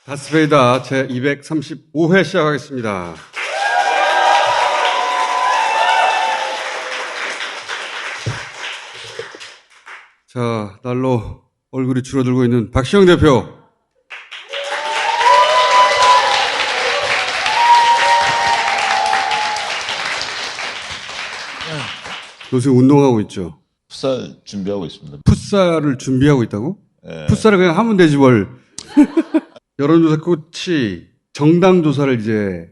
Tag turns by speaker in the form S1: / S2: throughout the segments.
S1: 다스베이다 제235회 시작하겠습니다. 자, 날로 얼굴이 줄어들고 있는 박시영 대표. 요새 운동하고 있죠?
S2: 풋살 준비하고 있습니다.
S1: 풋살을 준비하고 있다고?
S2: 예.
S1: 풋살을 그냥 하면 되지 뭘. 여론조사 꽃이 정당 조사를 이제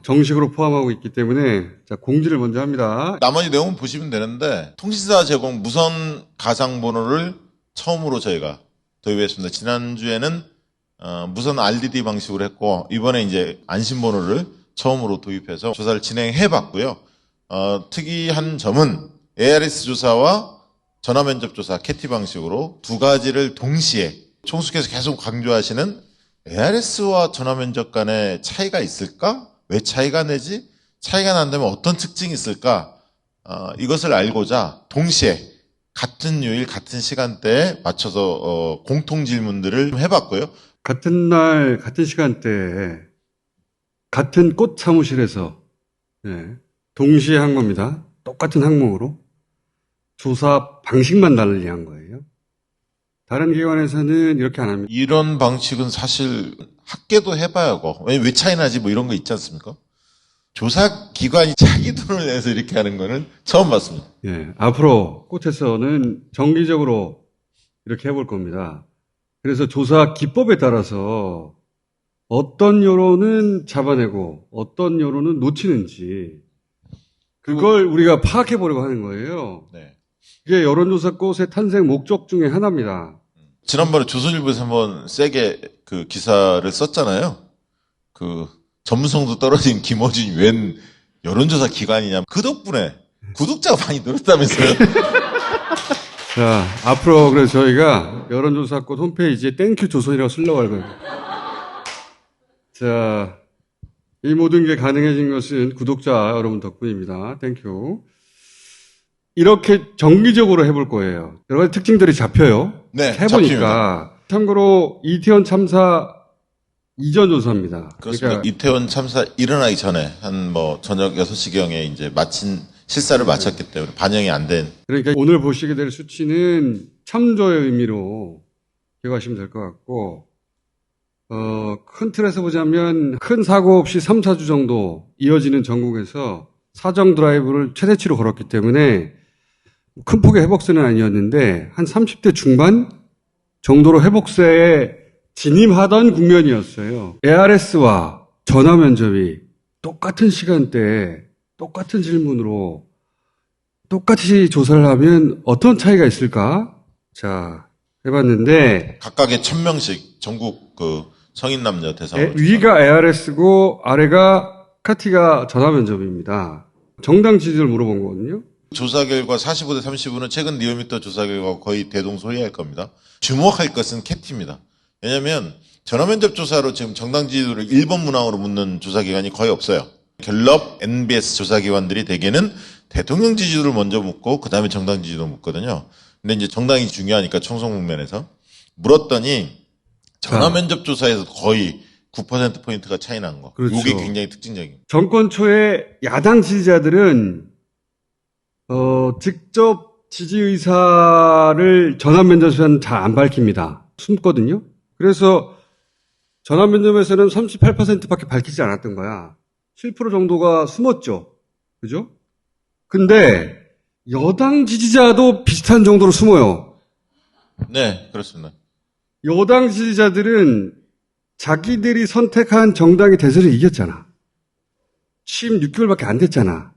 S1: 정식으로 포함하고 있기 때문에 자, 공지를 먼저 합니다.
S2: 나머지 내용은 보시면 되는데 통신사 제공 무선 가상번호를 처음으로 저희가 도입했습니다. 지난주에는 무선 RDD 방식으로 했고 이번에 이제 안심번호를 처음으로 도입해서 조사를 진행해 봤고요. 특이한 점은 ARS 조사와 전화면접 조사 캐티 방식으로 두 가지를 동시에 총수께서 계속 강조하시는 ARS와 전화면접 간의 차이가 있을까? 왜 차이가 내지? 차이가 난다면 어떤 특징이 있을까? 이것을 알고자 동시에 같은 요일 같은 시간대에 맞춰서 공통 질문들을 해봤고요.
S1: 같은 날 같은 시간대에 같은 꽃 사무실에서 동시에 한 겁니다. 똑같은 항목으로. 조사 방식만 달리 한 거예요. 다른 기관에서는 이렇게 안 합니다.
S2: 이런 방식은 사실 학계도 해봐야 하고 왜 차이 나지 뭐 이런 거 있지 않습니까? 조사 기관이 자기 돈을 내서 이렇게 하는 거는 처음 봤습니다.
S1: 예, 앞으로 꽃에서는 정기적으로 이렇게 해볼 겁니다. 그래서 조사 기법에 따라서 어떤 여론은 잡아내고 어떤 여론은 놓치는지 그걸 우리가 파악해 보려고 하는 거예요.
S2: 네.
S1: 이게 여론조사 꽃의 탄생 목적 중에 하나입니다.
S2: 지난번에 조선일보에서 한번 세게 그 기사를 썼잖아요. 그 전문성도 떨어진 김어준이 웬 여론조사 기관이냐. 그 덕분에 구독자가 많이 늘었다면서요?
S1: 자, 앞으로 그래서 저희가 여론조사 꽃 홈페이지에 땡큐 조선이라고 쓰려고 할 거예요. 자, 이 모든 게 가능해진 것은 구독자 여러분 덕분입니다. 땡큐. 이렇게 정기적으로 해볼 거예요. 여러 가지 특징들이 잡혀요.
S2: 네,
S1: 해보니까.
S2: 잡힙니다.
S1: 참고로 이태원 참사 이전 조사입니다.
S2: 그렇습니다. 이태원 참사 일어나기 전에 한 뭐 저녁 6시경에 이제 실사를 마쳤기 때문에 반영이 안 된.
S1: 그러니까 오늘 보시게 될 수치는 참조의 의미로 기억하시면 될 것 같고, 큰 틀에서 보자면 큰 사고 없이 3, 4주 정도 이어지는 전국에서 사정 드라이브를 최대치로 걸었기 때문에 큰 폭의 회복세는 아니었는데 한 30대 중반 정도로 회복세에 진입하던 국면이었어요. ARS와 전화 면접이 똑같은 시간대에 똑같은 질문으로 똑같이 조사를 하면 어떤 차이가 있을까? 자, 해봤는데
S2: 각각의 1000명씩 전국 그 성인 남녀 대상으로.
S1: 위가 ARS고 아래가 카티가 전화 면접입니다. 정당 지지를 물어본 거거든요.
S2: 조사 결과 45대 35는 최근 리얼미터 조사 결과 거의 대동소이할 겁니다. 주목할 것은 캐티입니다. 왜냐하면 전화면접 조사로 지금 정당 지지도를 1번 문항으로 묻는 조사기관이 거의 없어요. 갤럽, NBS 조사기관들이 대개는 대통령 지지도를 먼저 묻고 그 다음에 정당 지지도 묻거든요. 근데 이제 정당이 중요하니까 총선 국면에서 물었더니 전화면접 조사에서 거의 9%포인트가 차이 난 거.
S1: 그렇죠.
S2: 이게 굉장히 특징적입니다.
S1: 정권 초에 야당 지지자들은 직접 지지 의사를 전화 면접에서는 잘 안 밝힙니다. 숨거든요. 그래서 전화 면접에서는 38%밖에 밝히지 않았던 거야. 7% 정도가 숨었죠. 그죠? 근데 여당 지지자도 비슷한 정도로 숨어요.
S2: 네, 그렇습니다.
S1: 여당 지지자들은 자기들이 선택한 정당이 대선을 이겼잖아. 취임 6개월밖에 안 됐잖아.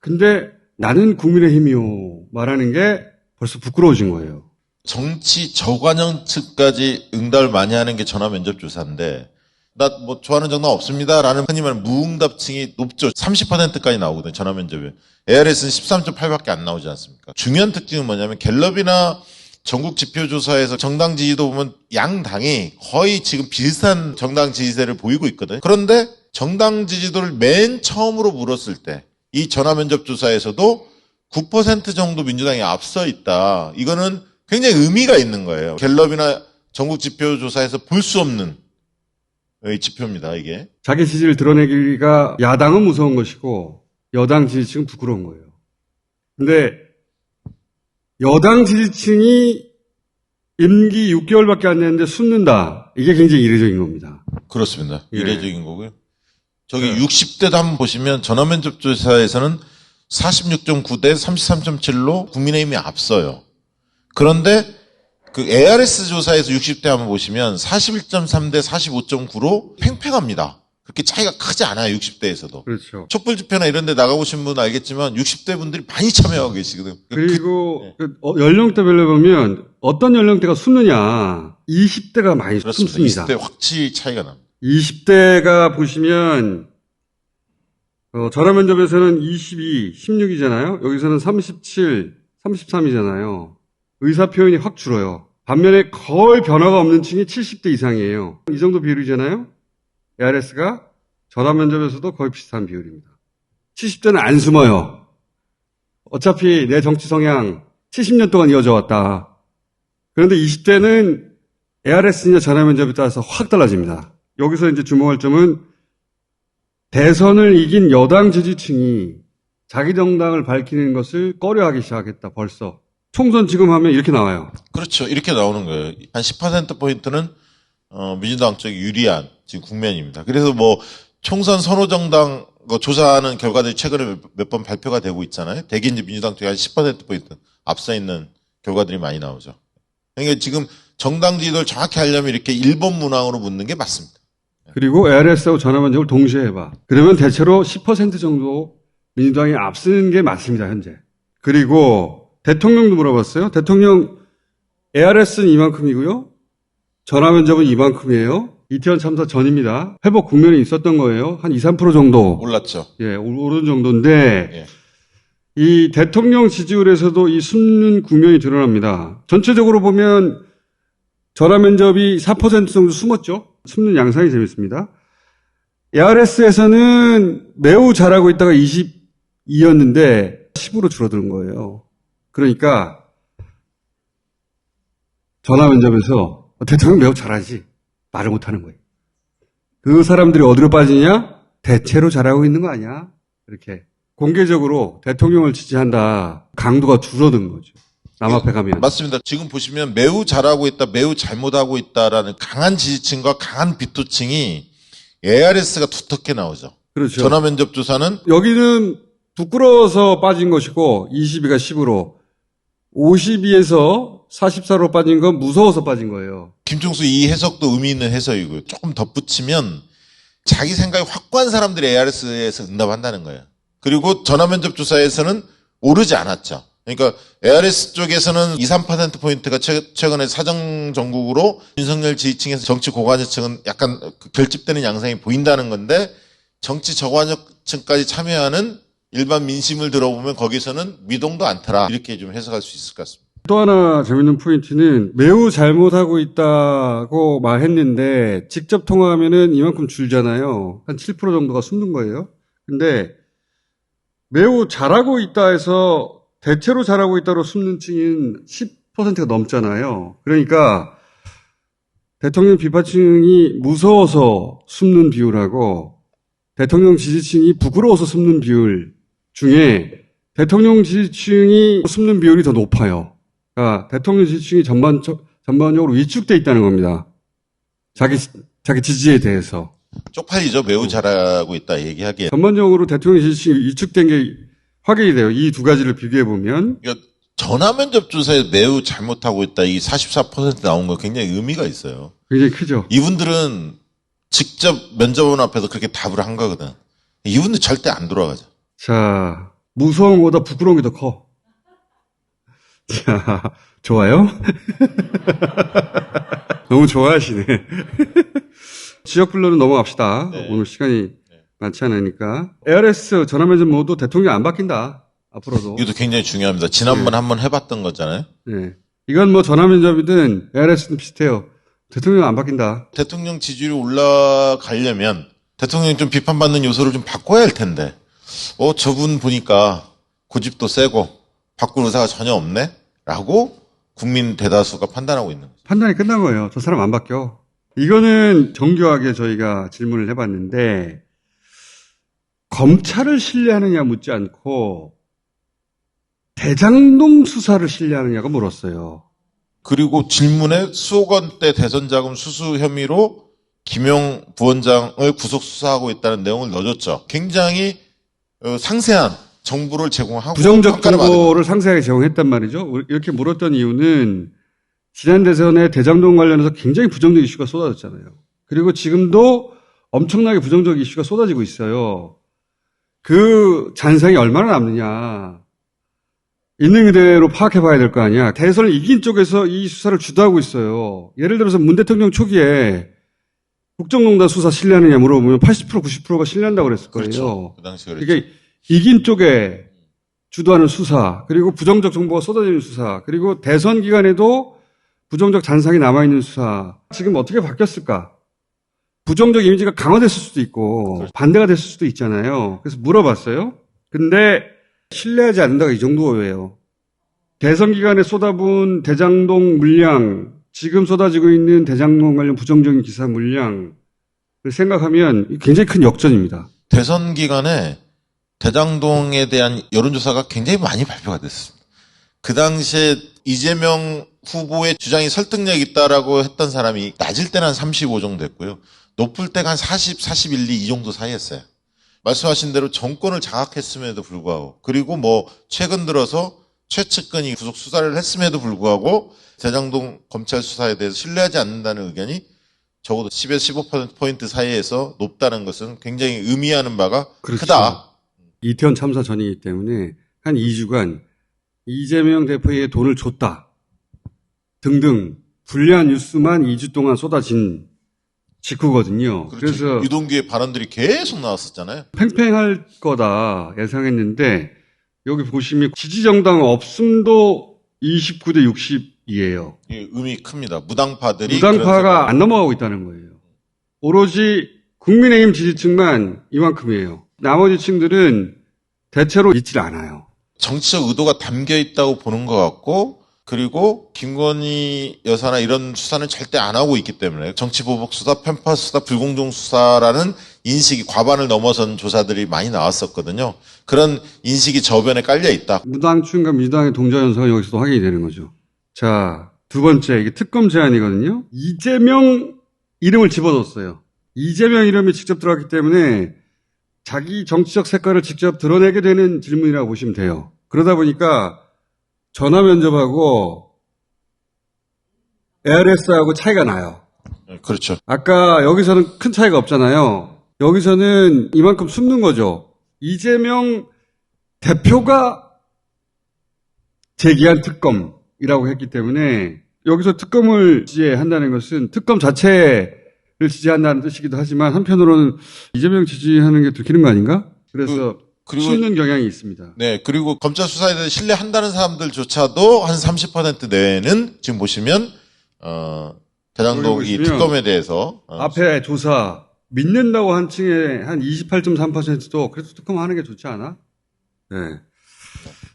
S1: 근데 나는 국민의힘이요 말하는 게 벌써 부끄러워진 거예요.
S2: 정치 저관영 측까지 응답을 많이 하는 게 전화 면접 조사인데 나 뭐 좋아하는 정당 없습니다라는 흔히 말하는 무응답층이 높죠. 30%까지 나오거든요. 전화 면접에. ARS는 13.8밖에 안 나오지 않습니까? 중요한 특징은 뭐냐면 갤럽이나 전국 지표조사에서 정당 지지도 보면 양 당이 거의 지금 비슷한 정당 지지세를 보이고 있거든요. 그런데 정당 지지도를 맨 처음으로 물었을 때 이 전화면접 조사에서도 9% 정도 민주당이 앞서 있다. 이거는 굉장히 의미가 있는 거예요. 갤럽이나 전국 지표조사에서 볼 수 없는 지표입니다, 이게.
S1: 자기 지지를 드러내기가 야당은 무서운 것이고 여당 지지층은 부끄러운 거예요. 근데 여당 지지층이 임기 6개월밖에 안 됐는데 숨는다. 이게 굉장히 이례적인 겁니다.
S2: 그렇습니다.
S1: 예.
S2: 이례적인 거고요. 저기 60대도 한번 보시면 전화면접 조사에서는 46.9대 33.7로 국민의힘이 앞서요. 그런데 그 ARS 조사에서 60대 한번 보시면 41.3대 45.9로 팽팽합니다. 그렇게 차이가 크지 않아요, 60대에서도.
S1: 그렇죠.
S2: 촛불 집회나 이런 데 나가보신 분은 알겠지만 60대 분들이 많이 참여하고 계시거든요.
S1: 그리고
S2: 네.
S1: 연령대별로 보면 어떤 연령대가 숨느냐. 20대가 많이
S2: 그렇습니다.
S1: 숨습니다.
S2: 20대 확실히 차이가 납니다.
S1: 20대가 보시면 전화면접에서는 22, 16이잖아요. 여기서는 37, 33이잖아요. 의사 표현이 확 줄어요. 반면에 거의 변화가 없는 층이 70대 이상이에요. 이 정도 비율이잖아요. ARS가 전화면접에서도 거의 비슷한 비율입니다. 70대는 안 숨어요. 어차피 내 정치 성향 70년 동안 이어져 왔다. 그런데 20대는 ARS냐 전화면접에 따라서 확 달라집니다. 여기서 이제 주목할 점은 대선을 이긴 여당 지지층이 자기 정당을 밝히는 것을 꺼려하기 시작했다, 벌써. 총선 지금 하면 이렇게 나와요.
S2: 그렇죠. 이렇게 나오는 거예요. 한 10%포인트는 민주당 쪽이 유리한 지금 국면입니다. 그래서 뭐 총선 선호정당 조사하는 결과들이 최근에 몇 번 발표가 되고 있잖아요. 대개 이제 민주당 쪽이 한 10%포인트 앞서 있는 결과들이 많이 나오죠. 그러니까 지금 정당 지지도를 정확히 하려면 이렇게 1번 문항으로 묻는 게 맞습니다.
S1: 그리고 ARS하고 전화면접을 동시에 해봐. 그러면 대체로 10% 정도 민주당이 앞서는 게 맞습니다, 현재. 그리고 대통령도 물어봤어요. 대통령 ARS는 이만큼이고요. 전화면접은 이만큼이에요. 이태원 참사 전입니다. 회복 국면이 있었던 거예요. 한 2, 3% 정도.
S2: 올랐죠.
S1: 예, 오른 정도인데
S2: 예.
S1: 이 대통령 지지율에서도 이 숨는 국면이 드러납니다. 전체적으로 보면 전화면접이 4% 정도 숨었죠. 숨는 양상이 재밌습니다. ARS에서는 매우 잘하고 있다가 22였는데 10으로 줄어드는 거예요. 그러니까 전화면접에서 대통령 매우 잘하지 말을 못하는 거예요. 그 사람들이 어디로 빠지냐? 대체로 잘하고 있는 거 아니야? 이렇게 공개적으로 대통령을 지지한다. 강도가 줄어든 거죠. 남 앞에 가면.
S2: 맞습니다. 지금 보시면 매우 잘하고 있다, 매우 잘못하고 있다라는 강한 지지층과 강한 비토층이 ARS가 두텁게 나오죠.
S1: 그렇죠.
S2: 전화면접 조사는
S1: 여기는 부끄러워서 빠진 것이고 22가 10으로 52에서 44로 빠진 건 무서워서 빠진 거예요.
S2: 김총수 이 해석도 의미 있는 해석이고요. 조금 덧붙이면 자기 생각이 확고한 사람들이 ARS에서 응답한다는 거예요. 그리고 전화면접 조사에서는 오르지 않았죠. 그러니까 ARS 쪽에서는 2, 3%포인트가 최근에 사정 정국으로 윤석열 지지층에서 정치 고관여층은 약간 결집되는 양상이 보인다는 건데 정치 저관여층까지 참여하는 일반 민심을 들어보면 거기서는 미동도 않더라. 이렇게 좀 해석할 수 있을 것 같습니다.
S1: 또 하나 재밌는 포인트는 매우 잘못하고 있다고 말했는데 직접 통화하면은 이만큼 줄잖아요. 한 7% 정도가 숨는 거예요. 근데 매우 잘하고 있다 해서 대체로 잘하고 있다로 숨는 층인 10%가 넘잖아요. 그러니까 대통령 비판층이 무서워서 숨는 비율하고 대통령 지지층이 부끄러워서 숨는 비율 중에 대통령 지지층이 숨는 비율이 더 높아요. 그러니까 대통령 지지층이 전반적으로 위축돼 있다는 겁니다. 자기 지지에 대해서.
S2: 쪽팔리죠. 매우 잘하고 있다 얘기하기에.
S1: 전반적으로 대통령 지지층이 위축된 게 확인이 돼요. 이 두 가지를 비교해 보면.
S2: 그러니까 전화면접 조사에 매우 잘못하고 있다. 이 44% 나온 거 굉장히 의미가 있어요.
S1: 굉장히 크죠.
S2: 이분들은 직접 면접원 앞에서 그렇게 답을 한 거거든. 이분들 절대 안 돌아가죠.
S1: 자, 무서운 거보다 부끄러운 게 더 커. 자, 좋아요? 너무 좋아하시네. 지역별로는 넘어갑시다.
S2: 네.
S1: 오늘 시간이 많지 않으니까. ARS 전화면접 모두 대통령 안 바뀐다. 앞으로도.
S2: 이것도 굉장히 중요합니다. 지난번에 한번 해봤던 거잖아요.
S1: 네. 이건 뭐 전화면접이든 ARS든 비슷해요. 대통령 안 바뀐다.
S2: 대통령 지지율이 올라가려면 대통령이 좀 비판받는 요소를 좀 바꿔야 할 텐데. 저분 보니까 고집도 세고 바꿀 의사가 전혀 없네? 라고 국민 대다수가 판단하고 있는 거죠.
S1: 판단이 끝난 거예요. 저 사람 안 바뀌어. 이거는 정교하게 저희가 질문을 해봤는데 검찰을 신뢰하느냐 묻지 않고 대장동 수사를 신뢰하느냐고 물었어요.
S2: 그리고 질문에 수억 원대 대선 자금 수수 혐의로 김용 부원장을 구속 수사하고 있다는 내용을 넣어줬죠. 굉장히 상세한 정보를 제공하고
S1: 부정적
S2: 평가를 받은
S1: 정보를 상세하게 제공했단 말이죠. 이렇게 물었던 이유는 지난 대선에 대장동 관련해서 굉장히 부정적 이슈가 쏟아졌잖아요. 그리고 지금도 엄청나게 부정적 이슈가 쏟아지고 있어요. 그 잔상이 얼마나 남느냐. 있는 그대로 파악해 봐야 될 거 아니야. 대선을 이긴 쪽에서 이 수사를 주도하고 있어요. 예를 들어서 문 대통령 초기에 국정농단 수사 신뢰하느냐 물어보면 80% 90%가 신뢰한다고 그랬을 거예요.
S2: 그렇죠. 그 당시 그랬죠.
S1: 이게 이긴 쪽에 주도하는 수사, 그리고 부정적 정보가 쏟아지는 수사, 그리고 대선 기간에도 부정적 잔상이 남아있는 수사. 지금 어떻게 바뀌었을까? 부정적 이미지가 강화됐을 수도 있고
S2: 그렇죠.
S1: 반대가 됐을 수도 있잖아요. 그래서 물어봤어요. 근데 신뢰하지 않는다가 이 정도예요. 대선 기간에 쏟아부은 대장동 물량, 지금 쏟아지고 있는 대장동 관련 부정적인 기사 물량을 생각하면 굉장히 큰 역전입니다.
S2: 대선 기간에 대장동에 대한 여론조사가 굉장히 많이 발표가 됐습니다. 그 당시에 이재명 후보의 주장이 설득력 있다라고 했던 사람이 낮을 때는 한 35 정도 됐고요. 높을 때가 한 40, 41, 2 이 정도 사이였어요. 말씀하신 대로 정권을 장악했음에도 불구하고, 그리고 뭐 최근 들어서 최측근이 구속 수사를 했음에도 불구하고 대장동 검찰 수사에 대해서 신뢰하지 않는다는 의견이 적어도 10에서 15% 사이에서 높다는 것은 굉장히 의미하는 바가
S1: 그렇죠.
S2: 크다.
S1: 이태원 참사 전이기 때문에 한 2주간 이재명 대표에게 돈을 줬다 등등 불리한 뉴스만 2주 동안 쏟아진 직후거든요.
S2: 그렇죠.
S1: 그래서
S2: 유동규의 발언들이 계속 나왔었잖아요.
S1: 팽팽할 거다 예상했는데 여기 보시면 지지정당 없음도 29대 60이에요.
S2: 이 의미 큽니다. 무당파들이
S1: 무당파가 안 넘어가고 있다는 거예요. 오로지 국민의힘 지지층만 이만큼이에요. 나머지 층들은 대체로 있질 않아요.
S2: 정치적 의도가 담겨 있다고 보는 것 같고, 그리고 김건희 여사나 이런 수사는 절대 안 하고 있기 때문에 정치보복 수사, 편파 수사, 불공정 수사라는 인식이 과반을 넘어선 조사들이 많이 나왔었거든요. 그런 인식이 저변에 깔려 있다.
S1: 무당층과 민주당의 동조 현상은 여기서도 확인이 되는 거죠. 자, 두 번째 이게 특검 제안이거든요. 이재명 이름을 집어넣었어요. 이재명 이름이 직접 들어갔기 때문에 자기 정치적 색깔을 직접 드러내게 되는 질문이라고 보시면 돼요. 그러다 보니까 전화 면접하고 ARS하고 차이가 나요.
S2: 그렇죠.
S1: 아까 여기서는 큰 차이가 없잖아요. 여기서는 이만큼 숨는 거죠. 이재명 대표가 제기한 특검이라고 했기 때문에 여기서 특검을 지지한다는 것은 특검 자체를 지지한다는 뜻이기도 하지만 한편으로는 이재명 지지하는 게 들키는 거 아닌가? 그래서
S2: 그리고
S1: 숨는 경향이 있습니다.
S2: 네, 그리고 검찰 수사에 대해 신뢰한다는 사람들조차도 한 30% 내외는 지금 보시면 대장동 이 특검에 대해서
S1: 앞에 조사 믿는다고 한 층에 한 28.3%도 그래도 특검하는 게 좋지 않아? 네.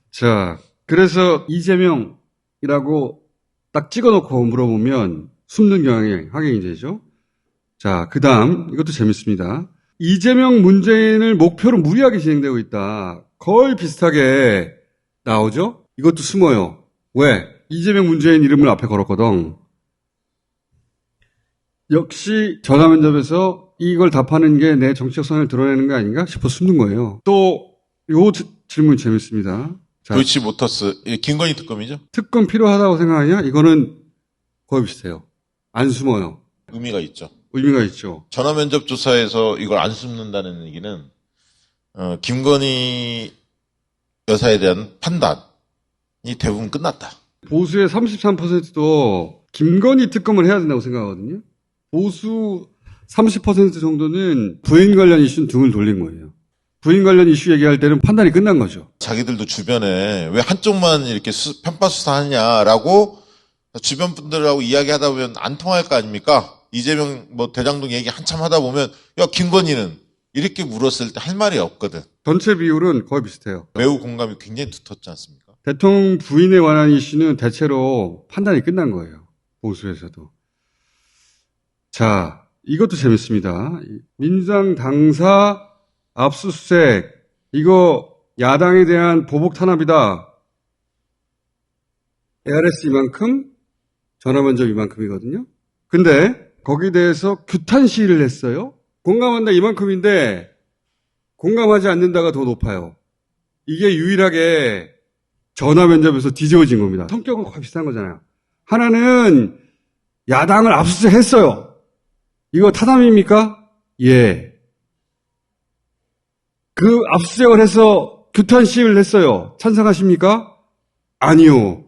S1: 자, 그래서 이재명이라고 딱 찍어놓고 물어보면 숨는 경향이 확인이 되죠. 자, 그 다음 이것도 재밌습니다. 이재명 문재인을 목표로 무리하게 진행되고 있다. 거의 비슷하게 나오죠? 이것도 숨어요. 왜? 이재명 문재인 이름을 앞에 걸었거든. 역시 전화 면접에서 이걸 답하는 게 내 정치적 선을 드러내는 거 아닌가 싶어 숨는 거예요. 또 요 질문 재밌습니다. 자,
S2: 도이치모터스 김건희 특검이죠.
S1: 특검 필요하다고 생각하냐? 이거는 거의 비슷해요. 안 숨어요.
S2: 의미가 있죠.
S1: 의미가 있죠.
S2: 전화 면접 조사에서 이걸 안 숨는다는 얘기는 김건희 여사에 대한 판단이 대부분 끝났다.
S1: 보수의 33%도 김건희 특검을 해야 된다고 생각하거든요. 보수 30% 정도는 부인 관련 이슈는 등을 돌린 거예요. 부인 관련 이슈 얘기할 때는 판단이 끝난 거죠.
S2: 자기들도 주변에 왜 한쪽만 이렇게 편파 수사하냐라고 주변 분들하고 이야기하다 보면 안 통할 거 아닙니까? 이재명 뭐 대장동 얘기 한참 하다 보면 야 김건희는 이렇게 물었을 때 할 말이 없거든.
S1: 전체 비율은 거의 비슷해요.
S2: 매우 공감이 굉장히 두텁지 않습니까?
S1: 대통령 부인에 관한 이슈는 대체로 판단이 끝난 거예요. 보수에서도. 자, 이것도 재밌습니다. 민주당 당사 압수수색, 이거 야당에 대한 보복 탄압이다. ARS 이만큼, 전화면접 이만큼이거든요. 근데 거기에 대해서 규탄 시위를 했어요. 공감한다 이만큼인데 공감하지 않는다가 더 높아요. 이게 유일하게 전화면접에서 뒤집어진 겁니다. 성격은 거의 비슷한 거잖아요. 하나는 야당을 압수수색했어요. 이거 타담입니까? 예. 그 압수수색을 해서 규탄 시위를 했어요. 찬성하십니까? 아니요.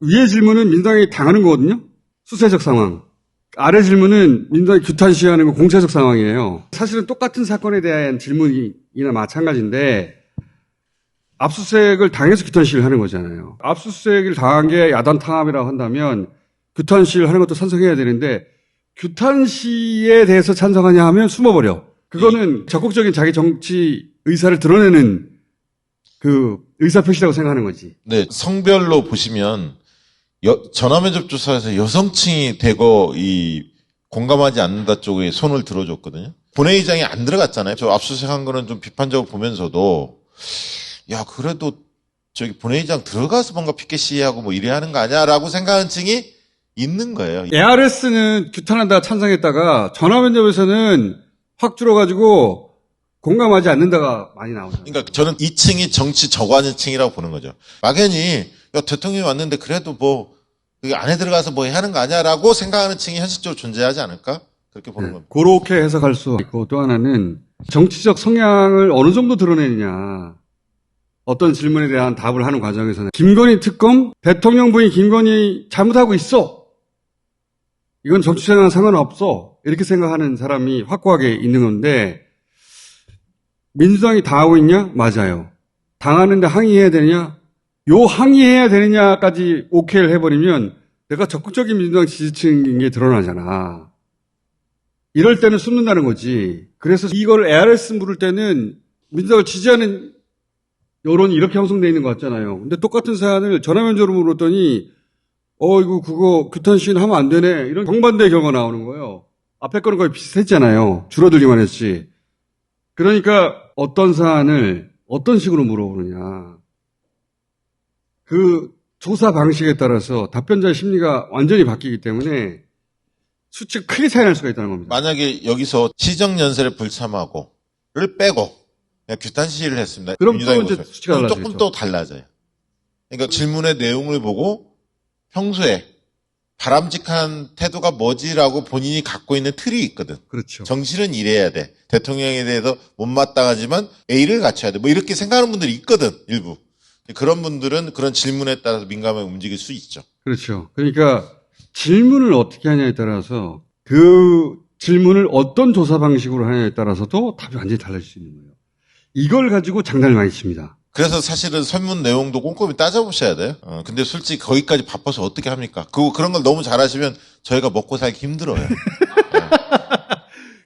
S1: 위의 질문은 민주당이 당하는 거거든요. 수세적 상황. 아래 질문은 민주당이 규탄 시위하는 건 공세적 상황이에요. 사실은 똑같은 사건에 대한 질문이나 마찬가지인데 압수수색을 당해서 규탄 시위를 하는 거잖아요. 압수수색을 당한 게 야당 탄압이라고 한다면 규탄 시위를 하는 것도 찬성해야 되는데 규탄 시위에 대해서 찬성하냐 하면 숨어버려. 그거는 적극적인 자기 정치 의사를 드러내는 그 의사표시라고 생각하는 거지.
S2: 네, 성별로 보시면 전화면접 조사에서 여성층이 대거 이 공감하지 않는다 쪽에 손을 들어줬거든요. 본회의장에 안 들어갔잖아요. 저 압수수색한 거는 좀 비판적으로 보면서도 야 그래도 저기 본회의장 들어가서 뭔가 피켓 시위하고 뭐 이래야 하는 거 아니야라고 생각하는 층이 있는 거예요.
S1: ARS는 규탄한다 찬성했다가 전화면접에서는 확 줄어가지고 공감하지 않는다가 많이 나오죠.
S2: 그러니까 저는 이 층이 정치 저관층이라고 보는 거죠. 막연히 야, 대통령이 왔는데 그래도 뭐 안에 들어가서 뭐 해야 하는 거 아니야라고 생각하는 층이 현실적으로 존재하지 않을까? 그렇게 보는 겁니다.
S1: 그렇게 해석할 수 있고 또 하나는 정치적 성향을 어느 정도 드러내느냐. 어떤 질문에 대한 답을 하는 과정에서는 김건희 특검 대통령 부인 김건희 잘못하고 있어. 이건 정치생활 상관없어. 이렇게 생각하는 사람이 확고하게 있는 건데 민주당이 당하고 있냐? 맞아요. 당하는데 항의해야 되느냐? 요 항의해야 되느냐까지 오케이를 해버리면 내가 적극적인 민주당 지지층인 게 드러나잖아. 이럴 때는 숨는다는 거지. 그래서 이걸 ARS 물을 때는 민주당을 지지하는 여론이 이렇게 형성되어 있는 것 같잖아요. 근데 똑같은 사안을 전화면접으로 물었더니 이거 그거 규탄 시위는 하면 안 되네. 이런 정반대의 결과가 나오는 거예요. 앞에 거는 거의 비슷했잖아요. 줄어들기만 했지. 그러니까 어떤 사안을 어떤 식으로 물어보느냐. 그 조사 방식에 따라서 답변자의 심리가 완전히 바뀌기 때문에 수치가 크게 차이 날 수가 있다는 겁니다.
S2: 만약에 여기서 시정연설에 불참하고를 빼고 그냥 규탄 시위를 했습니다.
S1: 그럼 또 이제 수치가 달라지죠.
S2: 조금 또 달라져요. 그러니까 질문의 내용을 보고 평소에 바람직한 태도가 뭐지라고 본인이 갖고 있는 틀이 있거든.
S1: 그렇죠.
S2: 정신은 이래야 돼. 대통령에 대해서 못마땅하지만 A를 갖춰야 돼. 뭐 이렇게 생각하는 분들이 있거든. 일부. 그런 분들은 그런 질문에 따라서 민감하게 움직일 수 있죠.
S1: 그렇죠. 그러니까 질문을 어떻게 하냐에 따라서 그 질문을 어떤 조사 방식으로 하냐에 따라서도 답이 완전히 달라질 수 있는 거예요. 이걸 가지고 장난을 많이 칩니다.
S2: 그래서 사실은 설문 내용도 꼼꼼히 따져보셔야 돼요. 근데 솔직히 거기까지 바빠서 어떻게 합니까? 그런 걸 너무 잘하시면 저희가 먹고 살기 힘들어요.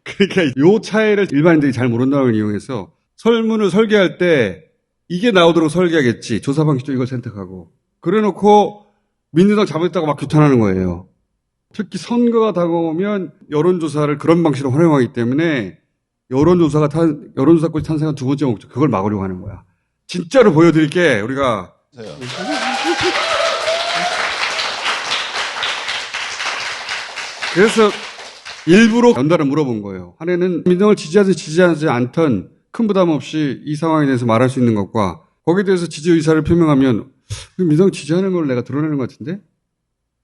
S1: 그러니까 요 차이를 일반인들이 잘 모른다는 걸 이용해서 설문을 설계할 때 이게 나오도록 설계하겠지. 조사 방식도 이걸 선택하고. 그래 놓고 민주당 잘못했다고 막 규탄하는 거예요. 특히 선거가 다가오면 여론조사를 그런 방식으로 활용하기 때문에 여론조사권이 탄생한 두 번째 목적, 그걸 막으려고 하는 거야. 진짜로 보여드릴게, 우리가. 그래서 일부러 연달아 물어본 거예요. 한 해는 민주당을 지지하지 않던 큰 부담 없이 이 상황에 대해서 말할 수 있는 것과 거기에 대해서 지지 의사를 표명하면 민주당 지지하는 걸 내가 드러내는 것 같은데?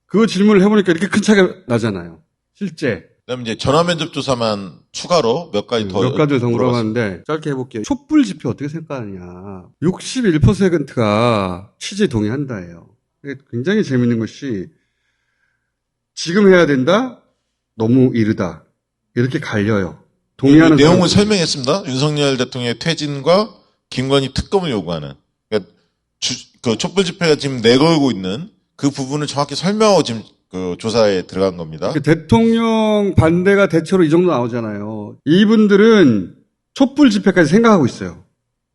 S1: 그 질문을 해보니까 이렇게 큰 차이가 나잖아요. 실제.
S2: 그다음에 이제 전화면접 조사만 추가로 몇 가지 더.
S1: 몇 가지를 더 물어봤는데 짧게 해볼게요. 촛불 집회 어떻게 생각하느냐. 61%가 취지에 동의한다예요. 굉장히 재밌는 것이 지금 해야 된다? 너무 이르다. 이렇게 갈려요. 동의하는
S2: 내용을 설명했습니다. 윤석열 대통령의 퇴진과 김건희 특검을 요구하는. 그러니까 그 촛불 집회가 지금 내걸고 있는 그 부분을 정확히 설명하고 지금 그 조사에 들어간 겁니다.
S1: 대통령 반대가 대체로 이 정도 나오잖아요. 이분들은 촛불 집회까지 생각하고 있어요.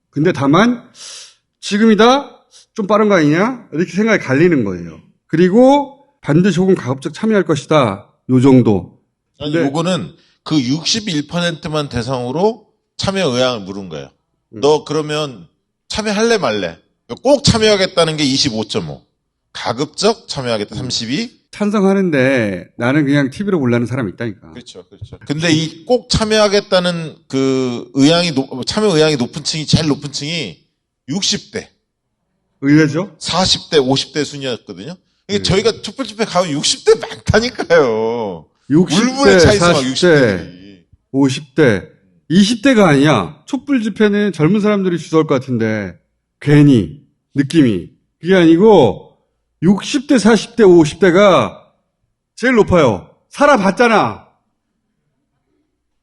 S1: 근데 다만 지금이다? 좀 빠른 거 아니냐? 이렇게 생각이 갈리는 거예요. 그리고 반드시 혹은 가급적 참여할 것이다. 요 정도.
S2: 아니,
S1: 근데-
S2: 요거는 그 61%만 대상으로 참여 의향을 물은 거예요. 너 그러면 참여할래 말래? 꼭 참여하겠다는 게 25.5. 가급적 참여하겠다 32.
S1: 찬성하는데 나는 그냥 TV로 보려는 사람이 있다니까.
S2: 그렇죠, 그렇죠. 근데 이 꼭 참여하겠다는 그 참여 의향이 높은 층이, 제일 높은 층이 60대,
S1: 의외죠?
S2: 40대, 50대 순이었거든요. 그러니까 저희가 촛불 집회 가면 60대 많다니까요.
S1: 60대,
S2: 울분의 차이서 막
S1: 40대,
S2: 60대들이.
S1: 50대, 20대가 아니야. 촛불 집회는 젊은 사람들이 주도할 것 같은데 괜히 느낌이 그게 아니고 60대, 40대, 50대가 제일 높아요. 살아봤잖아.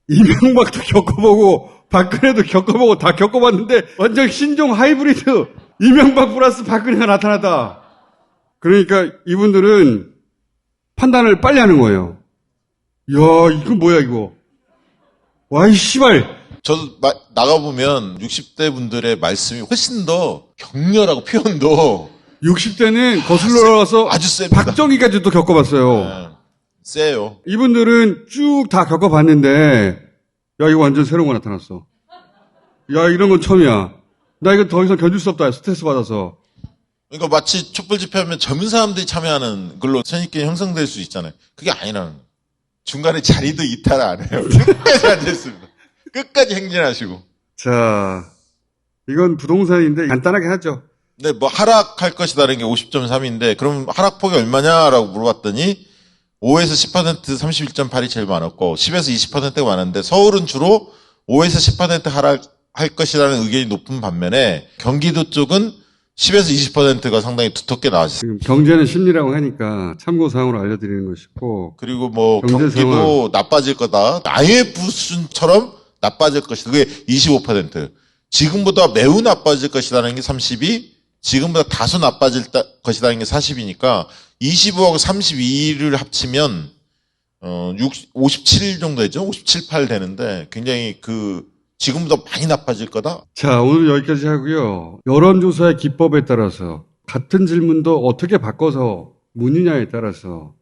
S1: 이명박도 겪어보고 박근혜도 겪어보고 다 겪어봤는데 완전 신종 하이브리드 이명박 플러스 박근혜가 나타났다. 그러니까 이분들은 판단을 빨리 하는 거예요. 야, 이거 뭐야 이거. 와이 씨발.
S2: 저도 나가보면 60대 분들의 말씀이 훨씬 더 격렬하고 표현도
S1: 60대는 거슬러 와서
S2: 아주 셉니다.
S1: 박정희까지도 겪어봤어요.
S2: 네, 세요.
S1: 이분들은 쭉 다 겪어봤는데 야 이거 완전 새로운 거 나타났어. 야 이런 건 처음이야. 나 이거 더 이상 견딜 수 없다. 스트레스 받아서.
S2: 그러니까 마치 촛불 집회하면 젊은 사람들이 참여하는 걸로 선입견이 형성될 수 있잖아요. 그게 아니라는 거예요. 중간에 자리도 이탈 안 해요. 끝까지 앉아있습니다. 끝까지 행진하시고.
S1: 자, 이건 부동산인데 간단하게 하죠.
S2: 근데 뭐 하락할 것이다라는 게 50.3인데 그럼 하락폭이 얼마냐라고 물어봤더니 5에서 10% 31.8이 제일 많았고 10에서 20%가 많은데 서울은 주로 5에서 10% 하락할 것이라는 의견이 높은 반면에 경기도 쪽은 10에서 20%가 상당히 두텁게 나왔어요.
S1: 지금 경제는 심리라고 하니까 참고사항으로 알려드리는 것이고
S2: 그리고 뭐
S1: 경제
S2: 경기도 나빠질 거다. IMF 수준처럼 나빠질 것이다. 그게 25%. 지금보다 매우 나빠질 것이라는 게 32, 지금보다 다소 나빠질 것이라는 게 40이니까 25하고 32를 합치면 57 정도 되죠? 57, 8 되는데 굉장히 지금보다 많이 나빠질 거다.
S1: 자, 오늘 여기까지 하고요. 여론조사의 기법에 따라서 같은 질문도 어떻게 바꿔서 묻느냐에 따라서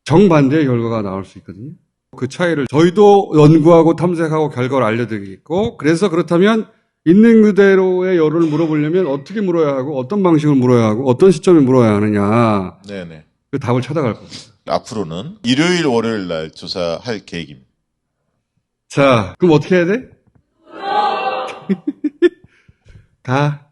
S1: 정반대의 결과가 나올 수 있거든요. 그 차이를 저희도 연구하고 탐색하고 결과를 알려드리겠고 그래서 그렇다면 있는 그대로의 여론을 물어보려면 어떻게 물어야 하고 어떤 방식으로 물어야 하고 어떤 시점에 물어야 하느냐
S2: 네네.
S1: 그 답을 찾아갈 겁니다.
S2: 앞으로는 일요일, 월요일 날 조사할 계획입니다.
S1: 자, 그럼 어떻게 해야 돼? 가.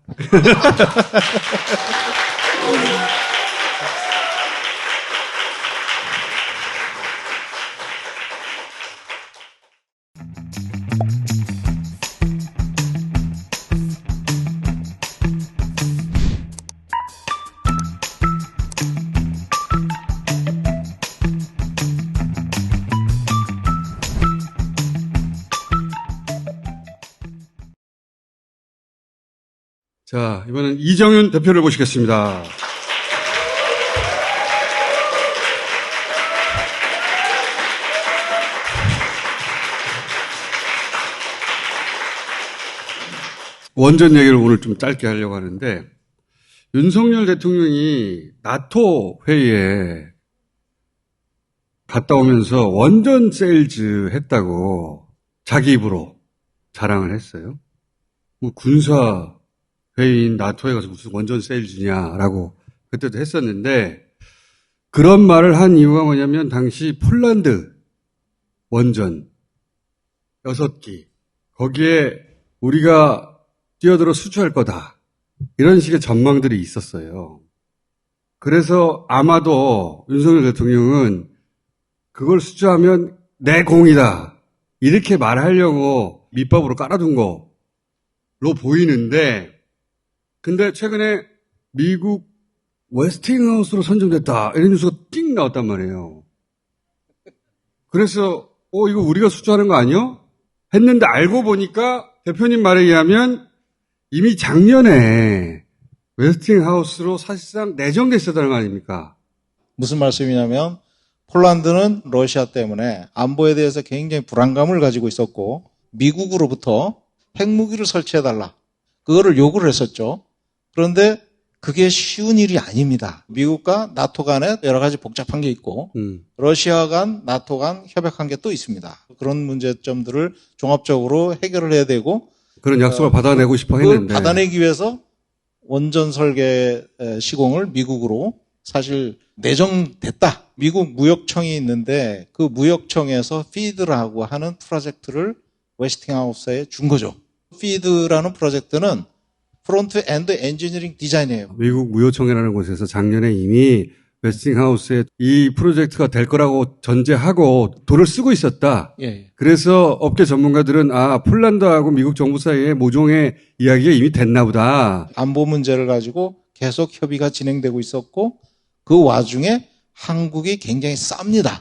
S1: 자, 이번엔 이정윤 대표를 모시겠습니다. 원전 얘기를 오늘 좀 짧게 하려고 하는데 윤석열 대통령이 나토 회의에 갔다 오면서 원전 세일즈 했다고 자기 입으로 자랑을 했어요. 뭐 군사 회의인 나토에 가서 무슨 원전 세일즈냐라고 그때도 했었는데 그런 말을 한 이유가 뭐냐면 당시 폴란드 원전 6기 거기에 우리가 뛰어들어 수주할 거다. 이런 식의 전망들이 있었어요. 그래서 아마도 윤석열 대통령은 그걸 수주하면 내 공이다. 이렇게 말하려고 밑밥으로 깔아둔 거로 보이는데 근데 최근에 미국 웨스팅하우스로 선정됐다. 이런 뉴스가 띵 나왔단 말이에요. 그래서 이거 우리가 수주하는 거 아니야? 했는데 알고 보니까 대표님 말에 의하면 이미 작년에 웨스팅하우스로 사실상 내정됐었다는 거 아닙니까?
S3: 무슨 말씀이냐면 폴란드는 러시아 때문에 안보에 대해서 굉장히 불안감을 가지고 있었고 미국으로부터 핵무기를 설치해달라. 그거를 요구를 했었죠. 그런데 그게 쉬운 일이 아닙니다. 미국과 나토 간에 여러 가지 복잡한 게 있고 러시아 간, 나토 간 협약한 게 또 있습니다. 그런 문제점들을 종합적으로 해결을 해야 되고
S1: 그런 약속을 받아내고 싶어
S3: 그걸
S1: 했는데.
S3: 받아내기 위해서 원전 설계 시공을 미국으로 사실 내정됐다. 미국 무역청이 있는데 그 무역청에서 피드라고 하는 프로젝트를 웨스팅하우스에 준 거죠. 피드라는 프로젝트는 프론트 엔드 엔지니어링 디자인이에요.
S1: 미국 무효청이라는 곳에서 작년에 이미 웨스팅하우스에 이 프로젝트가 될 거라고 전제하고 돈을 쓰고 있었다.
S3: 예.
S1: 그래서 업계 전문가들은 폴란드하고 미국 정부 사이에 모종의 이야기가 이미 됐나 보다.
S3: 안보 문제를 가지고 계속 협의가 진행되고 있었고 그 와중에 한국이 굉장히 쌉니다.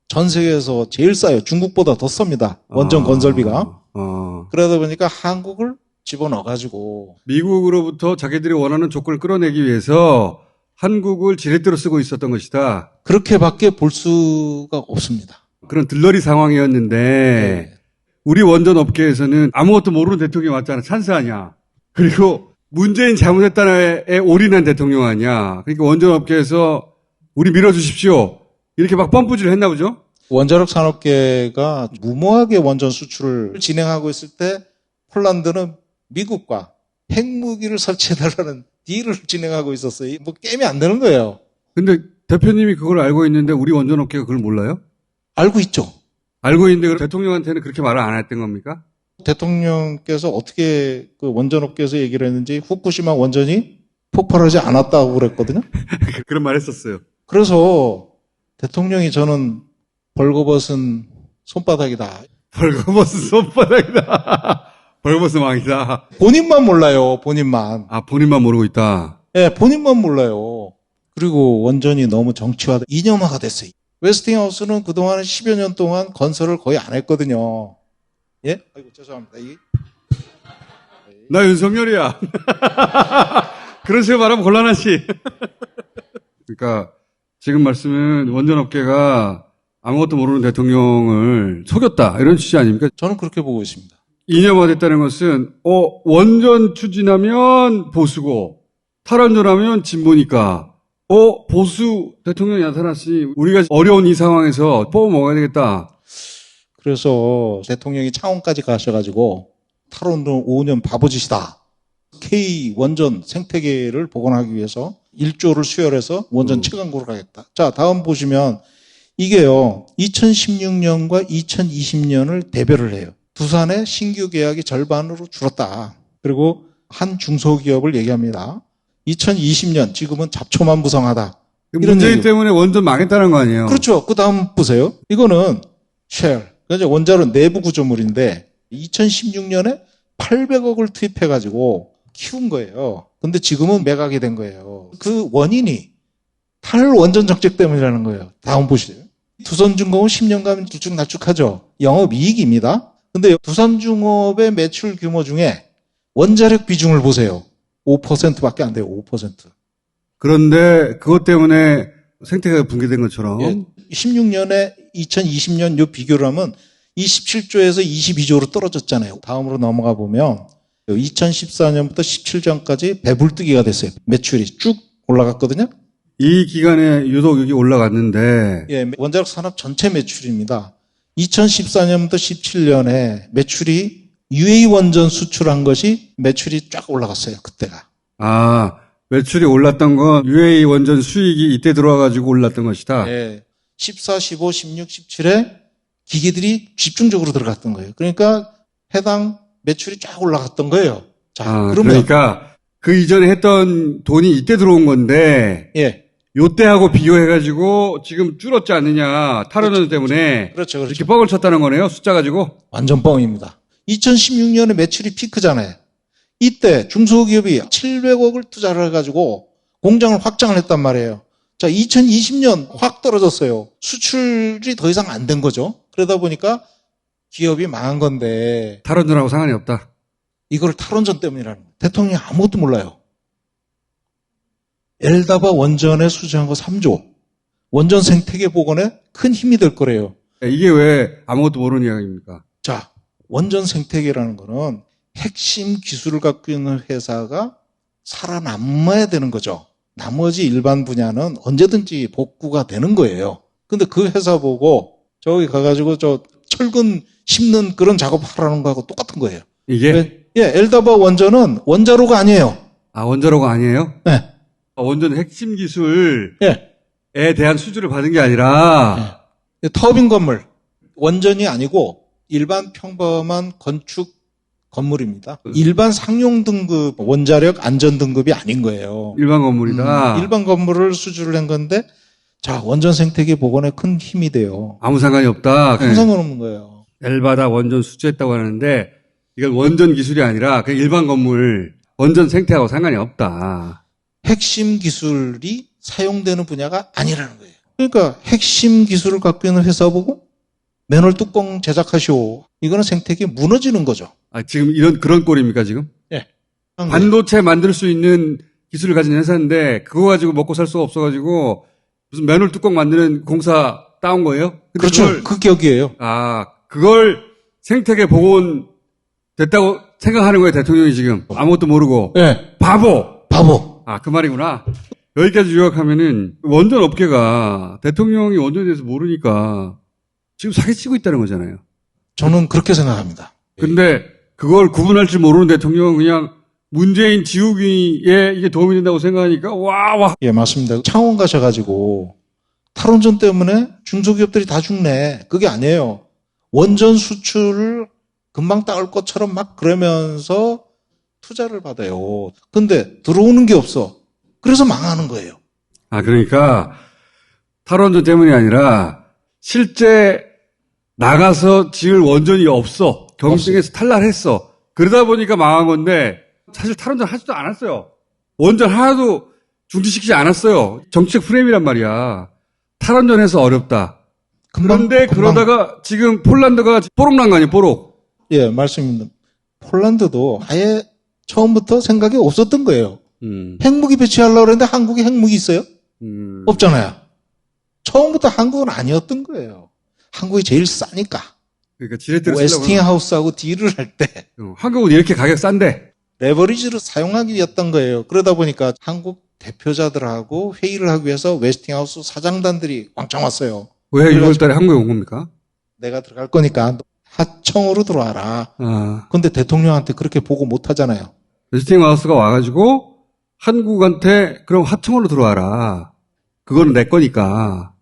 S3: 전 세계에서 제일 싸요. 중국보다 더 쌉니다. 원전 건설비가. 그러다 보니까 한국을 집어넣어가지고
S1: 미국으로부터 자기들이 원하는 조건을 끌어내기 위해서 한국을 지렛대로 쓰고 있었던 것이다.
S3: 그렇게밖에 볼 수가 없습니다.
S1: 그런 들러리 상황이었는데
S3: 네.
S1: 우리 원전 업계에서는 아무것도 모르는 대통령이 왔잖아. 찬스 아니야. 그리고 문재인 잘못했다에 올인한 대통령 아니야. 그러니까 원전 업계에서 우리 밀어주십시오. 이렇게 막 펌프질을 했나 보죠?
S3: 원자력 산업계가 무모하게 원전 수출을 진행하고 있을 때 폴란드는 미국과 핵무기를 설치해달라는 딜을 진행하고 있었어요. 뭐 게임이 안 되는 거예요.
S1: 근데 대표님이 그걸 알고 있는데 우리 원전 업계가 그걸 몰라요?
S3: 알고 있죠.
S1: 알고 있는데 그럼 대통령한테는 그렇게 말을 안 했던 겁니까?
S3: 대통령께서 어떻게 그 원전업계에서 얘기를 했는지 후쿠시마 원전이 폭발하지 않았다고 그랬거든요.
S1: 그런 말 했었어요.
S3: 그래서 대통령이 저는 벌거벗은 손바닥이다.
S1: 벌거벗은 손바닥이다. 벌거벗은 왕이다.
S3: 본인만 몰라요. 본인만.
S1: 본인만 모르고 있다.
S3: 예, 본인만 몰라요. 그리고 원전이 너무 정치화돼 이념화가 됐어요. 웨스팅하우스는 그동안 10여 년 동안 건설을 거의 안 했거든요. 예? 아이고 죄송합니다.
S1: 나 윤석열이야. 그런 식으로 말하면 곤란하지. 그러니까 지금 말씀은 원전업계가 아무것도 모르는 대통령을 속였다. 이런 취지 아닙니까?
S3: 저는 그렇게 보고 있습니다.
S1: 이념화됐다는 것은 원전 추진하면 보수고 탈원전하면 진보니까 보수 대통령이 나타났으니 우리가 어려운 이 상황에서 뽑아 먹어야 되겠다.
S3: 그래서 대통령이 창원까지 가셔가지고 탈원전 5년 바보짓이다. K 원전 생태계를 복원하기 위해서 1조를 수혈해서 원전 최강구를 가겠다. 자, 다음 보시면 이게요. 2016년과 2020년을 대별을 해요. 두산의 신규 계약이 절반으로 줄었다. 그리고 한 중소기업을 얘기합니다. 2020년 지금은 잡초만 부성하다. 이런
S1: 문재인
S3: 얘기죠.
S1: 때문에 원전 망했다는 거 아니에요?
S3: 그렇죠. 그 다음 보세요. 이거는 쉘. 그러니까 원자로 내부 구조물인데 2016년에 800억을 투입해가지고 키운 거예요. 근데 지금은 매각이 된 거예요. 그 원인이 탈원전 정책 때문이라는 거예요. 다음 보시죠. 두산중공업 10년간 들쭉날쭉하죠. 영업이익입니다. 근데 두산중공업의 매출 규모 중에 원자력 비중을 보세요. 5%밖에 안 돼요. 5%.
S1: 그런데 그것 때문에 생태계가 붕괴된 것처럼
S3: 예, 16년에 2020년 요 비교를 하면 27조에서 22조로 떨어졌잖아요. 다음으로 넘어가 보면 2014년부터 17년까지 배불뜨기가 됐어요. 매출이 쭉 올라갔거든요.
S1: 이 기간에 유독 여기 올라갔는데
S3: 예, 원자력 산업 전체 매출입니다. 2014년부터 17년에 매출이 UA 원전 수출한 것이 매출이 쫙 올라갔어요. 그때가.
S1: 매출이 올랐던 건 UA 원전 수익이 이때 들어와가지고 올랐던 것이다.
S3: 예, 14, 15, 16, 17에 기계들이 집중적으로 들어갔던 거예요. 그러니까 해당 매출이 쫙 올라갔던 거예요. 자, 그러면
S1: 그러니까 그 이전에 했던 돈이 이때 들어온 건데
S3: 예,
S1: 요때하고 비교해가지고 지금 줄었지 않느냐 탈원전 때문에
S3: 그렇죠,
S1: 이렇게
S3: 그렇죠.
S1: 뻥을 쳤다는 거네요. 숫자 가지고.
S3: 완전 뻥입니다. 2016년에 매출이 피크잖아요. 이때 중소기업이 700억을 투자를 해가지고 공장을 확장을 했단 말이에요. 자, 2020년 확 떨어졌어요. 수출이 더 이상 안 된 거죠. 그러다 보니까 기업이 망한 건데
S1: 탈원전하고 상관이 없다.
S3: 이걸 탈원전 때문이라는 거예요. 대통령이 아무것도 몰라요. 엘다바 원전에 수주한 거 3조. 원전 생태계 복원에 큰 힘이 될 거래요.
S1: 이게 왜 아무것도 모르는 이야기입니까?
S3: 자, 원전 생태계라는 거는 핵심 기술을 갖고 있는 회사가 살아남아야 되는 거죠. 나머지 일반 분야는 언제든지 복구가 되는 거예요. 근데 그 회사 보고 저기 가가지고 저 철근 심는 그런 작업하라는 거하고 똑같은 거예요.
S1: 이게?
S3: 예, 엘다바 원전은 원자로가 아니에요.
S1: 아, 원자로가 아니에요?
S3: 네.
S1: 원전 핵심 기술에
S3: 예.
S1: 대한 수주를 받은 게 아니라,
S3: 터빈 건물. 원전이 아니고 일반 평범한 건축 건물입니다. 일반 상용 등급 원자력 안전 등급이 아닌 거예요.
S1: 일반 건물이다.
S3: 일반 건물을 수주를 한 건데 자, 원전 생태계 복원에 큰 힘이 돼요.
S1: 아무 상관이 없다.
S3: 아무 상관없는 거예요.
S1: 엘바다 원전 수주했다고 하는데, 이건 원전 기술이 아니라 그냥 일반 건물, 원전 생태하고 상관이 없다.
S3: 핵심 기술이 사용되는 분야가 아니라는 거예요. 그러니까 핵심 기술을 갖고 있는 회사 보고 맨홀 뚜껑 제작하시오. 이거는 생태계 무너지는 거죠.
S1: 아, 지금 그런 꼴입니까, 지금?
S3: 예.
S1: 반도체 만들 수 있는 기술을 가진 회사인데, 그거 가지고 먹고 살 수가 없어가지고, 무슨 맨홀 뚜껑 만드는 공사 따온 거예요? 근데
S3: 그렇죠. 그 격이에요.
S1: 그걸 생태계 복원 됐다고 생각하는 거예요, 대통령이 지금. 아무것도 모르고.
S3: 예.
S1: 바보!
S3: 바보.
S1: 그 말이구나. 여기까지 요약하면은, 원전 업계가 대통령이 원전에 대해서 모르니까 지금 사기치고 있다는 거잖아요.
S3: 저는 그렇게 생각합니다.
S1: 근데 그걸 구분할 줄 모르는 대통령은 그냥 문재인 지우기에 이게 도움이 된다고 생각하니까, 와.
S3: 예, 맞습니다. 창원 가셔가지고 탈원전 때문에 중소기업들이 다 죽네. 그게 아니에요. 원전 수출을 금방 따올 것처럼 막 그러면서 투자를 받아요. 근데 들어오는 게 없어. 그래서 망하는 거예요.
S1: 그러니까 탈원전 때문이 아니라 실제 나가서 지을 원전이 없어. 경쟁에서 탈락했어. 그러다 보니까 망한 건데 사실 탈원전 하지도 않았어요. 원전 하나도 중지시키지 않았어요. 정책 프레임이란 말이야. 탈원전해서 어렵다. 그런데 그러다가 지금 폴란드가 뽀록 난 거 아니에요, 뽀록.
S3: 예, 말씀입니다. 폴란드도 아예 처음부터 생각이 없었던 거예요. 핵무기 배치하려고 그랬는데 한국에 핵무기 있어요? 없잖아요. 처음부터 한국은 아니었던 거예요. 한국이 제일 싸니까.
S1: 그러니까 지렛대를
S3: 웨스팅하우스하고 딜을 할 때
S1: 한국은 이렇게 가격 싼데
S3: 레버리지를 사용하기 위했던 거예요. 그러다 보니까 한국 대표자들하고 회의를 하기 위해서 웨스팅하우스 사장단들이 왕창 왔어요.
S1: 왜 6월 달에 한국에 온 겁니까?
S3: 내가 들어갈 거니까 하청으로 들어와라. 근데 대통령한테 그렇게 보고 못 하잖아요.
S1: 웨스팅하우스가 와가지고 한국한테 그럼 하청으로 들어와라. 그거는 내 거니까.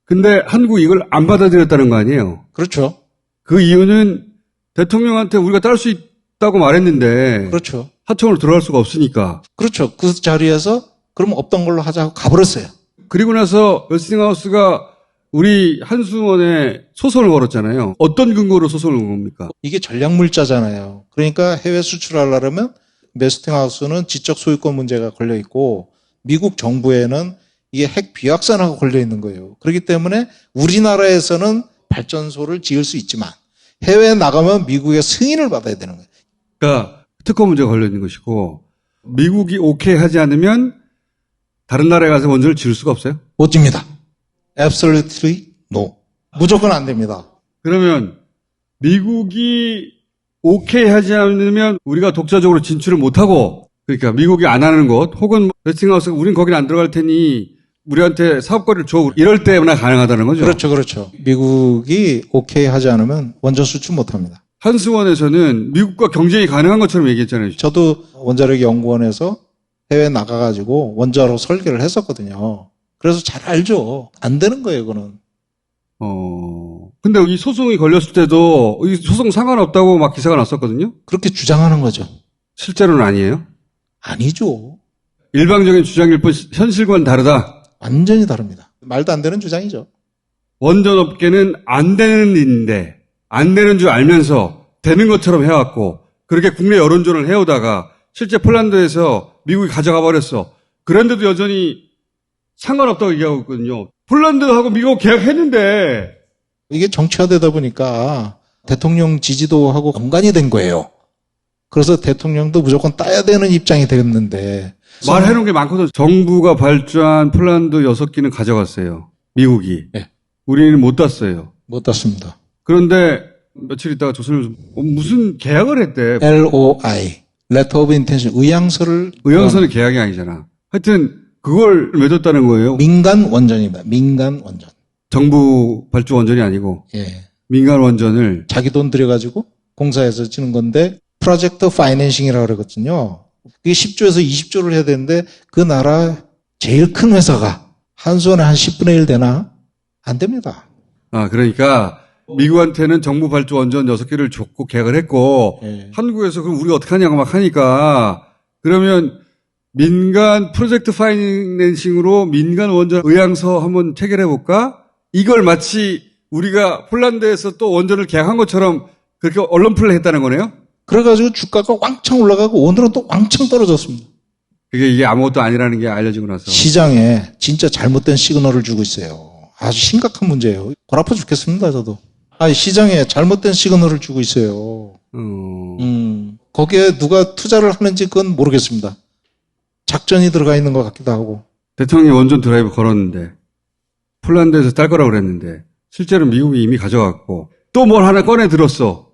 S1: 근데 한국이 이걸 안 받아들였다는 거 아니에요?
S3: 그렇죠.
S1: 그 이유는 대통령한테 우리가 딸 수 있다고 말했는데
S3: 그렇죠.
S1: 하청으로 들어갈 수가 없으니까.
S3: 그렇죠. 그 자리에서 그럼 없던 걸로 하자고 가버렸어요.
S1: 그리고 나서 웨스팅하우스가 우리 한수원에 소송을 걸었잖아요. 어떤 근거로 소송을 건 겁니까?
S3: 이게 전략물자잖아요. 그러니까 해외 수출하려면 웨스팅하우스는 지적 소유권 문제가 걸려 있고 미국 정부에는 이게 핵 비확산하고 걸려 있는 거예요. 그렇기 때문에 우리나라에서는 발전소를 지을 수 있지만 해외에 나가면 미국의 승인을 받아야 되는 거예요.
S1: 그러니까 특허 문제가 걸려 있는 것이고 미국이 오케이 하지 않으면 다른 나라에 가서 원전을 지을 수가 없어요?
S3: 못 집니다. Absolutely no. 무조건 안 됩니다.
S1: 그러면 미국이 오케이 하지 않으면 우리가 독자적으로 진출을 못하고 그러니까 미국이 안 하는 곳 혹은 웨스팅하우스가 우린 거기는 안 들어갈 테니 우리한테 사업거리를 줘. 이럴 때나 가능하다는 거죠.
S3: 그렇죠. 그렇죠. 미국이 오케이 하지 않으면 원전 수출 못합니다.
S1: 한수원에서는 미국과 경쟁이 가능한 것처럼 얘기했잖아요.
S3: 저도 원자력 연구원에서 해외 나가가지고 원자로 설계를 했었거든요. 그래서 잘 알죠. 안 되는 거예요, 그거는.
S1: 근데 이 소송이 걸렸을 때도 이 소송 상관없다고 막 기사가 났었거든요.
S3: 그렇게 주장하는 거죠.
S1: 실제로는 아니에요.
S3: 아니죠.
S1: 일방적인 주장일 뿐 현실과는 다르다.
S3: 완전히 다릅니다. 말도 안 되는 주장이죠.
S1: 원전 업계는 안 되는 일인데 안 되는 줄 알면서 되는 것처럼 해왔고 그렇게 국내 여론전을 해오다가 실제 폴란드에서 미국이 가져가 버렸어. 그런데도 여전히 상관없다고 얘기하고 있거든요. 폴란드하고 미국 계약했는데
S3: 이게 정치화되다 보니까 대통령 지지도하고 연관이 된 거예요. 그래서 대통령도 무조건 따야 되는 입장이 되었는데
S1: 말해놓은 게 많거든. 정부가 발주한 폴란드 6기는 가져갔어요. 미국이.
S3: 네.
S1: 우리는 못 땄어요.
S3: 못 땄습니다.
S1: 그런데 며칠 있다가 조선일보 무슨 계약을 했대.
S3: LOI. letter of intention, 의향서를
S1: 의향서는 계약이 아니잖아. 하여튼 그걸 맺었다는 거예요.
S3: 민간 원전입니다. 민간 원전.
S1: 정부 발주 원전이 아니고
S3: 예.
S1: 민간 원전을
S3: 자기 돈 들여가지고 공사해서 치는 건데 프로젝트 파이낸싱이라고 그러거든요. 그게 10조에서 20조를 해야 되는데 그 나라 제일 큰 회사가 한 손에 한 10분의 1 되나? 안 됩니다.
S1: 그러니까 미국한테는 정부 발주 원전 6개를 줬고 계약을 했고
S3: 예.
S1: 한국에서 그럼 우리가 어떻게 하냐고 막 하니까 그러면 민간 프로젝트 파이낸싱으로 민간 원전 의향서 한번 체결해 볼까? 이걸 마치 우리가 폴란드에서 또 원전을 계약한 것처럼 그렇게 언론플레이 했다는 거네요?
S3: 그래가지고 주가가 왕창 올라가고 오늘은 또 왕창 떨어졌습니다.
S1: 이게 아무것도 아니라는 게 알려지고 나서.
S3: 시장에 진짜 잘못된 시그널을 주고 있어요. 아주 심각한 문제예요. 골 아파 죽겠습니다, 저도. 시장에 잘못된 시그널을 주고 있어요. 거기에 누가 투자를 하는지 그건 모르겠습니다. 작전이 들어가 있는 것 같기도 하고.
S1: 대통령이 원전 드라이브 걸었는데 폴란드에서 딸 거라고 그랬는데 실제로 미국이 이미 가져갔고 또 뭘 하나 꺼내 들었어.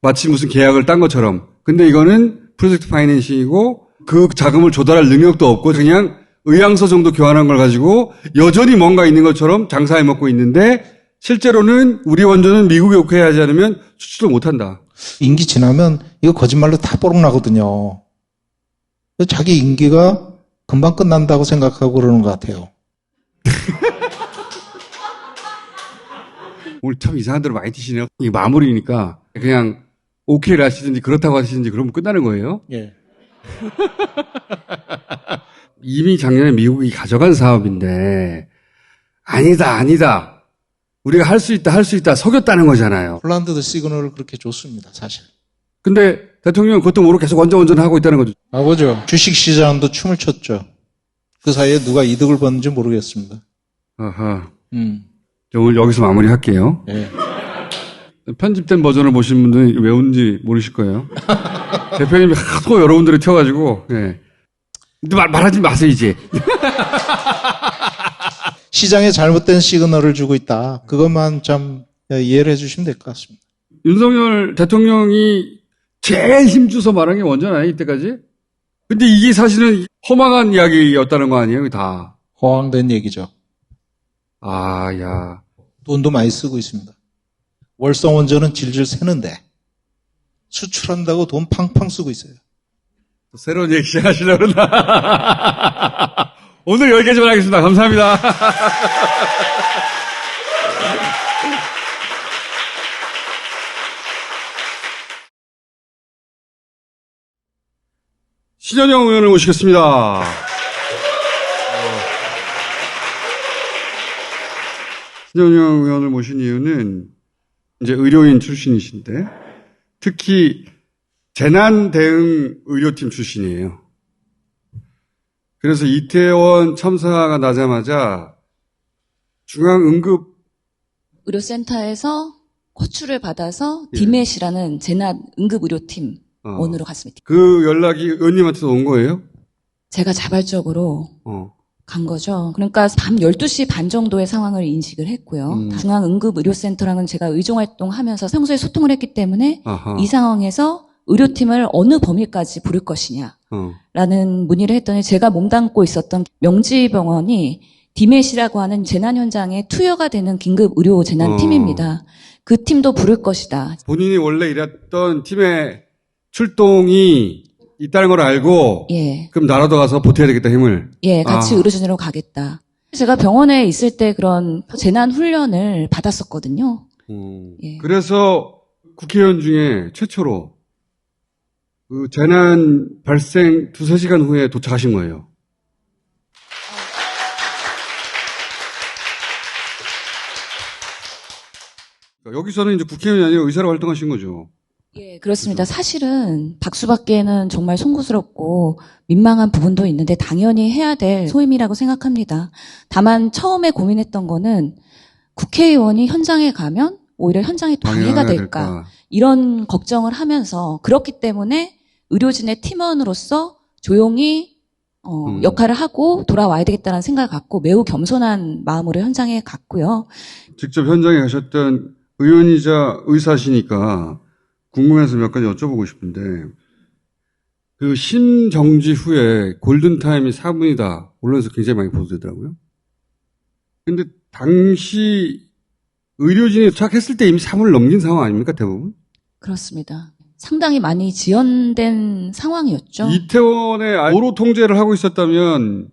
S1: 마치 무슨 계약을 딴 것처럼. 근데 이거는 프로젝트 파이낸싱이고 그 자금을 조달할 능력도 없고 그냥 의향서 정도 교환한 걸 가지고 여전히 뭔가 있는 것처럼 장사해 먹고 있는데 실제로는 우리 원전은 미국에 오케이 하지 않으면 수출을 못한다.
S3: 임기 지나면 이거 거짓말로 다 뽀록나거든요. 자기 임기가 금방 끝난다고 생각하고 그러는 것 같아요.
S1: 오늘 참 이상한 대로 많이 튀시네요. 이게 마무리니까 그냥 오케이를 하시든지 그렇다고 하시든지 그러면 끝나는 거예요.
S3: 예.
S1: 이미 작년에 미국이 가져간 사업인데 아니다. 우리가 할 수 있다 속였다는 거잖아요.
S3: 폴란드도 시그널을 그렇게 줬습니다, 사실.
S1: 근데 대통령은 그것도 모르고 계속 원전 하고 있다는 거죠.
S3: 그죠. 주식시장도 춤을 췄죠. 그 사이에 누가 이득을 봤는지 모르겠습니다.
S1: 아하. 저 오늘 여기서 마무리할게요.
S3: 예.
S1: 편집된 버전을 보신 분들은 왜 온지 모르실 거예요. 대표님이 하도 여러분들이 튀어가지고, 예. 근데 말하지 마세요, 이제.
S3: 시장에 잘못된 시그널을 주고 있다. 그것만 좀 이해를 해주시면 될 것 같습니다.
S1: 윤석열 대통령이 제일 힘줘서 말한 게 원전 아니에요, 이때까지? 근데 이게 사실은 허망한 이야기였다는 거 아니에요, 다.
S3: 허황된 얘기죠.
S1: 야.
S3: 돈도 많이 쓰고 있습니다. 월성 원전은 질질 새는데 수출한다고 돈 팡팡 쓰고 있어요.
S1: 또 새로운 얘기 시작하시려고 그러나. 오늘 여기까지만 하겠습니다. 감사합니다. 신현영 의원을 모시겠습니다. 신현영 의원을 모신 이유는 이제 의료인 출신이신데 특히 재난 대응 의료팀 출신이에요. 그래서 이태원 참사가 나자마자 중앙응급
S4: 의료센터에서 호출을 받아서 디맷이라는 재난 응급의료팀 원으로 갔습니다.
S1: 그 연락이 의원님한테도 온 거예요?
S4: 제가 자발적으로 간 거죠. 그러니까 밤 12시 반 정도의 상황을 인식을 했고요. 중앙응급의료센터랑은 제가 의정활동하면서 평소에 소통을 했기 때문에 이 상황에서 의료팀을 어느 범위까지 부를 것이냐 라는 문의를 했더니 제가 몸담고 있었던 명지병원이 디맷이라고 하는 재난 현장에 투여가 되는 긴급 의료 재난팀입니다. 그 팀도 부를 것이다.
S1: 본인이 원래 일했던 팀의 출동이 있다는 걸 알고
S4: 예.
S1: 그럼 나라도 가서 보태야 되겠다 힘을.
S4: 예, 같이 의료진으로 가겠다. 제가 병원에 있을 때 그런 재난 훈련을 받았었거든요. 예.
S1: 그래서 국회의원 중에 최초로 그 재난 발생 2-3시간 후에 도착하신 거예요. 여기서는 이제 국회의원이 아니라 의사로 활동하신 거죠.
S4: 예, 그렇습니다. 사실은 박수받기에는 정말 송구스럽고 민망한 부분도 있는데 당연히 해야 될 소임이라고 생각합니다. 다만 처음에 고민했던 거는 국회의원이 현장에 가면 오히려 현장에 방해가 될까 이런 걱정을 하면서 그렇기 때문에 의료진의 팀원으로서 조용히 역할을 하고 돌아와야 되겠다는 생각을 갖고 매우 겸손한 마음으로 현장에 갔고요.
S1: 직접 현장에 가셨던 의원이자 의사시니까 궁금해서 몇 가지 여쭤보고 싶은데 그 심정지 후에 골든타임이 4분이다. 언론에서 굉장히 많이 보도되더라고요. 근데 당시 의료진이 도착했을 때 이미 3분을 넘긴 상황 아닙니까, 대부분?
S4: 그렇습니다. 상당히 많이 지연된 상황이었죠.
S1: 이태원에 도로 통제를 하고 있었다면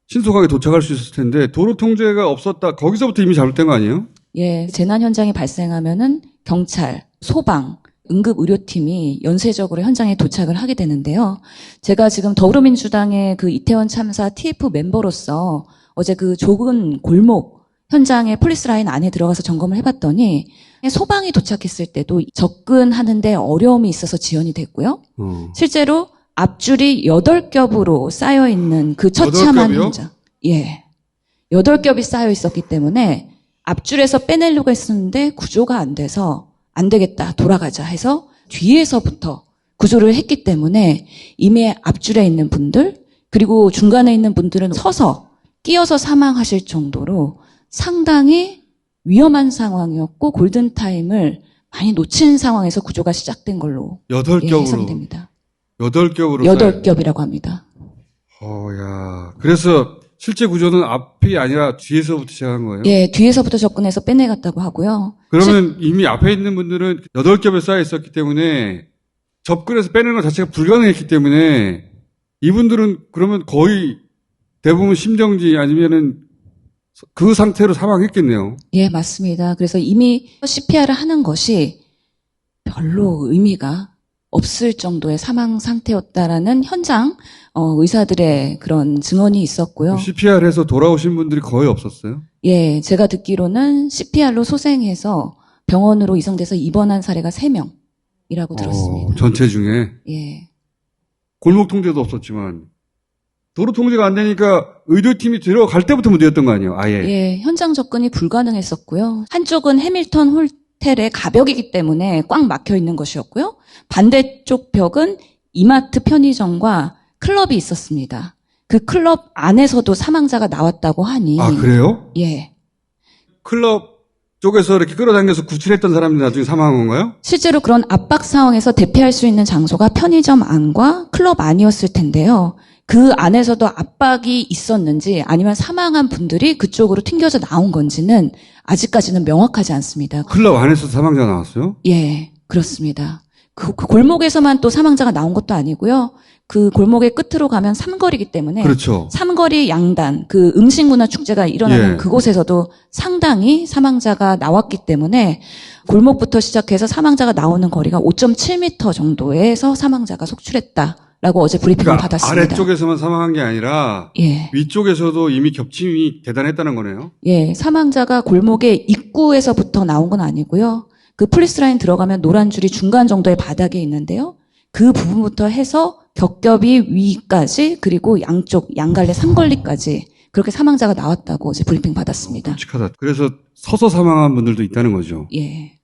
S1: 신속하게 도착할 수 있었을 텐데 도로 통제가 없었다. 거기서부터 이미 잘못된 거 아니에요?
S4: 예, 재난 현장이 발생하면은 경찰, 소방, 응급의료팀이 연쇄적으로 현장에 도착을 하게 되는데요. 제가 지금 더불어민주당의 그 이태원 참사 TF 멤버로서 어제 그 좁은 골목 현장의 폴리스 라인 안에 들어가서 점검을 해봤더니 소방이 도착했을 때도 접근하는데 어려움이 있어서 지연이 됐고요. 실제로 앞줄이 8겹으로 쌓여있는 그 처참한
S1: 8겹이요?
S4: 현장. 예. 8겹이 쌓여 있었기 때문에 앞줄에서 빼내려고 했었는데 구조가 안 돼서 안 되겠다, 돌아가자 해서 뒤에서부터 구조를 했기 때문에 이미 앞줄에 있는 분들, 그리고 중간에 있는 분들은 서서 끼어서 사망하실 정도로 상당히 위험한 상황이었고 골든타임을 많이 놓친 상황에서 구조가 시작된 걸로 예,
S1: 8겹으로.
S4: 해석됩니다.
S1: 8겹으로.
S4: 8겹이라고 합니다.
S1: 야. 그래서 실제 구조는 앞이 아니라 뒤에서부터 시작한 거예요?
S4: 예, 뒤에서부터 접근해서 빼내갔다고 하고요.
S1: 그러면 이미 앞에 있는 분들은 8겹에 쌓여 있었기 때문에 접근해서 빼내는 것 자체가 불가능했기 때문에 이분들은 그러면 거의 대부분 심정지 아니면은 그 상태로 사망했겠네요.
S4: 예, 맞습니다. 그래서 이미 CPR을 하는 것이 별로 의미가 없을 정도의 사망 상태였다라는 현장 의사들의 그런 증언이 있었고요.
S1: CPR 해서 돌아오신 분들이 거의 없었어요?
S4: 예, 제가 듣기로는 CPR로 소생해서 병원으로 이송돼서 입원한 사례가 3명이라고 들었습니다.
S1: 전체 중에
S4: 예.
S1: 골목 통제도 없었지만 도로 통제가 안 되니까 의료팀이 들어갈 때부터 문제였던 거 아니에요? 아예.
S4: 예, 현장 접근이 불가능했었고요. 한쪽은 해밀턴 호텔의 가벽이기 때문에 꽉 막혀 있는 것이었고요. 반대쪽 벽은 이마트 편의점과 클럽이 있었습니다. 그 클럽 안에서도 사망자가 나왔다고 하니.
S1: 아, 그래요?
S4: 예.
S1: 클럽 쪽에서 이렇게 끌어당겨서 구출했던 사람들이 나중에 사망한 건가요?
S4: 실제로 그런 압박 상황에서 대피할 수 있는 장소가 편의점 안과 클럽 안이었을 텐데요. 그 안에서도 압박이 있었는지 아니면 사망한 분들이 그쪽으로 튕겨져 나온 건지는 아직까지는 명확하지 않습니다.
S1: 클럽 안에서 사망자가 나왔어요?
S4: 예, 그렇습니다. 그 골목에서만 또 사망자가 나온 것도 아니고요. 그 골목의 끝으로 가면 삼거리이기 때문에
S1: 그렇죠.
S4: 삼거리 양단, 그 음식문화축제가 일어나는
S1: 예.
S4: 그곳에서도 상당히 사망자가 나왔기 때문에 골목부터 시작해서 사망자가 나오는 거리가 5.7m 정도에서 사망자가 속출했다라고 어제 브리핑을
S1: 그러니까
S4: 받았습니다.
S1: 아래쪽에서만 사망한 게 아니라
S4: 예.
S1: 위쪽에서도 이미 겹침이 대단했다는 거네요.
S4: 예, 사망자가 골목의 입구에서부터 나온 건 아니고요. 그 폴리스 라인 들어가면 노란 줄이 중간 정도의 바닥에 있는데요. 그 부분부터 해서 겹겹이 위까지 그리고 양쪽 양갈래 삼걸리까지 그렇게 사망자가 나왔다고 어제 브리핑 받았습니다.
S1: 끔찍하다. 그래서 서서 사망한 분들도 있다는 거죠.
S4: 예.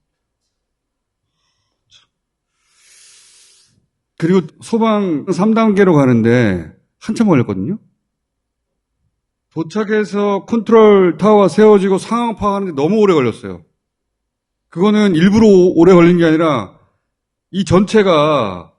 S1: 그리고 소방 3단계로 가는데 한참 걸렸거든요. 도착해서 컨트롤 타워가 세워지고 상황 파악하는데 너무 오래 걸렸어요. 그거는 일부러 오래 걸린 게 아니라 이 전체가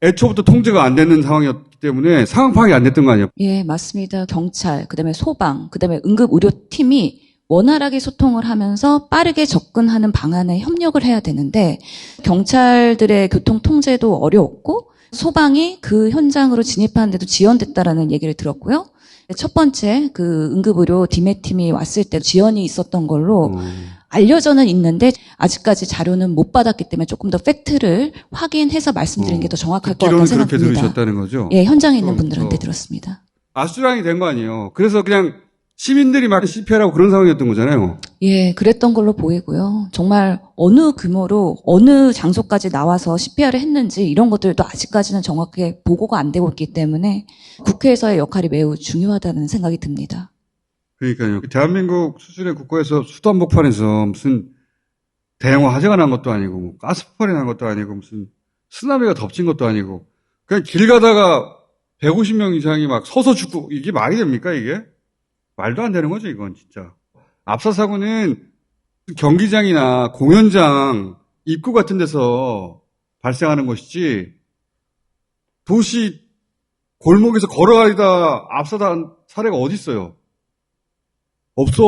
S1: 애초부터 통제가 안 되는 상황이었기 때문에 상황 파악이 안 됐던 거 아니에요?
S4: 예, 맞습니다. 경찰, 그다음에 소방, 그다음에 응급의료팀이 원활하게 소통을 하면서 빠르게 접근하는 방안에 협력을 해야 되는데 경찰들의 교통 통제도 어려웠고 소방이 그 현장으로 진입하는데도 지연됐다라는 얘기를 들었고요. 첫 번째 그 응급의료 디메팀이 왔을 때 지연이 있었던 걸로 알려져는 있는데 아직까지 자료는 못 받았기 때문에 조금 더 팩트를 확인해서 말씀드리는 게 더 정확할 것 같다는
S1: 듣기로는 그렇게
S4: 생각합니다.
S1: 들으셨다는 거죠?
S4: 예, 현장에 있는
S1: 또,
S4: 분들한테
S1: 또.
S4: 들었습니다.
S1: 아수랑이 된 거 아니에요. 그래서 그냥 시민들이 막 CPR하고 그런 상황이었던 거잖아요.
S4: 예, 그랬던 걸로 보이고요. 정말 어느 규모로 어느 장소까지 나와서 CPR을 했는지 이런 것들도 아직까지는 정확하게 보고가 안 되고 있기 때문에 국회에서의 역할이 매우 중요하다는 생각이 듭니다.
S1: 그러니까요. 대한민국 수준의 국가에서 수도 한복판에서 무슨 대형화 화재가 난 것도 아니고 뭐 가스 폭발이 난 것도 아니고 무슨 쓰나미가 덮친 것도 아니고 그냥 길 가다가 150명 이상이 막 서서 죽고 이게 말이 됩니까 이게? 말도 안 되는 거죠 이건 진짜. 압사 사고는 경기장이나 공연장 입구 같은 데서 발생하는 것이지 도시 골목에서 걸어가다 압사당한 사례가 어디 있어요? 없어.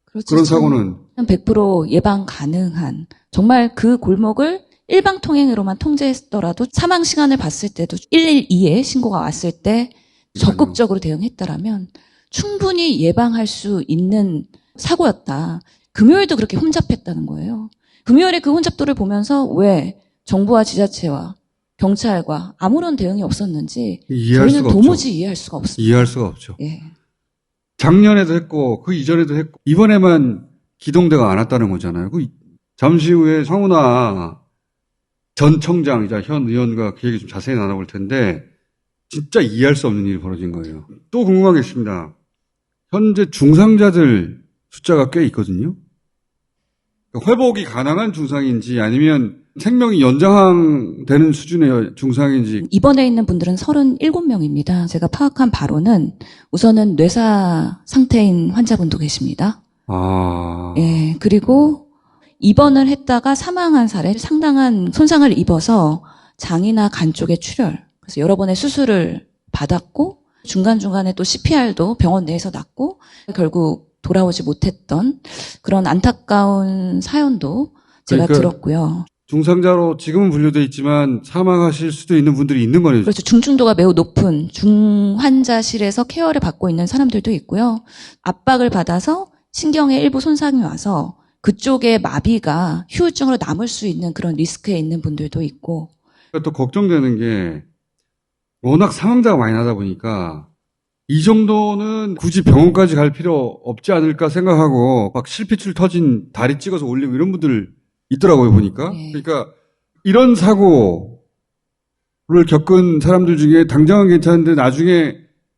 S4: 그렇죠.
S1: 그런 사고는.
S4: 100% 예방 가능한, 정말 그 골목을 일방통행으로만 통제했더라도 사망 시간을 봤을 때도 112에 신고가 왔을 때 적극적으로 대응했더라면 충분히 예방할 수 있는 사고였다. 금요일도 그렇게 혼잡했다는 거예요. 금요일에 그 혼잡도를 보면서 왜 정부와 지자체와 경찰과 아무런 대응이 없었는지
S1: 이해할
S4: 저희는
S1: 수가
S4: 도무지
S1: 없죠.
S4: 이해할 수가 없습니다.
S1: 이해할 수가 없죠.
S4: 예.
S1: 작년에도 했고 그 이전에도 했고 이번에만 기동대가 안 왔다는 거잖아요. 그 잠시 후에 황운하 전 청장이자 현 의원과 그 얘기 좀 자세히 나눠볼 텐데 진짜 이해할 수 없는 일이 벌어진 거예요. 또 궁금한 게 있습니다. 현재 중상자들 숫자가 꽤 있거든요. 회복이 가능한 중상인지 아니면 생명이 연장되는 수준의 중상인지.
S4: 입원해 있는 분들은 37명입니다. 제가 파악한 바로는 우선은 뇌사 상태인 환자분도 계십니다.
S1: 아.
S4: 예, 그리고 입원을 했다가 사망한 사례, 상당한 손상을 입어서 장이나 간 쪽에 출혈, 그래서 여러 번의 수술을 받았고 중간중간에 또 CPR도 병원 내에서 났고 결국 돌아오지 못했던 그런 안타까운 사연도 제가
S1: 그러니까
S4: 들었고요.
S1: 중상자로 지금은 분류되어 있지만 사망하실 수도 있는 분들이 있는 거네요.
S4: 그렇죠. 중증도가 매우 높은 중환자실에서 케어를 받고 있는 사람들도 있고요. 압박을 받아서 신경에 일부 손상이 와서 그쪽에 마비가 후유증으로 남을 수 있는 그런 리스크에 있는 분들도 있고.
S1: 또 걱정되는 게 워낙 사망자가 많이 나다 보니까 이 정도는 굳이 병원까지 갈 필요 없지 않을까 생각하고 막 실핏줄 터진 다리 찍어서 올리고 이런 분들 있더라고요, 보니까.
S4: 네.
S1: 그러니까 이런 사고를 겪은 사람들 중에 당장은 괜찮은데 나중에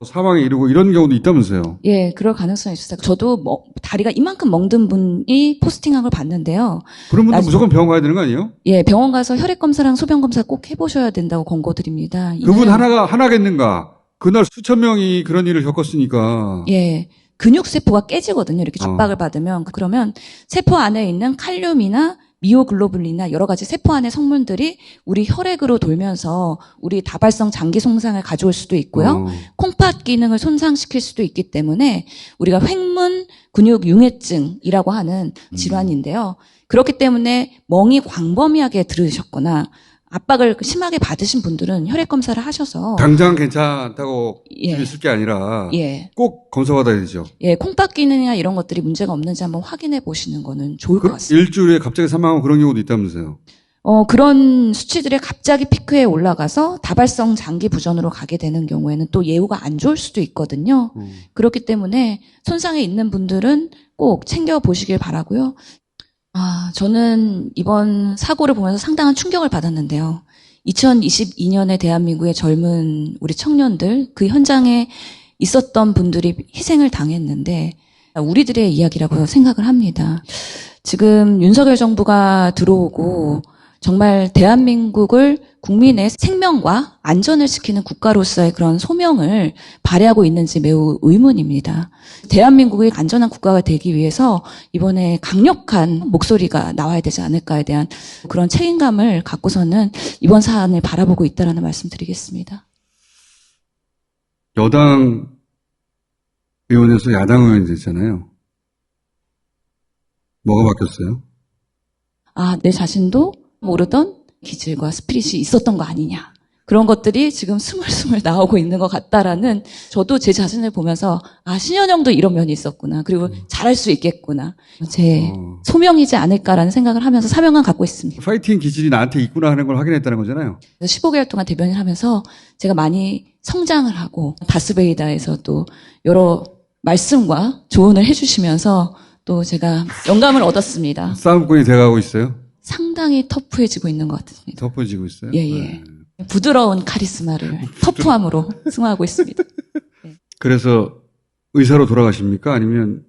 S1: 사망에 이르고 이런 경우도 있다면서요.
S4: 예, 그럴 가능성이 있어요. 저도 다리가 이만큼 멍든 분이 포스팅한 걸 봤는데요.
S1: 그런 분들
S4: 나중에-
S1: 무조건 병원 가야 되는 거 아니에요?
S4: 예, 병원 가서 혈액검사랑 소변검사 꼭 해보셔야 된다고 권고드립니다.
S1: 그분
S4: 이는-
S1: 하나겠는가? 그날 수천 명이 그런 일을 겪었으니까.
S4: 예, 근육세포가 깨지거든요. 이렇게 압박을 받으면. 그러면 세포 안에 있는 칼륨이나 미오글로불린이나 여러 가지 세포 안의 성분들이 우리 혈액으로 돌면서 우리 다발성 장기 손상을 가져올 수도 있고요. 콩팥 기능을 손상시킬 수도 있기 때문에 우리가 횡문 근육 융해증이라고 하는 질환인데요. 그렇기 때문에 멍이 광범위하게 들으셨거나 압박을 심하게 받으신 분들은 혈액 검사를 하셔서
S1: 당장 괜찮다고
S4: 예.
S1: 집에 있을 게 아니라
S4: 예,
S1: 꼭 검사받아야 되죠.
S4: 예, 콩팥 기능이나 이런 것들이 문제가 없는지 한번 확인해 보시는 거는 좋을 것 같습니다.
S1: 일주일에 갑자기 사망하고 그런 경우도 있다면서요.
S4: 그런 수치들이 갑자기 피크에 올라가서 다발성 장기 부전으로 가게 되는 경우에는 또 예후가 안 좋을 수도 있거든요. 그렇기 때문에 손상이 있는 분들은 꼭 챙겨 보시길 바라고요. 저는 이번 사고를 보면서 상당한 충격을 받았는데요. 2022년에 대한민국의 젊은 우리 청년들, 그 현장에 있었던 분들이 희생을 당했는데 우리들의 이야기라고 생각을 합니다. 지금 윤석열 정부가 들어오고 정말 대한민국을 국민의 생명과 안전을 지키는 국가로서의 그런 소명을 발휘하고 있는지 매우 의문입니다. 대한민국이 안전한 국가가 되기 위해서 이번에 강력한 목소리가 나와야 되지 않을까에 대한 그런 책임감을 갖고서는 이번 사안을 바라보고 있다라는 말씀 드리겠습니다.
S1: 여당 의원에서 야당 의원이 됐잖아요. 뭐가 바뀌었어요?
S4: 내 자신도 모르던 기질과 스피릿이 있었던 거 아니냐. 그런 것들이 지금 스물스물 나오고 있는 것 같다라는, 저도 제 자신을 보면서 신현영도 이런 면이 있었구나. 그리고 잘할 수 있겠구나. 제 소명이지 않을까라는 생각을 하면서 사명감 갖고 있습니다.
S1: 파이팅 기질이 나한테 있구나 하는 걸 확인했다는 거잖아요.
S4: 15개월 동안 대변을 하면서 제가 많이 성장을 하고 다스베이다에서 여러 말씀과 조언을 해주시면서 또 제가 영감을 얻었습니다.
S1: 싸움꾼이 돼가고 있어요.
S4: 상당히 터프해지고 있는 것 같습니다.
S1: 덮어지고 있어요.
S4: 예.
S1: 네.
S4: 부드러운 카리스마를 터프함으로 승화하고 있습니다.
S1: 그래서 의사로 돌아가십니까? 아니면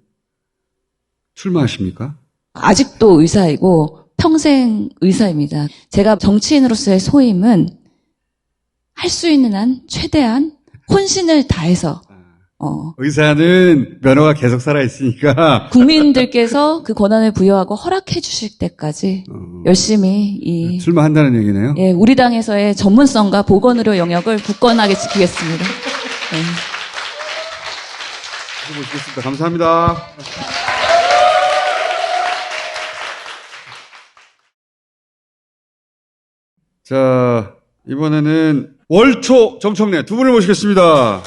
S1: 출마하십니까?
S4: 아직도 의사이고 평생 의사입니다. 제가 정치인으로서의 소임은 할 수 있는 한 최대한 혼신을 다해서
S1: 의사는 면허가 계속 살아있으니까.
S4: 국민들께서 그 권한을 부여하고 허락해 주실 때까지 열심히
S1: 출마한다는 얘기네요.
S4: 예, 우리 당에서의 전문성과 보건의료 영역을 굳건하게 지키겠습니다. 네.
S1: 모시겠습니다. 감사합니다. 자, 이번에는 월초 정청래 두 분을 모시겠습니다.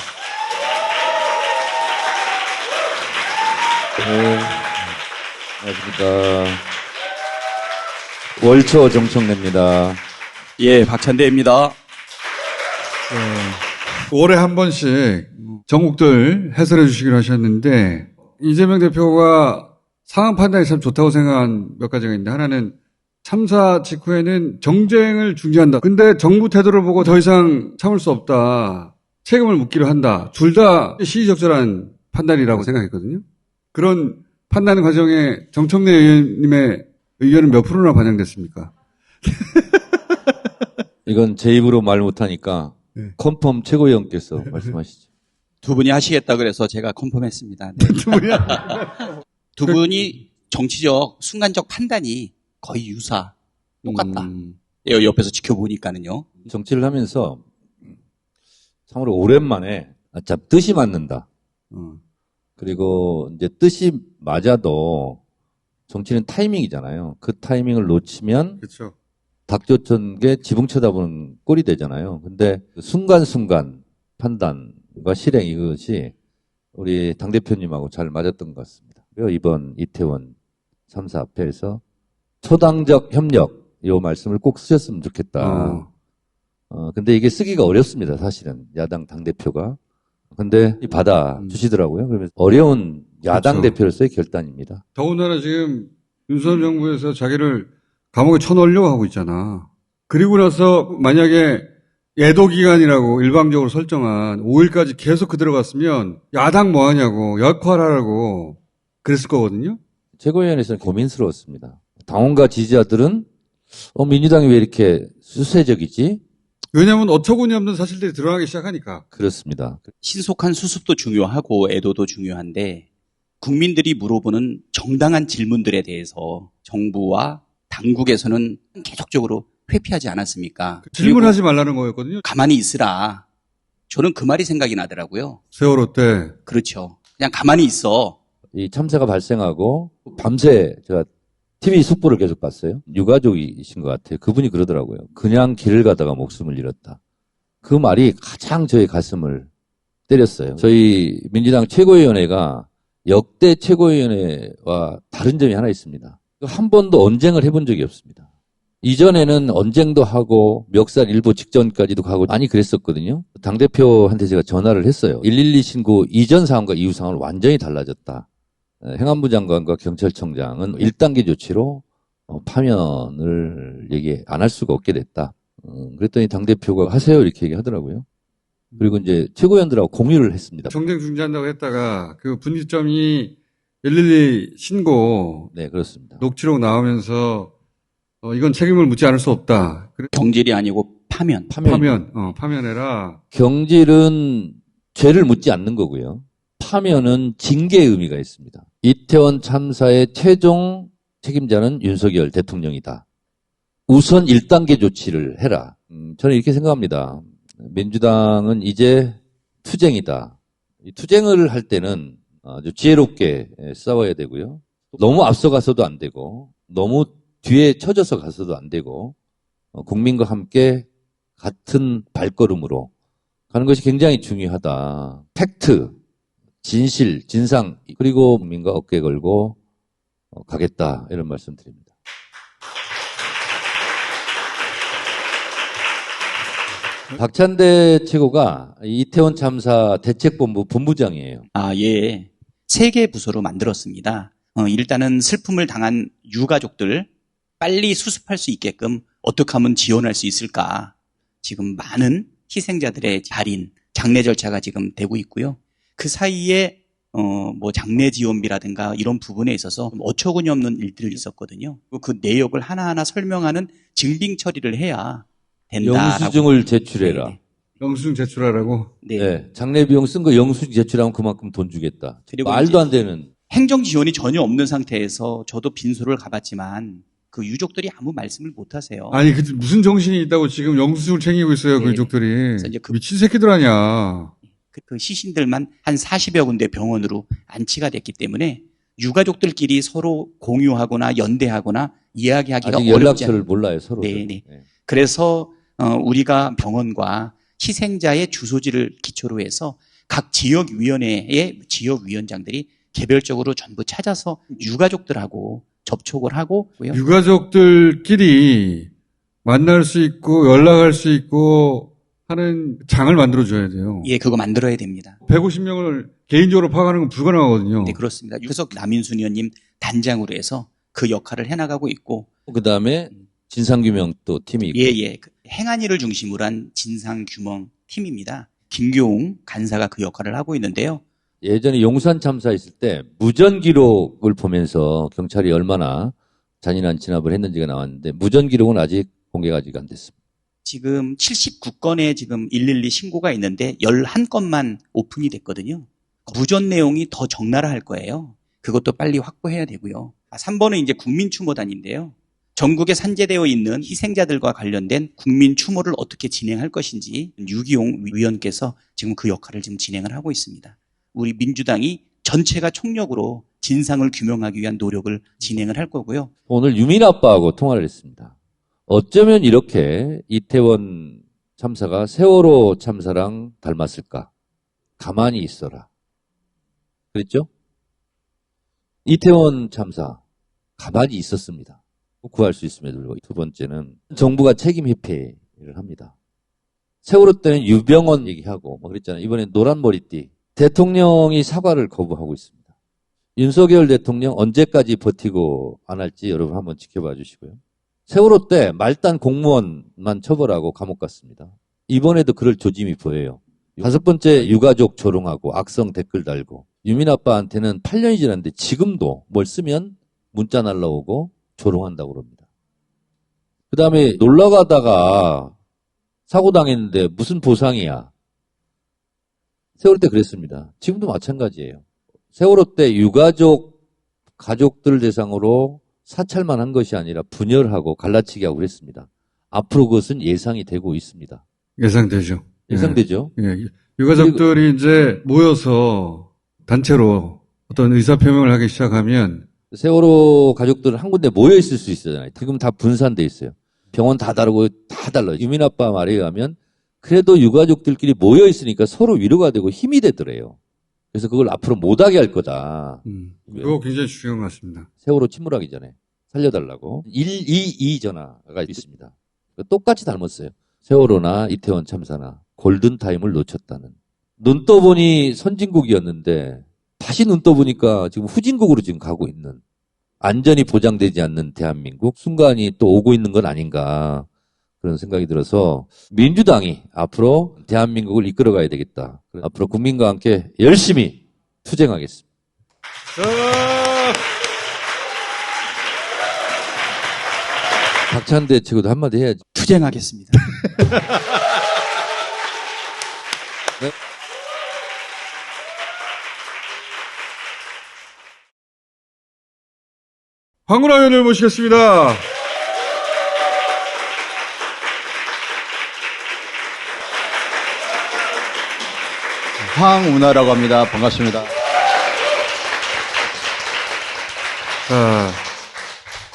S5: 네, 안녕하십니까. 월초 정청래입니다.
S6: 예, 박찬대입니다.
S1: 월에 한 번씩 전국들 해설해 주시기로 하셨는데, 이재명 대표가 상황 판단이 참 좋다고 생각한 몇 가지가 있는데, 하나는 참사 직후에는 정쟁을 중지한다. 근데 정부 태도를 보고 더 이상 참을 수 없다. 책임을 묻기로 한다. 둘 다 시의적절한 판단이라고 생각했거든요. 그런 판단 과정에 정청래 의원님의 의견은 몇 프로나 반영됐습니까?
S5: 이건 제 입으로 말 못하니까
S1: 네.
S5: 컨펌 최고위원께서 말씀하시죠.
S6: 두 분이 하시겠다 그래서 제가 컨펌했습니다. 네. 두 분이 정치적 순간적 판단이 거의 똑같다. 옆에서 지켜보니까는요.
S5: 정치를 하면서 참으로 오랜만에 참 뜻이 맞는다. 그리고 이제 뜻이 맞아도 정치는 타이밍이잖아요. 그 타이밍을 놓치면
S1: 그렇죠.
S5: 닭조천 게 지붕 쳐다보는 꼴이 되잖아요. 근데 순간순간 판단과 실행 이것이 우리 당대표님하고 잘 맞았던 것 같습니다. 그리고 이번 이태원 참사 앞에서 초당적 협력 이 말씀을 꼭 쓰셨으면 좋겠다. 근데 이게 쓰기가 어렵습니다. 사실은 야당 당대표가. 근데 받아 주시더라고요. 그러면 어려운 야당
S1: 그렇죠.
S5: 대표로서의 결단입니다.
S1: 더군다나 지금 윤석열 정부에서 자기를 감옥에 쳐넣으려고 하고 있잖아. 그리고 나서 만약에 예도 기간이라고 일방적으로 설정한 5일까지 계속 그대로 갔으면 야당 뭐 하냐고 역할하라고 그랬을 거거든요.
S5: 최고위원회에서는 고민스러웠습니다. 당원과 지지자들은 민주당이 왜 이렇게 수세적이지?
S1: 왜냐하면 어처구니 없는 사실들이 드러나기 시작하니까.
S5: 그렇습니다.
S6: 신속한 수습도 중요하고 애도도 중요한데 국민들이 물어보는 정당한 질문들에 대해서 정부와 당국에서는 계속적으로 회피하지 않았습니까?
S1: 질문하지 말라는 거였거든요.
S6: 그리고 가만히 있으라. 저는 그 말이 생각이 나더라고요.
S1: 세월호 때.
S6: 그렇죠. 그냥 가만히 있어.
S5: 이 참사가 발생하고 밤새 제가 TV 속보를 계속 봤어요. 유가족이신 것 같아요. 그분이 그러더라고요. 그냥 길을 가다가 목숨을 잃었다. 그 말이 가장 저의 가슴을 때렸어요. 저희 민주당 최고위원회가 역대 최고위원회와 다른 점이 하나 있습니다. 한 번도 언쟁을 해본 적이 없습니다. 이전에는 언쟁도 하고 멱살 일보 직전까지도 가고 많이 그랬었거든요. 당대표한테 제가 전화를 했어요. 112 신고 이전 상황과 이후 상황은 완전히 달라졌다. 행안부 장관과 경찰청장은 1단계 조치로 파면을 얘기 안 할 수가 없게 됐다. 그랬더니 당대표가 하세요 이렇게 얘기하더라고요. 그리고 이제 최고위원들하고 공유를 했습니다.
S1: 정쟁 중지한다고 했다가 그 분기점이 112 신고
S5: 네, 그렇습니다.
S1: 녹취록 나오면서 이건 책임을 묻지 않을 수 없다.
S6: 경질이 아니고 파면.
S1: 파면해라.
S5: 경질은 죄를 묻지 않는 거고요. 파면은 징계의 의미가 있습니다. 이태원 참사의 최종 책임자는 윤석열 대통령이다. 우선 1단계 조치를 해라. 저는 이렇게 생각합니다. 민주당은 이제 투쟁이다. 이 투쟁을 할 때는 아주 지혜롭게 싸워야 되고요. 너무 앞서가서도 안 되고 너무 뒤에 처져서 가서도 안 되고 국민과 함께 같은 발걸음으로 가는 것이 굉장히 중요하다. 팩트, 진실, 진상 그리고 국민과 어깨 걸고 가겠다 이런 말씀 드립니다. 박찬대 최고가 이태원 참사 대책본부 본부장이에요.
S6: 예. 3개 부서로 만들었습니다. 일단은 슬픔을 당한 유가족들 빨리 수습할 수 있게끔 어떻게 하면 지원할 수 있을까. 지금 많은 희생자들의 발인, 장례 절차가 지금 되고 있고요. 그 사이에 장례 지원비라든가 이런 부분에 있어서 어처구니 없는 일들이 있었거든요. 그 내역을 하나하나 설명하는 증빙 처리를 해야 된다라고.
S5: 영수증을 제출해라.
S1: 영수증 제출하라고.
S6: 네.
S5: 네, 장례 비용 쓴 거 영수증 제출하면 그만큼 돈 주겠다.
S6: 그리고
S5: 말도
S6: 이제
S5: 안 되는.
S6: 행정 지원이 전혀 없는 상태에서 저도 빈소를 가봤지만 그 유족들이 아무 말씀을 못 하세요.
S1: 아니, 무슨 정신이 있다고 지금 영수증을 챙기고 있어요, 그
S6: 네.
S1: 유족들이.
S6: 그래서 이제
S1: 미친 새끼들 아니야.
S6: 그 시신들만 한 40여 군데 병원으로 안치가 됐기 때문에 유가족들끼리 서로 공유하거나 연대하거나 이야기하기가
S5: 아직
S6: 어렵지
S5: 연락처를
S6: 않아요.
S5: 몰라요, 서로.
S6: 네. 그래서 우리가 병원과 희생자의 주소지를 기초로 해서 각 지역위원회의 지역위원장들이 개별적으로 전부 찾아서 유가족들하고 접촉을 하고
S1: 유가족들끼리 만날 수 있고 연락할 수 있고 하는 장을 만들어줘야 돼요.
S6: 예, 그거 만들어야 됩니다.
S1: 150명을 개인적으로 파악하는 건 불가능하거든요.
S6: 네, 그렇습니다. 그래서 남인순 의원님 단장으로 해서 그 역할을 해나가고 있고
S5: 그 다음에 진상규명 또 팀이 있고.
S6: 예. 행안위를 중심으로 한 진상규명 팀입니다. 김교웅 간사가 그 역할을 하고 있는데요.
S5: 예전에 용산 참사했을 때 무전 기록을 보면서 경찰이 얼마나 잔인한 진압을 했는지가 나왔는데 무전 기록은 아직 공개가 아직 안 됐습니다.
S6: 지금 79건의 지금 112 신고가 있는데 11건만 오픈이 됐거든요. 무전 내용이 더 적나라할 거예요. 그것도 빨리 확보해야 되고요. 3번은 이제 국민 추모단인데요. 전국에 산재되어 있는 희생자들과 관련된 국민 추모를 어떻게 진행할 것인지 유기용 위원께서 지금 그 역할을 지금 진행을 하고 있습니다. 우리 민주당이 전체가 총력으로 진상을 규명하기 위한 노력을 진행을 할 거고요.
S5: 오늘 유민 아빠하고 통화를 했습니다. 어쩌면 이렇게 이태원 참사가 세월호 참사랑 닮았을까? 가만히 있어라. 그랬죠? 이태원 참사 가만히 있었습니다. 구할 수 있음에도 불구하고. 두 번째는 정부가 책임 회피를 합니다. 세월호 때는 유병헌 얘기하고 뭐 그랬잖아요. 이번엔 노란 머리띠. 대통령이 사과를 거부하고 있습니다. 윤석열 대통령 언제까지 버티고 안 할지 여러분 한번 지켜봐 주시고요. 세월호 때 말단 공무원만 처벌하고 감옥 갔습니다. 이번에도 그럴 조짐이 보여요. 5번째 유가족 조롱하고 악성 댓글 달고 유민 아빠한테는 8년이 지났는데 지금도 뭘 쓰면 문자 날라오고 조롱한다고 그럽니다. 그 다음에 놀러 가다가 사고 당했는데 무슨 보상이야. 세월호 때 그랬습니다. 지금도 마찬가지예요. 세월호 때 유가족 가족들 대상으로 사찰만 한 것이 아니라 분열하고 갈라치기 하고 그랬습니다. 앞으로 그것은 예상이 되고 있습니다.
S1: 예상되죠.
S5: 예상되죠?
S1: 예. 유가족들이 이제 모여서 단체로 어떤 의사표명을 하기 시작하면
S5: 세월호 가족들은 한 군데 모여 있을 수 있잖아요. 지금 다 분산돼 있어요. 병원 다 다르고 다 달라요. 유민 아빠 말에 의하면 그래도 유가족들끼리 모여 있으니까 서로 위로가 되고 힘이 되더래요. 그래서 그걸 앞으로 못하게 할 거다.
S1: 그거 굉장히 중요한 것 같습니다.
S5: 세월호 침몰하기 전에 살려달라고 122 전화가 있습니다. 똑같이 닮았어요. 세월호나 이태원 참사나 골든타임을 놓쳤다는. 눈 떠보니 선진국이었는데 다시 눈 떠보니까 지금 후진국으로 지금 가고 있는, 안전이 보장되지 않는 대한민국 순간이 또 오고 있는 건 아닌가 그런 생각이 들어서 민주당이 앞으로 대한민국을 이끌어가야 되겠다. 앞으로 국민과 함께 열심히 투쟁하겠습니다. 박찬대 최고도 한마디 해야지.
S6: 투쟁하겠습니다.
S5: 네.
S1: 황운하 의원을 모시겠습니다.
S7: 황운하라고 합니다. 반갑습니다.
S1: 자,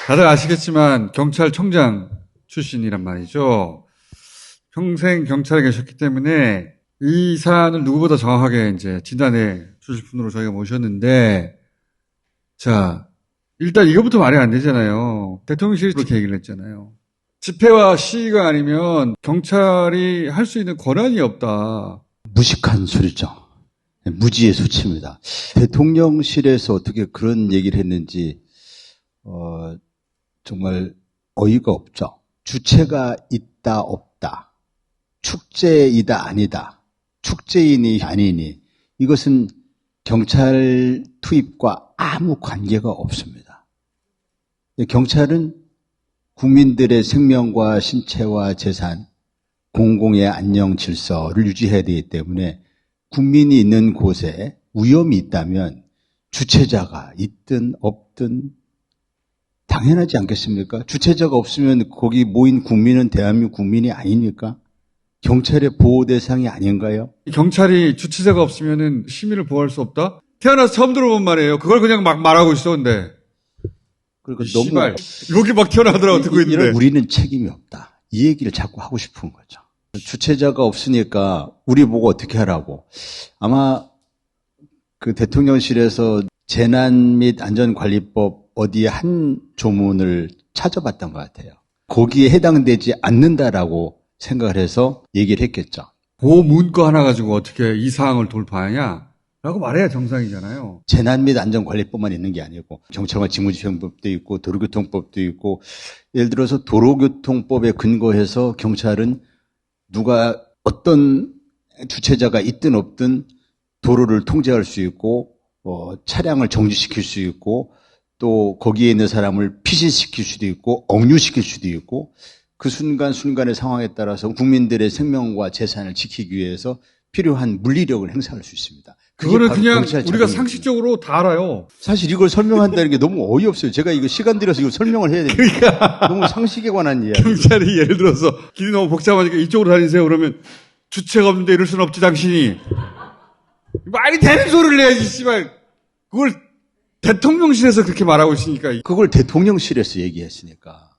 S1: 다들 아시겠지만 경찰청장 출신이란 말이죠. 평생 경찰에 계셨기 때문에 이 사안을 누구보다 정확하게 이제 진단해 주실 분으로 저희가 모셨는데, 자, 일단 이거부터 말이 안 되잖아요. 대통령실이 그렇게 얘기를 했잖아요. 집회와 시위가 아니면 경찰이 할 수 있는 권한이 없다.
S7: 무식한 소리죠. 무지의 수치입니다. 대통령실에서 어떻게 그런 얘기를 했는지 정말 어이가 없죠. 주체가 있다 없다. 축제이다 아니다. 축제이니 아니니. 이것은 경찰 투입과 아무 관계가 없습니다. 경찰은 국민들의 생명과 신체와 재산, 공공의 안녕 질서를 유지해야 되기 때문에 국민이 있는 곳에 위험이 있다면 주체자가 있든 없든 당연하지 않겠습니까? 주체자가 없으면 거기 모인 국민은 대한민국 국민이 아닙니까? 경찰의 보호 대상이 아닌가요?
S1: 경찰이 주체자가 없으면은 시민을 보호할 수 없다? 태어나서 처음 들어본 말이에요. 그걸 그냥 막 말하고 있어, 근데.
S7: 그러니까
S1: 씨발. 여기 막 튀어나오더라고, 듣고 있는데.
S7: 우리는 책임이 없다. 이 얘기를 자꾸 하고 싶은 거죠. 주체자가 없으니까 우리 보고 어떻게 하라고. 아마 그 대통령실에서 재난 및 안전관리법 어디에 한 조문을 찾아봤던 것 같아요. 거기에 해당되지 않는다라고 생각을 해서 얘기를 했겠죠.
S1: 그 문구 하나 가지고 어떻게 이 사항을 돌파하냐? 라고 말해야 정상이잖아요.
S7: 재난 및 안전관리법만 있는 게 아니고 경찰관 직무집행법도 있고 도로교통법도 있고 예를 들어서 도로교통법에 근거해서 경찰은 누가 어떤 주체자가 있든 없든 도로를 통제할 수 있고 차량을 정지시킬 수 있고 또 거기에 있는 사람을 피신시킬 수도 있고 억류시킬 수도 있고 그 순간순간의 상황에 따라서 국민들의 생명과 재산을 지키기 위해서 필요한 물리력을 행사할 수 있습니다.
S1: 그거는 그냥
S7: 경찰
S1: 우리가
S7: 자격입니다.
S1: 상식적으로 다 알아요.
S7: 사실 이걸 설명한다는 게 너무 어이없어요. 제가 이거 시간 들여서 이걸 설명을 해야 됩니다.
S1: 그러니까
S7: 너무 상식에 관한 이야기.
S1: 경찰이 예를 들어서 길이 너무 복잡하니까 이쪽으로 다니세요. 그러면 주체가 없는데 이럴 순 없지, 당신이. 말이 되는 소리를 해야지, 씨발. 그걸 대통령실에서 그렇게 말하고 있으니까.
S7: 그걸 대통령실에서 얘기했으니까.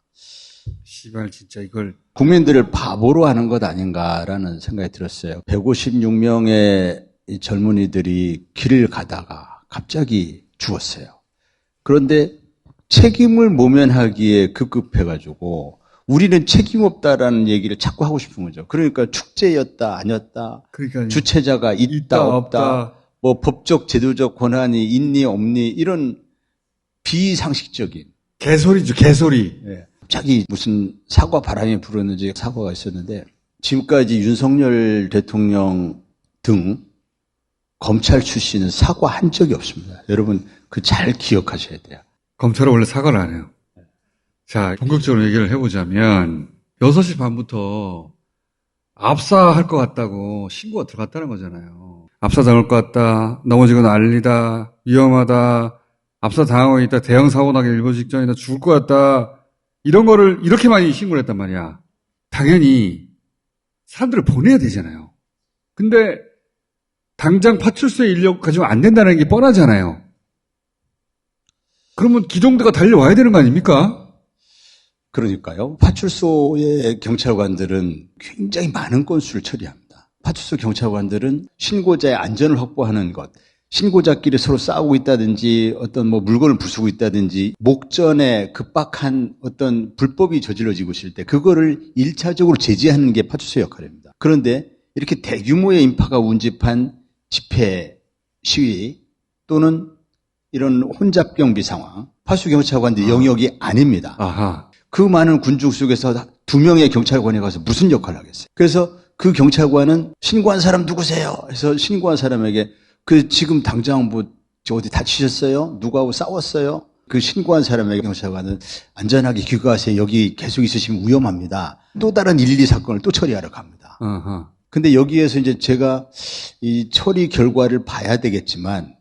S1: 씨발, 진짜 이걸.
S7: 국민들을 바보로 하는 것 아닌가라는 생각이 들었어요. 156명의 이 젊은이들이 길을 가다가 갑자기 죽었어요. 그런데 책임을 모면하기에 급급해가지고 우리는 책임 없다라는 얘기를 자꾸 하고 싶은 거죠. 그러니까 축제였다 아니었다,
S1: 그러니까요.
S7: 주체자가 있다 없다, 뭐 법적 제도적 권한이 있니 없니 이런 비상식적인
S1: 개소리죠, 개소리.
S7: 예. 갑자기 무슨 사과 바람이 불었는지 사과가 있었는데 지금까지 윤석열 대통령 등 검찰 출신은 사과한 적이 없습니다. 여러분 그 잘 기억하셔야 돼요.
S1: 검찰은 원래 사과를 안 해요. 자, 본격적으로 얘기를 해보자면 6시 반부터 압사할 것 같다고 신고가 들어갔다는 거잖아요. 압사 당할 것 같다, 넘어지고 난리다, 위험하다, 압사 당하고 있다, 대형 사고 나기 일보 직전이다, 죽을 것 같다, 이런 거를 이렇게 많이 신고를 했단 말이야. 당연히 사람들을 보내야 되잖아요. 근데 당장 파출소에 인력 가지고 안 된다는 게 뻔하잖아요. 그러면 기동대가 달려와야 되는 거 아닙니까?
S7: 그러니까요. 파출소의 경찰관들은 굉장히 많은 건수를 처리합니다. 파출소 경찰관들은 신고자의 안전을 확보하는 것, 신고자끼리 서로 싸우고 있다든지 어떤 뭐 물건을 부수고 있다든지 목전에 급박한 어떤 불법이 저질러지고 있을 때 그거를 1차적으로 제지하는 게 파출소 역할입니다. 그런데 이렇게 대규모의 인파가 운집한 집회, 시위 또는 이런 혼잡경비 상황, 파출소 경찰관들 영역이 아닙니다.
S1: 아하.
S7: 그 많은 군중 속에서 2명의 경찰관이 가서 무슨 역할을 하겠어요? 그래서 그 경찰관은 신고한 사람 누구세요? 해서 신고한 사람에게 그 지금 당장 뭐 어디 다치셨어요? 누구하고 싸웠어요? 그 신고한 사람에게 경찰관은 안전하게 귀가하세요. 여기 계속 있으시면 위험합니다. 또 다른 112 사건을 또 처리하러 갑니다.
S1: 아하.
S7: 근데 여기에서 이제 제가 이 처리 결과를 봐야 되겠지만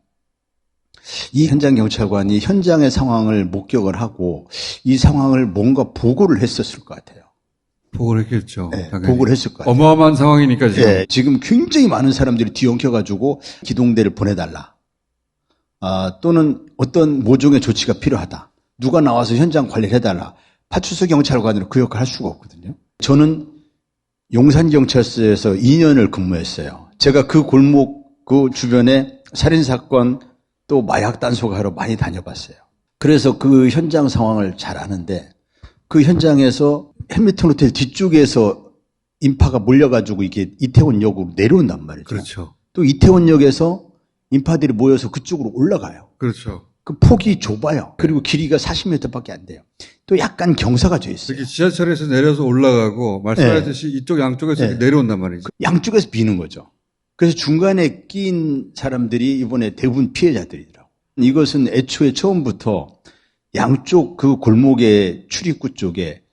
S7: 이 현장 경찰관이 현장의 상황을 목격을 하고 이 상황을 뭔가 보고를 했었을 것 같아요.
S1: 보고를 했겠죠.
S7: 네,
S1: 당연히.
S7: 보고를 했을 것 같아요.
S1: 어마어마한 상황이니까 지금.
S7: 네, 지금 굉장히 많은 사람들이 뒤엉켜가지고 기동대를 보내달라. 또는 어떤 모종의 조치가 필요하다. 누가 나와서 현장 관리를 해달라. 파출소 경찰관으로 그 역할을 할 수가 없거든요. 저는 용산경찰서에서 2년을 근무했어요. 제가 그 골목 그 주변에 살인사건 또 마약 단속하러 많이 다녀봤어요. 그래서 그 현장 상황을 잘 아는데 그 현장에서 햄밀턴 호텔 뒤쪽에서 인파가 몰려가지고 이게 이태원역으로 내려온단 말이죠.
S1: 그렇죠.
S7: 또 이태원역에서 인파들이 모여서 그쪽으로 올라가요.
S1: 그렇죠.
S7: 그 폭이 좁아요. 그리고 길이가 40m밖에 안 돼요. 또 약간 경사가 돼 있어요.
S1: 특히 지하철에서 내려서 올라가고 말씀하셨듯이 이쪽 양쪽에서
S7: 네.
S1: 내려온단 말이죠.
S7: 양쪽에서 비는 거죠. 그래서 중간에 끼인 사람들이 이번에 대부분 피해자들이더라고요. 이것은 애초에 처음부터 양쪽 그 골목의 출입구 쪽에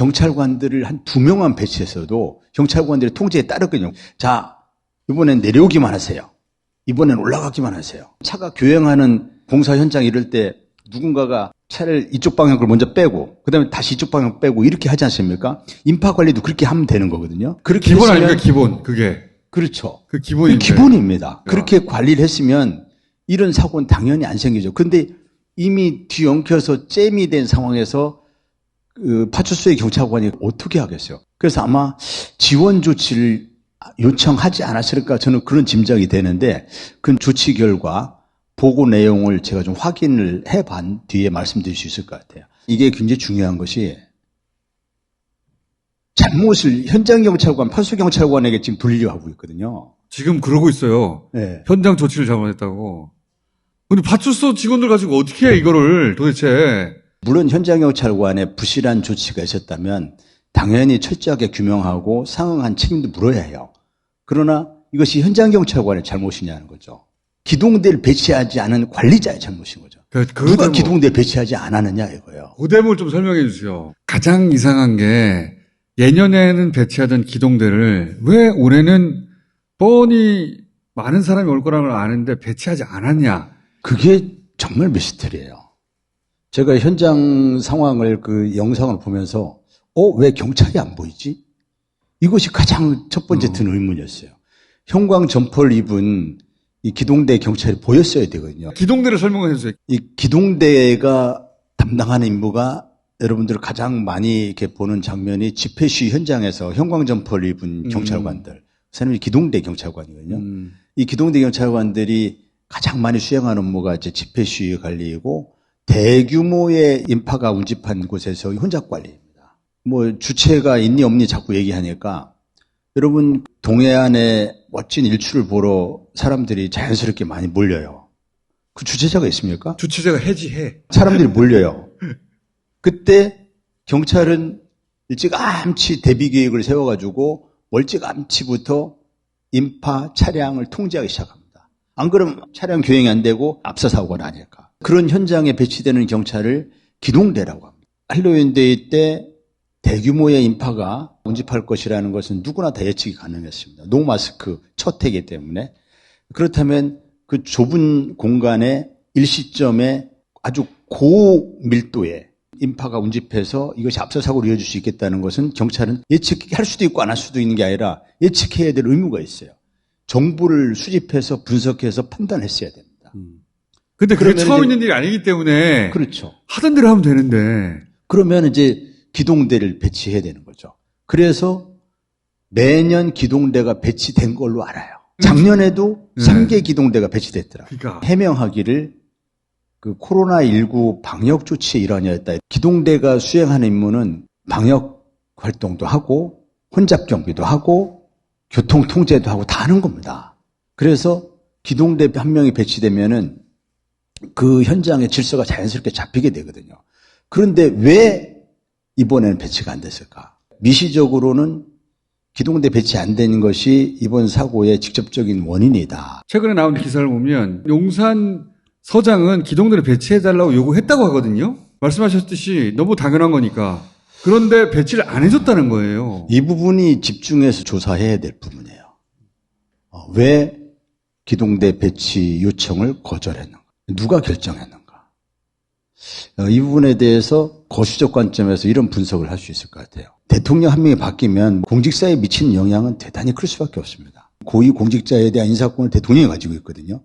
S7: 경찰관들을 한 2명만 배치했어도 경찰관들의 통제에 따르거든요. 자, 이번엔 내려오기만 하세요. 이번엔 올라가기만 하세요. 차가 교행하는 공사 현장 이럴 때 누군가가 차를 이쪽 방향으로 먼저 빼고 그다음에 다시 이쪽 방향 빼고 이렇게 하지 않습니까? 인파 관리도 그렇게 하면 되는 거거든요. 그렇게
S1: 기본
S7: 했으면-
S1: 아닙니까? 기본. 그게.
S7: 그렇죠.
S1: 그
S7: 그
S1: 기본인데.
S7: 기본입니다. 그렇게 관리를 했으면 이런 사고는 당연히 안 생기죠. 그런데 이미 뒤엉켜서 잼이 된 상황에서 그 파출소의 경찰관이 어떻게 하겠어요? 그래서 아마 지원 조치를 요청하지 않았을까 저는 그런 짐작이 되는데 그 조치 결과 보고 내용을 제가 좀 확인을 해본 뒤에 말씀드릴 수 있을 것 같아요. 이게 굉장히 중요한 것이 잘못을 현장경찰관, 파출소경찰관에게 지금 분리하고 있거든요.
S1: 지금 그러고 있어요.
S7: 네.
S1: 현장 조치를 잘못했다고. 근데 파출소 직원들 가지고 어떻게 해, 이거를 도대체.
S7: 물론 현장경찰관의 부실한 조치가 있었다면 당연히 철저하게 규명하고 상응한 책임도 물어야 해요. 그러나 이것이 현장경찰관의 잘못이냐는 거죠. 기동대를 배치하지 않은 관리자의 잘못인 거죠. 누가
S1: 대목,
S7: 기동대를 배치하지 않았느냐 이거예요.
S1: 그 대목을 좀 설명해 주세요. 가장 이상한 게 예년에는 배치하던 기동대를 왜 올해는 뻔히 많은 사람이 올 거라는 걸 아는데 배치하지 않았냐.
S7: 그게 정말 미스터리예요. 제가 현장 상황을 그 영상을 보면서 왜 경찰이 안 보이지? 이것이 가장 첫 번째 든 의문이었어요. 형광 점퍼를 입은 이 기동대 경찰이 보였어야 되거든요.
S1: 기동대를 설명해 주세요.
S7: 이 기동대가 담당하는 임무가 여러분들 가장 많이 이렇게 보는 장면이 집회 시위 현장에서 형광 점퍼를 입은 경찰관들. 그 사람이 기동대 경찰관이거든요. 이 기동대 경찰관들이 가장 많이 수행하는 업무가 이제 집회 시위 관리이고 대규모의 인파가 운집한 곳에서 혼잡 관리입니다. 뭐 주체가 있니 없니 자꾸 얘기하니까 여러분 동해안에 멋진 일출을 보러 사람들이 자연스럽게 많이 몰려요. 그 주체자가 있습니까?
S1: 주체자가 해지해.
S7: 사람들이 몰려요. 그때 경찰은 일찌감치 대비 계획을 세워가지고 멀찌감치부터 인파 차량을 통제하기 시작합니다. 안 그러면 차량 교행이 안 되고 압사 사고가 나니까. 그런 현장에 배치되는 경찰을 기동대라고 합니다. 할로윈데이 때 대규모의 인파가 운집할 것이라는 것은 누구나 다 예측이 가능했습니다. 노마스크 첫 해기 때문에. 그렇다면 그 좁은 공간에 일시점에 아주 고밀도의 인파가 운집해서 이것이 압사사고로 이어질 수 있겠다는 것은 경찰은 예측할 수도 있고 안 할 수도 있는 게 아니라 예측해야 될 의무가 있어요. 정보를 수집해서 분석해서 판단했어야 됩니다.
S1: 근데 그게
S7: 그러면
S1: 처음
S7: 이제-
S1: 있는 일이 아니기 때문에
S7: 그렇죠.
S1: 하던 대로 하면 되는데.
S7: 그러면 이제 기동대를 배치해야 되는 거죠. 그래서 매년 기동대가 배치된 걸로 알아요. 작년에도
S1: 네.
S7: 3개 기동대가 배치됐더라고요.
S1: 그러니까
S7: 해명하기를 그 코로나19 방역 조치의 일환이었다. 기동대가 수행하는 임무는 방역 활동도 하고 혼잡 경비도 하고 교통 통제도 하고 다 하는 겁니다. 그래서 기동대 한 명이 배치되면은 그 현장의 질서가 자연스럽게 잡히게 되거든요. 그런데 왜 이번에는 배치가 안 됐을까? 미시적으로는 기동대 배치 안 된 것이 이번 사고의 직접적인 원인이다.
S1: 최근에 나온 기사를 보면 용산 서장은 기동대를 배치해달라고 요구했다고 하거든요. 말씀하셨듯이 너무 당연한 거니까. 그런데 배치를 안 해줬다는 거예요.
S7: 이 부분이 집중해서 조사해야 될 부분이에요. 왜 기동대 배치 요청을 거절했는가? 누가 결정했는가? 이 부분에 대해서 거시적 관점에서 이런 분석을 할 수 있을 것 같아요. 대통령 한 명이 바뀌면 공직사에 미치는 영향은 대단히 클 수밖에 없습니다. 고위 공직자에 대한 인사권을 대통령이 가지고 있거든요.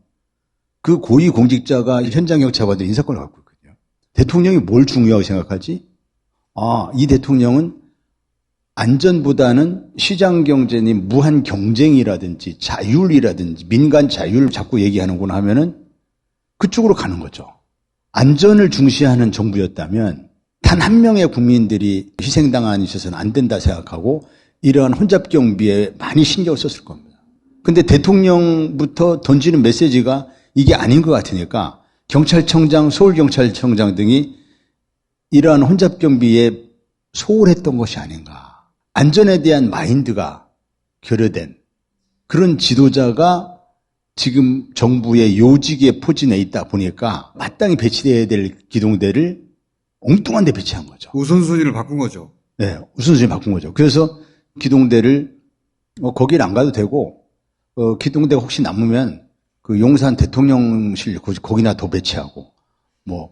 S7: 그 고위 공직자가 현장 경찰관들 인사권을 갖고 있거든요. 대통령이 뭘 중요하게 생각하지? 이 대통령은 안전보다는 시장 경제니 무한 경쟁이라든지 자율이라든지 민간 자율을 자꾸 얘기하는구나 하면은 그쪽으로 가는 거죠. 안전을 중시하는 정부였다면 단 한 명의 국민들이 희생당한 있어서는 안 된다 생각하고 이러한 혼잡 경비에 많이 신경을 썼을 겁니다. 근데 대통령부터 던지는 메시지가 이게 아닌 것 같으니까 경찰청장, 서울경찰청장 등이 이러한 혼잡 경비에 소홀했던 것이 아닌가. 안전에 대한 마인드가 결여된 그런 지도자가 지금 정부의 요직에 포진해 있다 보니까 마땅히 배치되어야 될 기동대를 엉뚱한 데 배치한 거죠.
S1: 우선순위를 바꾼 거죠.
S7: 네, 우선순위 바꾼 거죠. 그래서 기동대를 거기를 안 가도 되고 기동대가 혹시 남으면 그 용산 대통령실 거기나 더 배치하고 뭐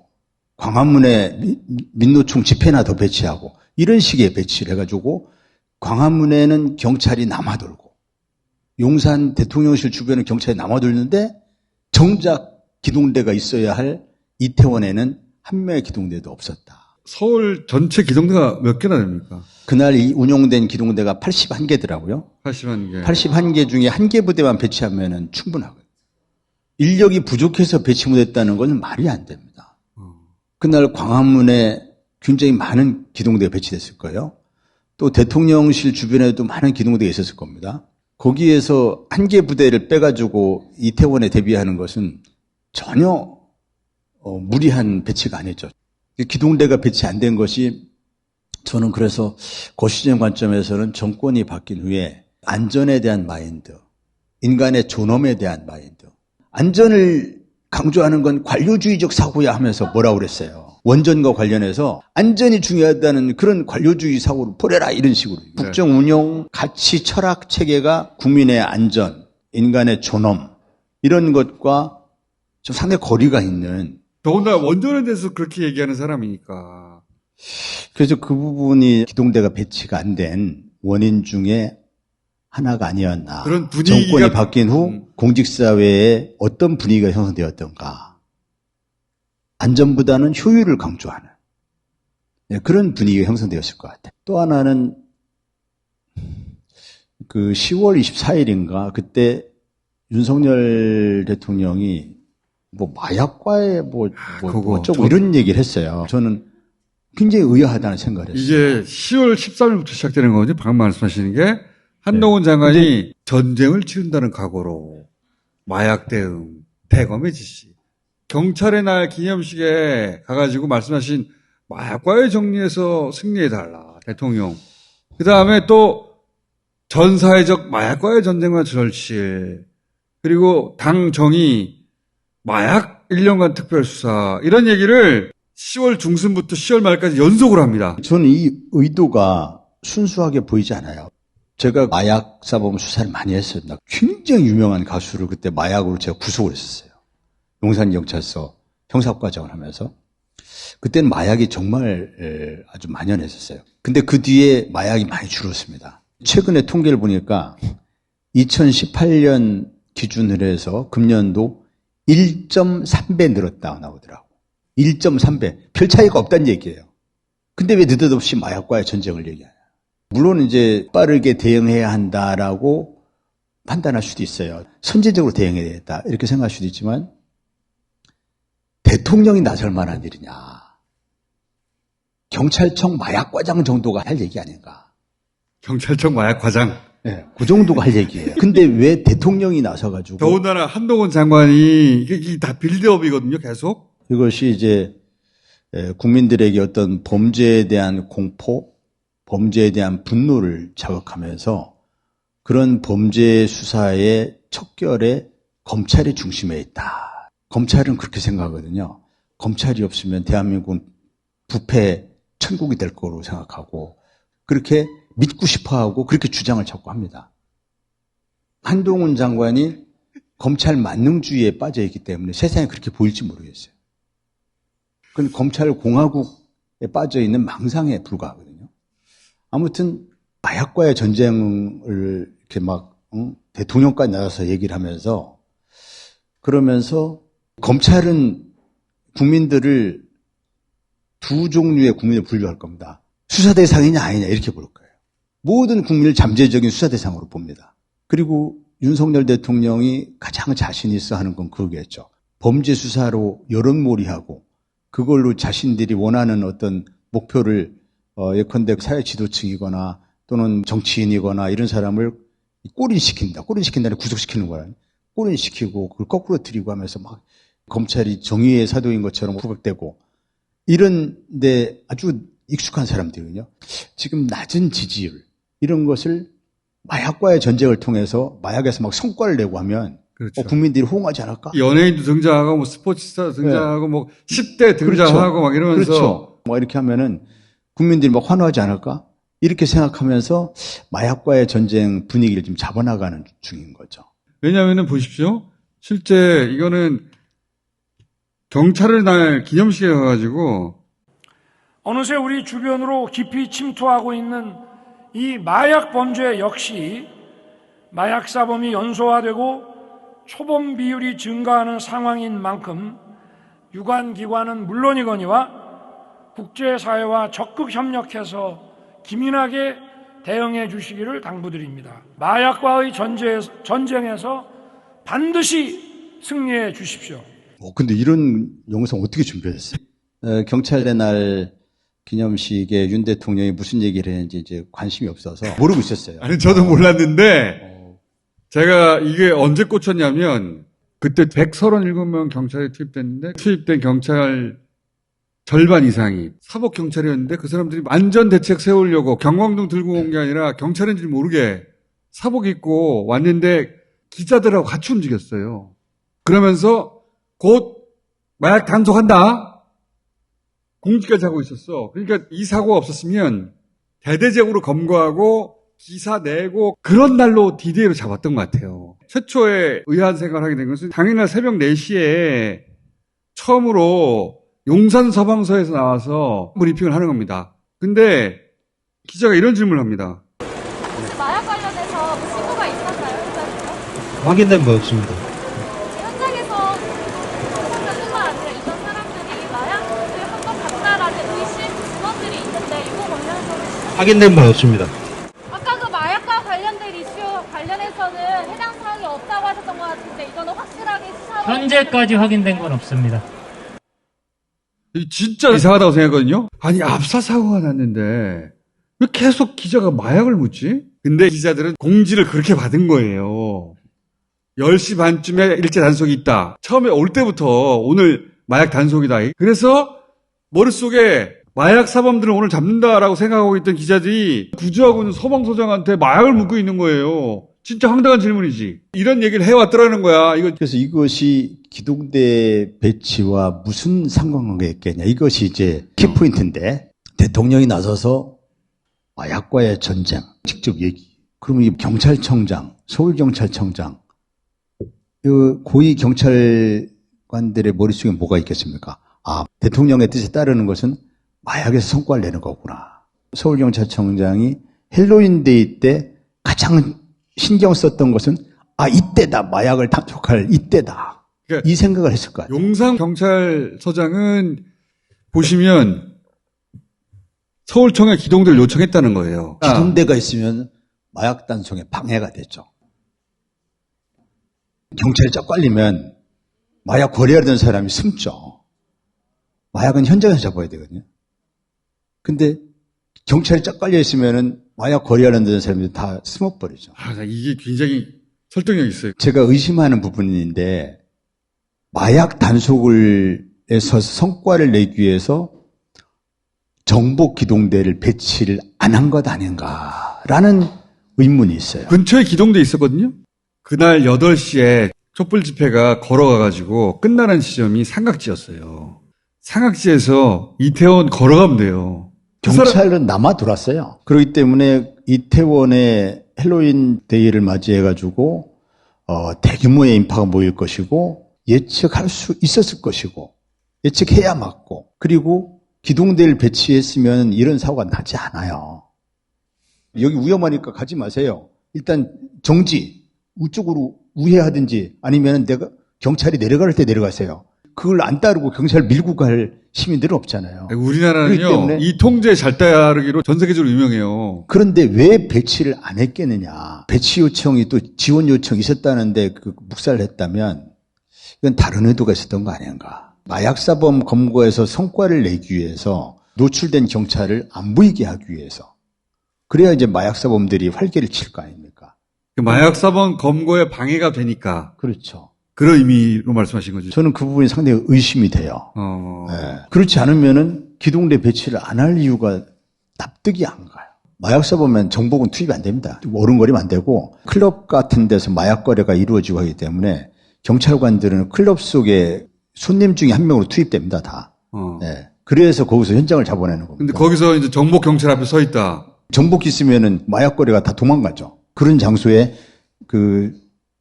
S7: 광화문에 민노총 집회나 더 배치하고 이런 식의 배치를 해가지고 광화문에는 경찰이 남아돌고 용산 대통령실 주변에 경찰이 남아돌는데 정작 기동대가 있어야 할 이태원에는 한 명의 기동대도 없었다.
S1: 서울 전체 기동대가 몇 개나 됩니까?
S7: 그날 이 운용된 기동대가 81개더라고요.
S1: 81개.
S7: 81개 중에 한 개 부대만 배치하면 충분하거든요. 인력이 부족해서 배치 못했다는 건 말이 안 됩니다. 그날 광화문에 굉장히 많은 기동대가 배치됐을 거예요. 또 대통령실 주변에도 많은 기동대가 있었을 겁니다. 거기에서 한 개 부대를 빼가지고 이태원에 대비하는 것은 전혀 무리한 배치가 아니죠. 기동대가 배치 안 된 것이 저는 그래서 거시적 관점에서는 정권이 바뀐 후에 안전에 대한 마인드, 인간의 존엄에 대한 마인드, 안전을 강조하는 건 관료주의적 사고야 하면서 뭐라고 그랬어요. 원전과 관련해서 안전이 중요하다는 그런 관료주의 사고를 버려라 이런 식으로.
S1: 네.
S7: 국정 운영, 가치, 철학 체계가 국민의 안전, 인간의 존엄 이런 것과 좀 상당히 거리가 있는
S1: 더군다나 원전에 대해서 그렇게 얘기하는 사람이니까.
S7: 그래서 그 부분이 기동대가 배치가 안 된 원인 중에 하나가 아니었나.
S1: 그런 분위기가
S7: 정권이 바뀐 후 공직사회에 어떤 분위기가 형성되었던가. 안전보다는 효율을 강조하는 그런 분위기가 형성되었을 것 같아요. 또 하나는 그 10월 24일인가 그때 윤석열 대통령이 뭐 마약과의
S1: 그거
S7: 어쩌고 이런 얘기를 했어요. 저는 굉장히 의아하다는 생각을 했어요.
S1: 이게 10월 13일부터 시작되는 거거든요. 방금 말씀하시는 게 한동훈 장관이 전쟁을 치른다는 각오로 마약 대응, 대검의 지시, 경찰의 날 기념식에 가가지고 말씀하신 마약과의 정리에서 승리해달라 대통령. 그 다음에 또 전사회적 마약과의 전쟁과 절실, 그리고 당 정의 마약 1년간 특별수사 이런 얘기를 10월 중순부터 10월 말까지 연속으로 합니다.
S7: 저는 이 의도가 순수하게 보이지 않아요. 제가 마약 사범 수사를 많이 했습니다. 굉장히 유명한 가수를 그때 마약으로 제가 구속을 했었어요. 용산경찰서 형사과정을 하면서. 그때는 마약이 정말 아주 만연했었어요. 근데 그 뒤에 마약이 많이 줄었습니다. 최근에 통계를 보니까 2018년 기준으로 해서 금년도 1.3배 늘었다 나오더라고. 1.3배. 별 차이가 없다는 얘기예요. 근데 왜 느닷없이 마약과의 전쟁을 얘기하냐. 물론 이제 빠르게 대응해야 한다라고 판단할 수도 있어요. 선제적으로 대응해야 되겠다 이렇게 생각할 수도 있지만 대통령이 나설 만한 일이냐. 경찰청 마약과장 정도가 할 얘기 아닌가.
S1: 경찰청 마약과장.
S7: 네, 그 정도가 할 얘기예요. 근데 왜 대통령이 나서가지고.
S1: 더군다나 한동훈 장관이 이게 다 빌드업이거든요, 계속.
S7: 이것이 이제 국민들에게 어떤 범죄에 대한 공포, 범죄에 대한 분노를 자극하면서 그런 범죄 수사의 척결에 검찰이 중심에 있다. 검찰은 그렇게 생각하거든요. 검찰이 없으면 대한민국은 부패 천국이 될 거로 생각하고 그렇게 믿고 싶어하고 그렇게 주장을 자꾸 합니다. 한동훈 장관이 검찰 만능주의에 빠져있기 때문에 세상에 그렇게 보일지 모르겠어요. 그건 검찰 공화국에 빠져있는 망상에 불과하거든요. 아무튼 마약과의 전쟁을 이렇게 막 대통령까지 나가서 얘기를 하면서 그러면서 검찰은 국민들을 두 종류의 국민을 분류할 겁니다. 수사 대상이냐 아니냐 이렇게 볼 거예요. 모든 국민을 잠재적인 수사 대상으로 봅니다. 그리고 윤석열 대통령이 가장 자신 있어 하는 건 그거겠죠. 범죄 수사로 여론몰이하고 그걸로 자신들이 원하는 어떤 목표를 예컨대 사회 지도층이거나 또는 정치인이거나 이런 사람을 꼬린시킨다. 꼬린시킨다는 구속시키는 거라니. 꼬린시키고 그걸 거꾸로 들이고 하면서 막 검찰이 정의의 사도인 것처럼 부각되고 이런데 아주 익숙한 사람들이거든요. 지금 낮은 지지율 이런 것을 마약과의 전쟁을 통해서 마약에서 막 성과를 내고 하면
S1: 그렇죠.
S7: 국민들이 호응하지 않을까?
S1: 연예인도 등장하고 뭐 스포츠스타 등장하고
S7: 네.
S1: 뭐 10대 등장하고
S7: 그렇죠.
S1: 막 이러면서
S7: 그렇죠. 뭐 이렇게 하면은 국민들이 막 환호하지 않을까? 이렇게 생각하면서 마약과의 전쟁 분위기를 좀 잡아나가는 중인 거죠.
S1: 왜냐하면 보십시오. 실제 이거는 경찰의 날 기념식에 가가지고
S8: 어느새 우리 주변으로 깊이 침투하고 있는 이 마약 범죄 역시 마약 사범이 연소화되고 초범 비율이 증가하는 상황인 만큼 유관기관은 물론이거니와 국제사회와 적극 협력해서 기민하게 대응해 주시기를 당부드립니다. 마약과의 전쟁에서 반드시 승리해 주십시오.
S7: 근데 이런 영상 어떻게 준비했어요? 경찰의 날 기념식에 윤 대통령이 무슨 얘기를 했는지 이제 관심이 없어서 모르고 있었어요.
S1: 아니 저도 몰랐는데 제가 이게 언제 꽂혔냐면 그때 137명 경찰이 투입됐는데 투입된 경찰 절반 이상이 사복 경찰이었는데 그 사람들이 안전 대책 세우려고 경광등 들고 온 게 아니라 경찰인지 모르게 사복 입고 왔는데 기자들하고 같이 움직였어요. 그러면서 곧 마약 단속한다 공지까지 하고 있었어. 그러니까 이 사고가 없었으면 대대적으로 검거하고 기사 내고 그런 날로 D-Day로 잡았던 것 같아요. 최초의 의아한 생각을 하게 된 것은 당일날 새벽 4시에 처음으로 용산 서방서에서 나와서 브리핑을 하는 겁니다. 근데 기자가 이런 질문을 합니다.
S9: 마약 관련해서 뭐 신고가 있었나요? 현장에서?
S10: 확인된 바 없습니다.
S9: 현장에서 그뿐만 아니라 이전 사람들이 마약을 한 것 같다라는 의심 증언들이 있는데 이거 관련해서는
S10: 확인된 바 없습니다.
S9: 아까 그 마약과 관련된 이슈 관련해서는 해당 사항이 없다고 하셨던 것 같은데 이거는 확실하게 수사를
S10: 현재까지 확인된 건 없습니다.
S1: 진짜 이상하다고 생각했거든요. 아니 압사 사고가 났는데 왜 계속 기자가 마약을 묻지? 근데 기자들은 공지를 그렇게 받은 거예요. 10시 반쯤에 일제 단속이 있다. 처음에 올 때부터 오늘 마약 단속이다. 그래서 머릿속에 마약 사범들은 오늘 잡는다라고 생각하고 있던 기자들이 구조하고 있는 서방소장한테 마약을 묻고 있는 거예요. 진짜 황당한 질문이지. 이런 얘기를 해왔더라는 거야.
S7: 그래서 이것이 기동대 배치와 무슨 상관관계가 있겠냐. 이것이 이제 키포인트인데 대통령이 나서서 마약과의 전쟁 직접 얘기. 그러면 이 경찰청장, 서울경찰청장, 이 고위 경찰관들의 머릿속에 뭐가 있겠습니까? 아, 대통령의 뜻에 따르는 것은 마약에서 성과를 내는 거구나. 서울경찰청장이 헬로윈데이 때 가장 신경 썼던 것은 아 이때다. 마약을 단속할 이때다.
S1: 그러니까
S7: 이 생각을 했을 거예요.
S1: 용산경찰서장은 보시면 서울청에 기동대를 요청했다는 거예요.
S7: 기동대가 있으면 마약 단속에 방해가 되죠. 경찰이 짝깔리면 마약 거래하던 사람이 숨죠. 마약은 현장에서 잡아야 되거든요. 근데 경찰이 짝깔려 있으면은 마약 거래하는 사람들이 다 숨어버리죠.
S1: 이게 굉장히 설득력 있어요.
S7: 제가 의심하는 부분인데 마약 단속에서 성과를 내기 위해서 정복 기동대를 배치를 안 한 것 아닌가라는 의문이 있어요.
S1: 근처에 기동대 있었거든요. 그날 8시에 촛불 집회가 걸어가가지고 끝나는 지점이 삼각지였어요. 삼각지에서 이태원 걸어가면 돼요.
S7: 경찰은 남아 돌았어요. 그렇기 때문에 이태원의 헬로윈 데이를 맞이해가지고 대규모의 인파가 모일 것이고 예측할 수 있었을 것이고 예측해야 맞고 그리고 기동대를 배치했으면 이런 사고가 나지 않아요. 여기 위험하니까 가지 마세요. 일단 정지, 우쪽으로 우회하든지 아니면 경찰이 내려갈 때 내려가세요. 그걸 안 따르고 경찰 밀고 갈 시민들은 없잖아요.
S1: 우리나라는요, 이 통제 잘 따르기로 전 세계적으로 유명해요.
S7: 그런데 왜 배치를 안 했겠느냐. 배치 요청이 또 지원 요청이 있었다는데 묵살을 했다면 이건 다른 의도가 있었던 거 아닌가. 마약사범 검거에서 성과를 내기 위해서 노출된 경찰을 안 보이게 하기 위해서. 그래야 이제 마약사범들이 활개를 칠 거 아닙니까?
S1: 마약사범 검거에 방해가 되니까.
S7: 그렇죠.
S1: 그런 의미로 말씀하신 거죠?
S7: 저는 그 부분이 상당히 의심이 돼요. 네. 그렇지 않으면은 기동대 배치를 안 할 이유가 납득이 안 가요. 마약사범은 정복은 투입이 안 됩니다. 어른거리면 안 되고 클럽 같은 데서 마약 거래가 이루어지고 하기 때문에 경찰관들은 클럽 속에 손님 중에 한 명으로 투입됩니다, 다. 네. 그래서 거기서 현장을 잡아내는 겁니다.
S1: 근데 거기서 이제 정복 경찰 앞에 서 있다.
S7: 정복 있으면은 마약거래가 다 도망가죠. 그런 장소에 그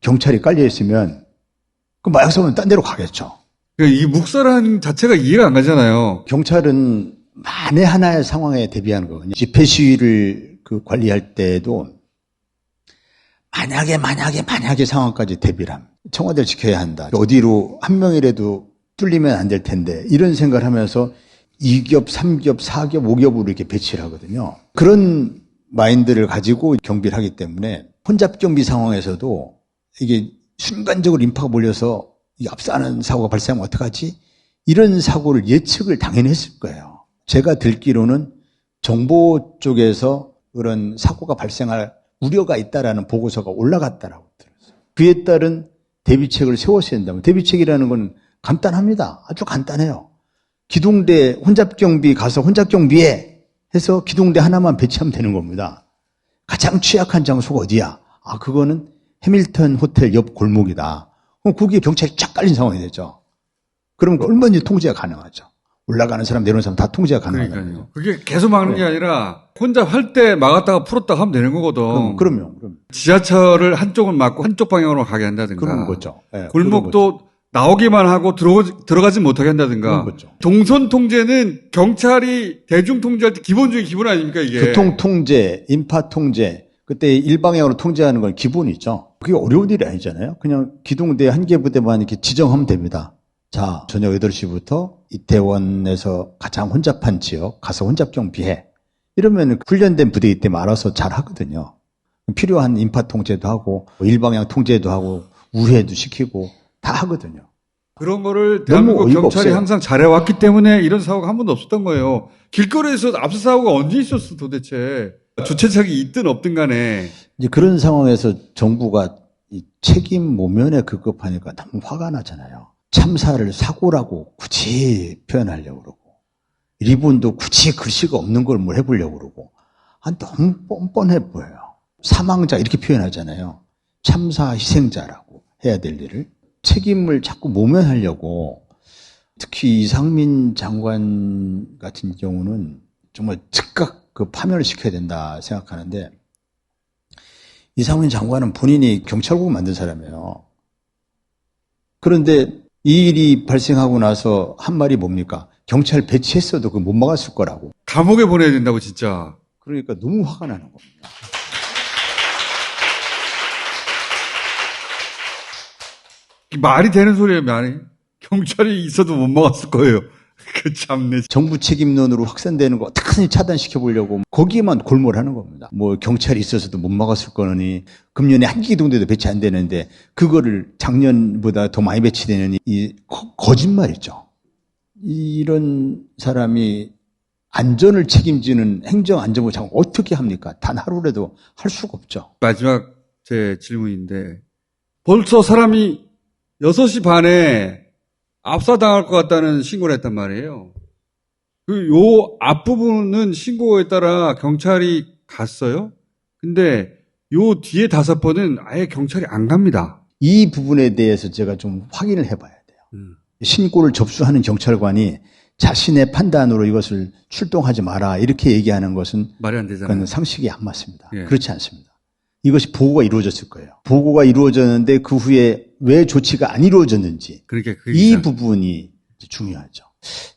S7: 경찰이 깔려 있으면 그 마약 사범은 딴 데로 가겠죠.
S1: 이 묵살하는 자체가 이해가 안 가잖아요.
S7: 경찰은 만에 하나의 상황에 대비하는 거거든요. 집회 시위를 그 관리할 때도 만약에 상황까지 대비를 합니다. 청와대를 지켜야 한다. 어디로 한 명이라도 뚫리면 안 될 텐데 이런 생각을 하면서 2겹, 3겹, 4겹, 5겹으로 이렇게 배치를 하거든요. 그런 마인드를 가지고 경비를 하기 때문에 혼잡 경비 상황에서도 이게 순간적으로 인파가 몰려서 이 압사하는 사고가 발생하면 어떡하지? 이런 사고를 예측을 당연히 했을 거예요. 제가 듣기로는 정보 쪽에서 그런 사고가 발생할 우려가 있다라는 보고서가 올라갔다라고 들었어요. 그에 따른 대비책을 세웠어야 된다면 대비책이라는 건 간단합니다. 아주 간단해요. 기동대 혼잡경비 가서 혼잡경비에 해서 기동대 하나만 배치하면 되는 겁니다. 가장 취약한 장소가 어디야? 아, 그거는 해밀턴 호텔 옆 골목이다. 그럼 거기에 경찰이 쫙 깔린 상황이 되죠. 그럼 얼마든지 통제가 가능하죠. 올라가는 사람, 내려오는 사람 다 통제가 가능하죠.
S1: 그러니까요. 그게 계속 막는 게 아니라 혼자 할 때 막았다가 풀었다가 하면 되는 거거든.
S7: 그럼요.
S1: 지하철을 한쪽은 막고 한쪽 방향으로 가게 한다든가.
S7: 그런 거죠. 네,
S1: 골목도 나오기만 하고 들어가지 못하게 한다든가. 동선 통제는 경찰이 대중 통제할 때 기본 중에 기본 아닙니까, 이게?
S7: 교통 통제, 인파 통제, 그때 일방향으로 통제하는 건 기본이죠. 그게 어려운 일이 아니잖아요. 그냥 기동대 한 개 부대만 이렇게 지정하면 됩니다. 자, 저녁 8시부터 이태원에서 가장 혼잡한 지역 가서 혼잡 경비해. 이러면 훈련된 부대이기 때문에 알아서 잘 하거든요. 필요한 인파 통제도 하고 일방향 통제도 하고 우회도 시키고 다 하거든요.
S1: 그런 거를 대한민국 경찰이
S7: 없어요.
S1: 항상 잘해왔기 때문에 이런 사고가 한 번도 없었던 거예요. 길거리에서 압수 사고가 언제 있었어 도대체. 주최책이 있든 없든 간에.
S7: 이제 그런 상황에서 정부가 이 책임 모면에 급급하니까 너무 화가 나잖아요. 참사를 사고라고 굳이 표현하려고 그러고 리본도 굳이 글씨가 없는 걸 뭘 해보려고 그러고 너무 뻔뻔해 보여요. 사망자 이렇게 표현하잖아요. 참사 희생자라고 해야 될 일을 책임을 자꾸 모면하려고 특히 이상민 장관 같은 경우는 정말 즉각 그 파면을 시켜야 된다 생각하는데 이상민 장관은 본인이 경찰국을 만든 사람이에요. 그런데 이 일이 발생하고 나서 한 말이 뭡니까? 경찰 배치했어도 그거 못 막았을 거라고.
S1: 감옥에 보내야 된다고 진짜.
S7: 그러니까 너무 화가 나는 겁니다.
S1: 말이 되는 소리예요, 말이. 경찰이 있어도 못 막았을 거예요. 그 참네.
S7: 정부 책임론으로 확산되는 거 어떻게든 차단시켜 보려고 거기에만 골몰하는 겁니다. 뭐 경찰이 있어서도 못 막았을 거니 금년에 한 기동대도 배치 안 되는데 그거를 작년보다 더 많이 배치되는 이 거짓말이죠. 이런 사람이 안전을 책임지는 행정안전부 장관 어떻게 합니까? 단 하루라도 할 수가 없죠.
S1: 마지막 제 질문인데 벌써 사람이 6시 반에 압사당할 것 같다는 신고를 했단 말이에요. 요 앞부분은 신고에 따라 경찰이 갔어요. 근데 요 뒤에 5번은 아예 경찰이 안 갑니다.
S7: 이 부분에 대해서 제가 좀 확인을 해봐야 돼요. 신고를 접수하는 경찰관이 자신의 판단으로 이것을 출동하지 마라 이렇게 얘기하는 것은
S1: 말이 안 되잖아요.
S7: 그건 상식이 안 맞습니다.
S1: 예.
S7: 그렇지 않습니다. 이것이 보고가 이루어졌을 거예요. 보고가 이루어졌는데 그 후에 왜 조치가 안 이루어졌는지
S1: 그러니까
S7: 이 부분이 중요하죠.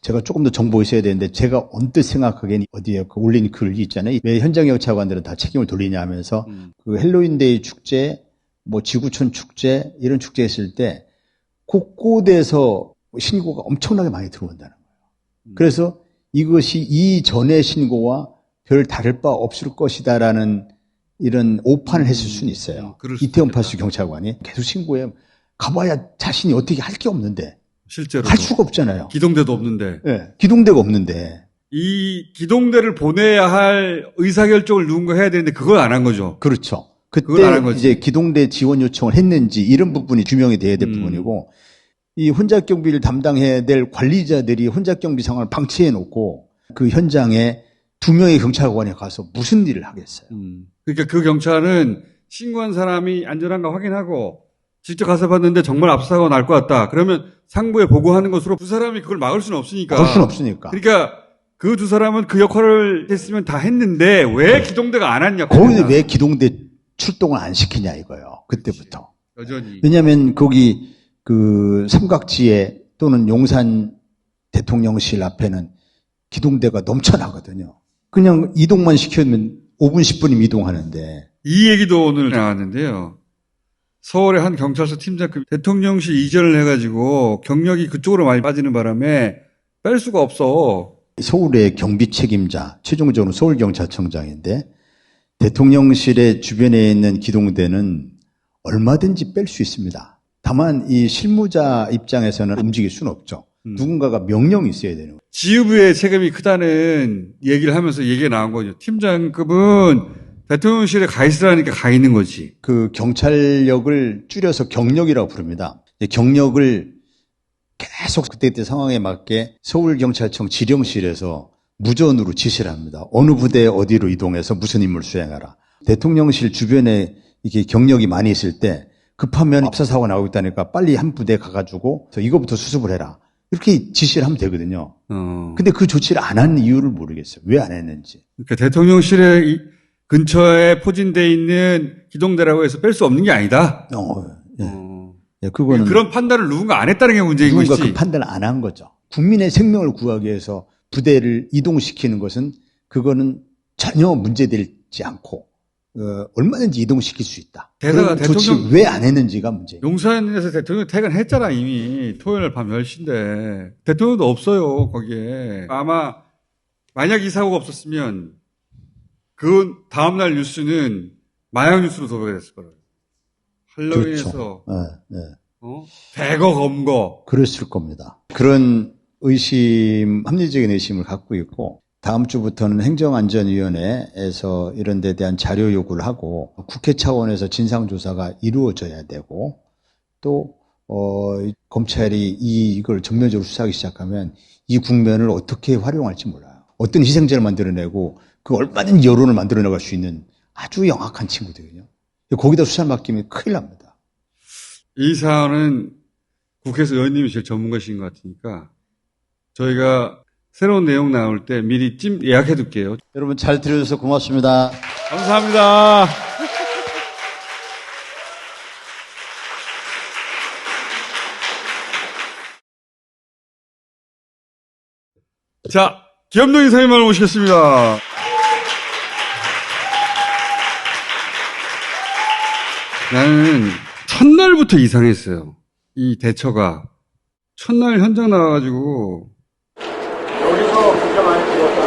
S7: 제가 조금 더 정보 있어야 되는데 제가 언뜻 생각하기엔 어디에 그 올린 글이 있잖아요. 왜 현장 경찰관들은 다 책임을 돌리냐 하면서 그 헬로윈데이 축제, 뭐 지구촌 축제 이런 축제 했을 때 곳곳에서 신고가 엄청나게 많이 들어온다는 거예요. 그래서 이것이 이전의 신고와 별 다를 바 없을 것이다라는 이런 오판을 했을 수는 있어요. 이태원 파수 경찰관이 계속 신고해 가봐야 자신이 어떻게 할 게 없는데
S1: 실제로
S7: 할 수가 없잖아요.
S1: 기동대도 없는데.
S7: 네, 기동대가 없는데
S1: 이 기동대를 보내야 할 의사결정을 누군가 해야 되는데 그걸 안 한 거죠.
S7: 그렇죠.
S1: 그걸 안 한
S7: 그때
S1: 거지.
S7: 이제 기동대 지원 요청을 했는지 이런 부분이 규명이 돼야 될 부분이고 이 혼잡 경비를 담당해야 될 관리자들이 혼잡 경비 상황을 방치해 놓고 그 현장에 2명의 경찰관이 가서 무슨 일을 하겠어요.
S1: 그러니까 그 경찰은 신고한 사람이 안전한가 확인하고 직접 가서 봤는데 정말 압사가 날 것 같다. 그러면 상부에 보고하는 것으로 두 사람이 그걸 막을 수는 없으니까.
S7: 막을 수는 없으니까.
S1: 그러니까 그 두 사람은 그 역할을 했으면 다 했는데 왜 기동대가 안 왔냐?
S7: 거기서 왜 기동대 출동을 안 시키냐 이거예요. 그때부터.
S1: 여전히.
S7: 왜냐하면 거기 그 삼각지에 또는 용산 대통령실 앞에는 기동대가 넘쳐나거든요. 그냥 이동만 시키면 5분, 10분이면 이동하는데.
S1: 이 얘기도 오늘 나왔는데요. 서울의 한 경찰서 팀장급 대통령실 이전을 해가지고 경력이 그쪽으로 많이 빠지는 바람에 뺄 수가 없어.
S7: 서울의 경비 책임자, 최종적으로 서울경찰청장인데 대통령실의 주변에 있는 기동대는 얼마든지 뺄 수 있습니다. 다만 이 실무자 입장에서는 움직일 수는 없죠. 누군가가 명령이 있어야 되는 거예요.
S1: 지휘부의 책임이 크다는 얘기를 하면서 얘기가 나온 거죠. 팀장급은 대통령실에 가 있으라니까 가 있는 거지.
S7: 그 경찰력을 줄여서 경력이라고 부릅니다. 경력을 계속 그때 상황에 맞게 서울경찰청 지령실에서 무전으로 지시를 합니다. 어느 부대 어디로 이동해서 무슨 임무를 수행하라. 대통령실 주변에 이게 경력이 많이 있을 때 급하면 압사사고가 나오고 있다니까 빨리 한 부대 가가지고 이거부터 수습을 해라. 이렇게 지시를 하면 되거든요. 근데 그 조치를 안 한 이유를 모르겠어요. 왜 안 했는지.
S1: 그러니까 대통령실에 근처에 포진되어 있는 기동대라고 해서 뺄 수 없는 게 아니다.
S7: 예, 그거는
S1: 그런 판단을 누군가 안 했다는 게 문제인
S7: 누군가
S1: 것이지.
S7: 그 판단을 안 한 거죠. 국민의 생명을 구하기 위해서 부대를 이동시키는 것은 그거는 전혀 문제되지 않고 얼마든지 이동시킬 수 있다.
S1: 게다가
S7: 그런 조치
S1: 대통령-
S7: 왜 안 했는지가 문제예요.
S1: 용산에서 대통령 퇴근했잖아 이미. 토요일 밤 10시인데. 대통령도 없어요 거기에. 아마 만약 이 사고가 없었으면 그 다음날 뉴스는 마약 뉴스로 도배가 됐을 거예요. 할로윈에서
S7: 그렇죠. 네.
S1: 대거 검거.
S7: 그랬을 겁니다. 그런 의심, 합리적인 의심을 갖고 있고 다음 주부터는 행정안전위원회에서 이런 데 대한 자료 요구를 하고 국회 차원에서 진상조사가 이루어져야 되고 또 검찰이 이걸 전면적으로 수사하기 시작하면 이 국면을 어떻게 활용할지 몰라요. 어떤 희생자를 만들어내고 그 얼마든지 여론을 만들어나갈 수 있는 아주 영악한 친구들이거든요. 거기다 수사를 맡기면 큰일 납니다.
S1: 이 사안은 국회에서 의원님이 제일 전문가이신 것 같으니까 저희가 새로운 내용 나올 때 미리 예약해 둘게요.
S7: 여러분 잘 들어주셔서 고맙습니다.
S1: 감사합니다. 자, 김영동 이사님을 모시겠습니다. 나는 첫날부터 이상했어요. 이 대처가. 첫날 현장 나와가지고
S11: 여기서 진짜 많이 죽었다.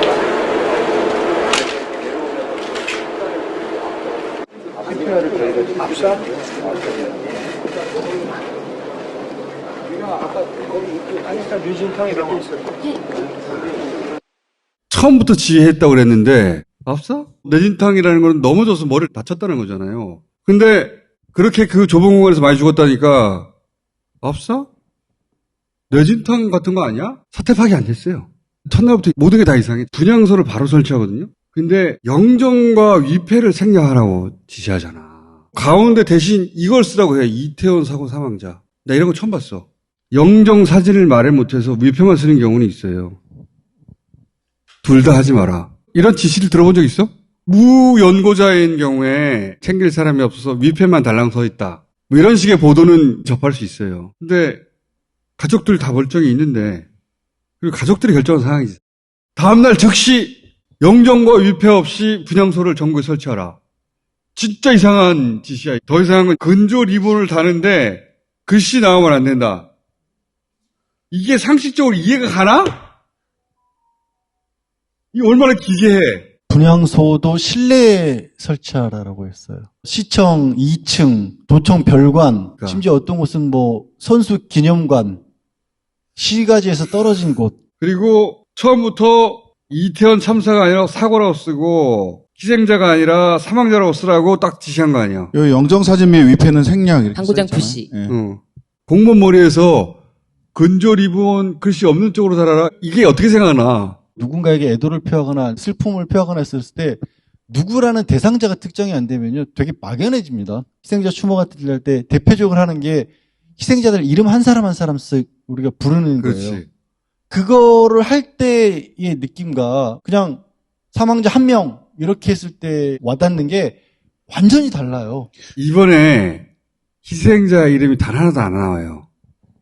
S11: 압사? 우리가 아까 거기 하니까 류진탕 이런 게 있었죠.
S1: 처음부터 지휘했다고 그랬는데 압사? 뇌진탕이라는 건 넘어져서 머리를 다쳤다는 거잖아요. 근데 그렇게 그 좁은 공간에서 많이 죽었다니까 압사? 뇌진탕 같은 거 아니야? 사태 파악이 안 됐어요. 첫날부터 모든 게 다 이상해. 분향소를 바로 설치하거든요. 근데 영정과 위패를 생략하라고 지시하잖아. 가운데 대신 이걸 쓰라고 해. 이태원 사고 사망자. 나 이런 거 처음 봤어. 영정 사진을 말을 못해서 위패만 쓰는 경우는 있어요. 둘 다 하지 마라. 이런 지시를 들어본 적 있어? 무연고자인 경우에 챙길 사람이 없어서 위패만 달랑 서 있다. 뭐 이런 식의 보도는 접할 수 있어요. 근데 가족들 다 멀쩡히 있는데 그리고 가족들이 결정한 상황이지. 다음날 즉시 영정과 위패 없이 분향소를 전국에 설치하라. 진짜 이상한 지시야. 더 이상한 건 근조 리본을 다는데 글씨 나오면 안 된다. 이게 상식적으로 이해가 가나? 이 얼마나 기괴해.
S12: 분향소도 실내에 설치하라고 했어요. 시청 2층, 도청 별관, 심지어 어떤 곳은 뭐 선수 기념관, 시가지에서 떨어진 곳.
S1: 그리고 처음부터 이태원 참사가 아니라 사고라고 쓰고 희생자가 아니라 사망자라고 쓰라고 딱 지시한 거 아니야.
S13: 여기 영정사진 및 위패는 생략 이렇게
S4: 당구장
S13: 써있잖아요.
S4: 부시.
S13: 예.
S1: 공무원 머리에서 근조 리본 글씨 없는 쪽으로 달아라. 이게 어떻게 생각나?
S12: 누군가에게 애도를 표하거나 슬픔을 표하거나 했을 때 누구라는 대상자가 특정이 안 되면요 되게 막연해집니다. 희생자 추모 같은 일 할 때 대표적으로 하는 게 희생자들 이름 한 사람 한 사람씩 우리가 부르는 거예요.
S1: 그렇지.
S12: 그거를 할 때의 느낌과 그냥 사망자 1명 이렇게 했을 때 와닿는 게 완전히 달라요.
S1: 이번에 희생자 이름이 단 하나도 안 나와요.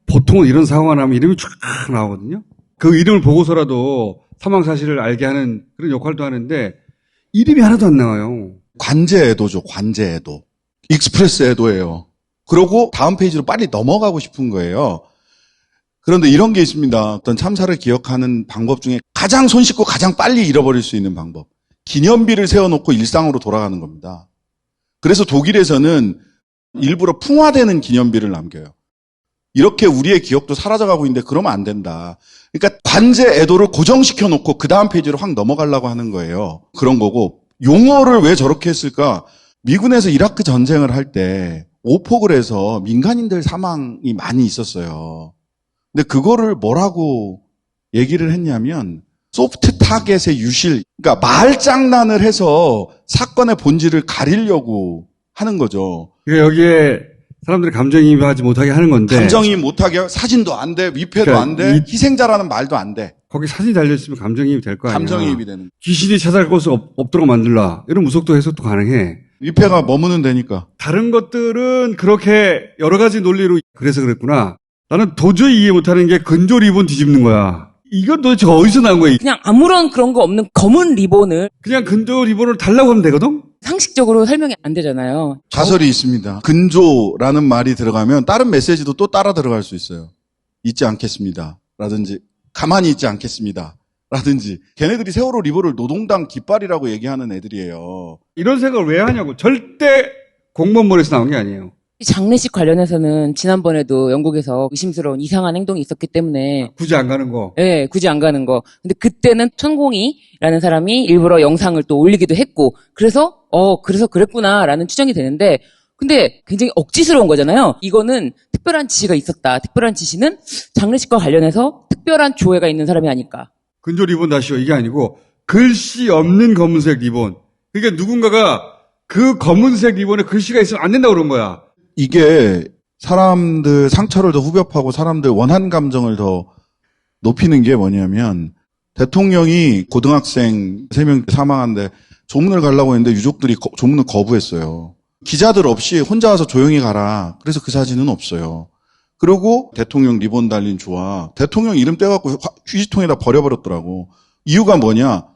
S1: 보통은 이런 사고가 나면 이름이 쫙 나오거든요. 그 이름을 보고서라도 사망 사실을 알게 하는 그런 역할도 하는데 이름이 하나도 안 나와요.
S13: 관제애도죠, 관제애도. 익스프레스 애도예요. 그러고 다음 페이지로 빨리 넘어가고 싶은 거예요. 그런데 이런 게 있습니다. 어떤 참사를 기억하는 방법 중에 가장 손쉽고 가장 빨리 잃어버릴 수 있는 방법. 기념비를 세워놓고 일상으로 돌아가는 겁니다. 그래서 독일에서는 일부러 풍화되는 기념비를 남겨요. 이렇게 우리의 기억도 사라져가고 있는데 그러면 안 된다. 그러니까 관제 애도를 고정시켜 놓고 그 다음 페이지로 확 넘어가려고 하는 거예요. 그런 거고 용어를 왜 저렇게 했을까? 미군에서 이라크 전쟁을 할 때 오폭을 해서 민간인들 사망이 많이 있었어요. 근데 그거를 뭐라고 얘기를 했냐면 소프트 타겟의 유실, 그러니까 말장난을 해서 사건의 본질을 가리려고 하는 거죠.
S1: 그러니까 여기에 사람들이 감정이입하지 못하게 하는 건데.
S13: 감정이입 못하게 사진도 안 돼, 위패도
S1: 그러니까
S13: 안 돼, 희생자라는 말도 안 돼.
S1: 거기 사진이 달려있으면 감정이입이 될 거 아니야.
S13: 감정이입이 되는.
S1: 귀신이 찾아갈 곳을 없도록 만들라. 이런 무속도 해석도 가능해.
S13: 위패가 머무는 데니까.
S1: 다른 것들은 그렇게 여러 가지 논리로 그래서 그랬구나. 나는 도저히 이해 못하는 게 근조 리본 뒤집는 거야. 이건 도대체 어디서 나온 거야?
S14: 그냥 아무런 그런 거 없는 검은 리본을
S1: 그냥 근조 리본을 달라고 하면 되거든?
S14: 상식적으로 설명이 안 되잖아요.
S13: 가설이 있습니다. 근조라는 말이 들어가면 다른 메시지도 또 따라 들어갈 수 있어요. 잊지 않겠습니다. 라든지 가만히 있지 않겠습니다. 라든지 걔네들이 세월호 리본을 노동당 깃발이라고 얘기하는 애들이에요.
S1: 이런 생각을 왜 하냐고. 절대 공무원 머리에서 나온 게 아니에요.
S14: 장례식 관련해서는 지난번에도 영국에서 의심스러운 이상한 행동이 있었기 때문에
S1: 굳이 안 가는 거.
S14: 네, 굳이 안 가는 거. 근데 그때는 천공이라는 사람이 일부러 영상을 또 올리기도 했고 그래서 그래서 그랬구나라는 추정이 되는데 근데 굉장히 억지스러운 거잖아요. 이거는 특별한 지시가 있었다. 특별한 지시는 장례식과 관련해서 특별한 조회가 있는 사람이 아닐까.
S1: 근조 리본 다시요. 이게 아니고 글씨 없는 검은색 리본. 그러니까 누군가가 그 검은색 리본에 글씨가 있으면 안 된다고 그런 거야.
S13: 이게 사람들 상처를 더 후벼파고 사람들 원한 감정을 더 높이는 게 뭐냐면 대통령이 고등학생 3명 사망한데 조문을 가려고 했는데 유족들이 조문을 거부했어요. 기자들 없이 혼자 와서 조용히 가라. 그래서 그 사진은 없어요. 그리고 대통령 리본 달린 주화 대통령 이름 떼갖고 휴지통에다 버려버렸더라고. 이유가 뭐냐?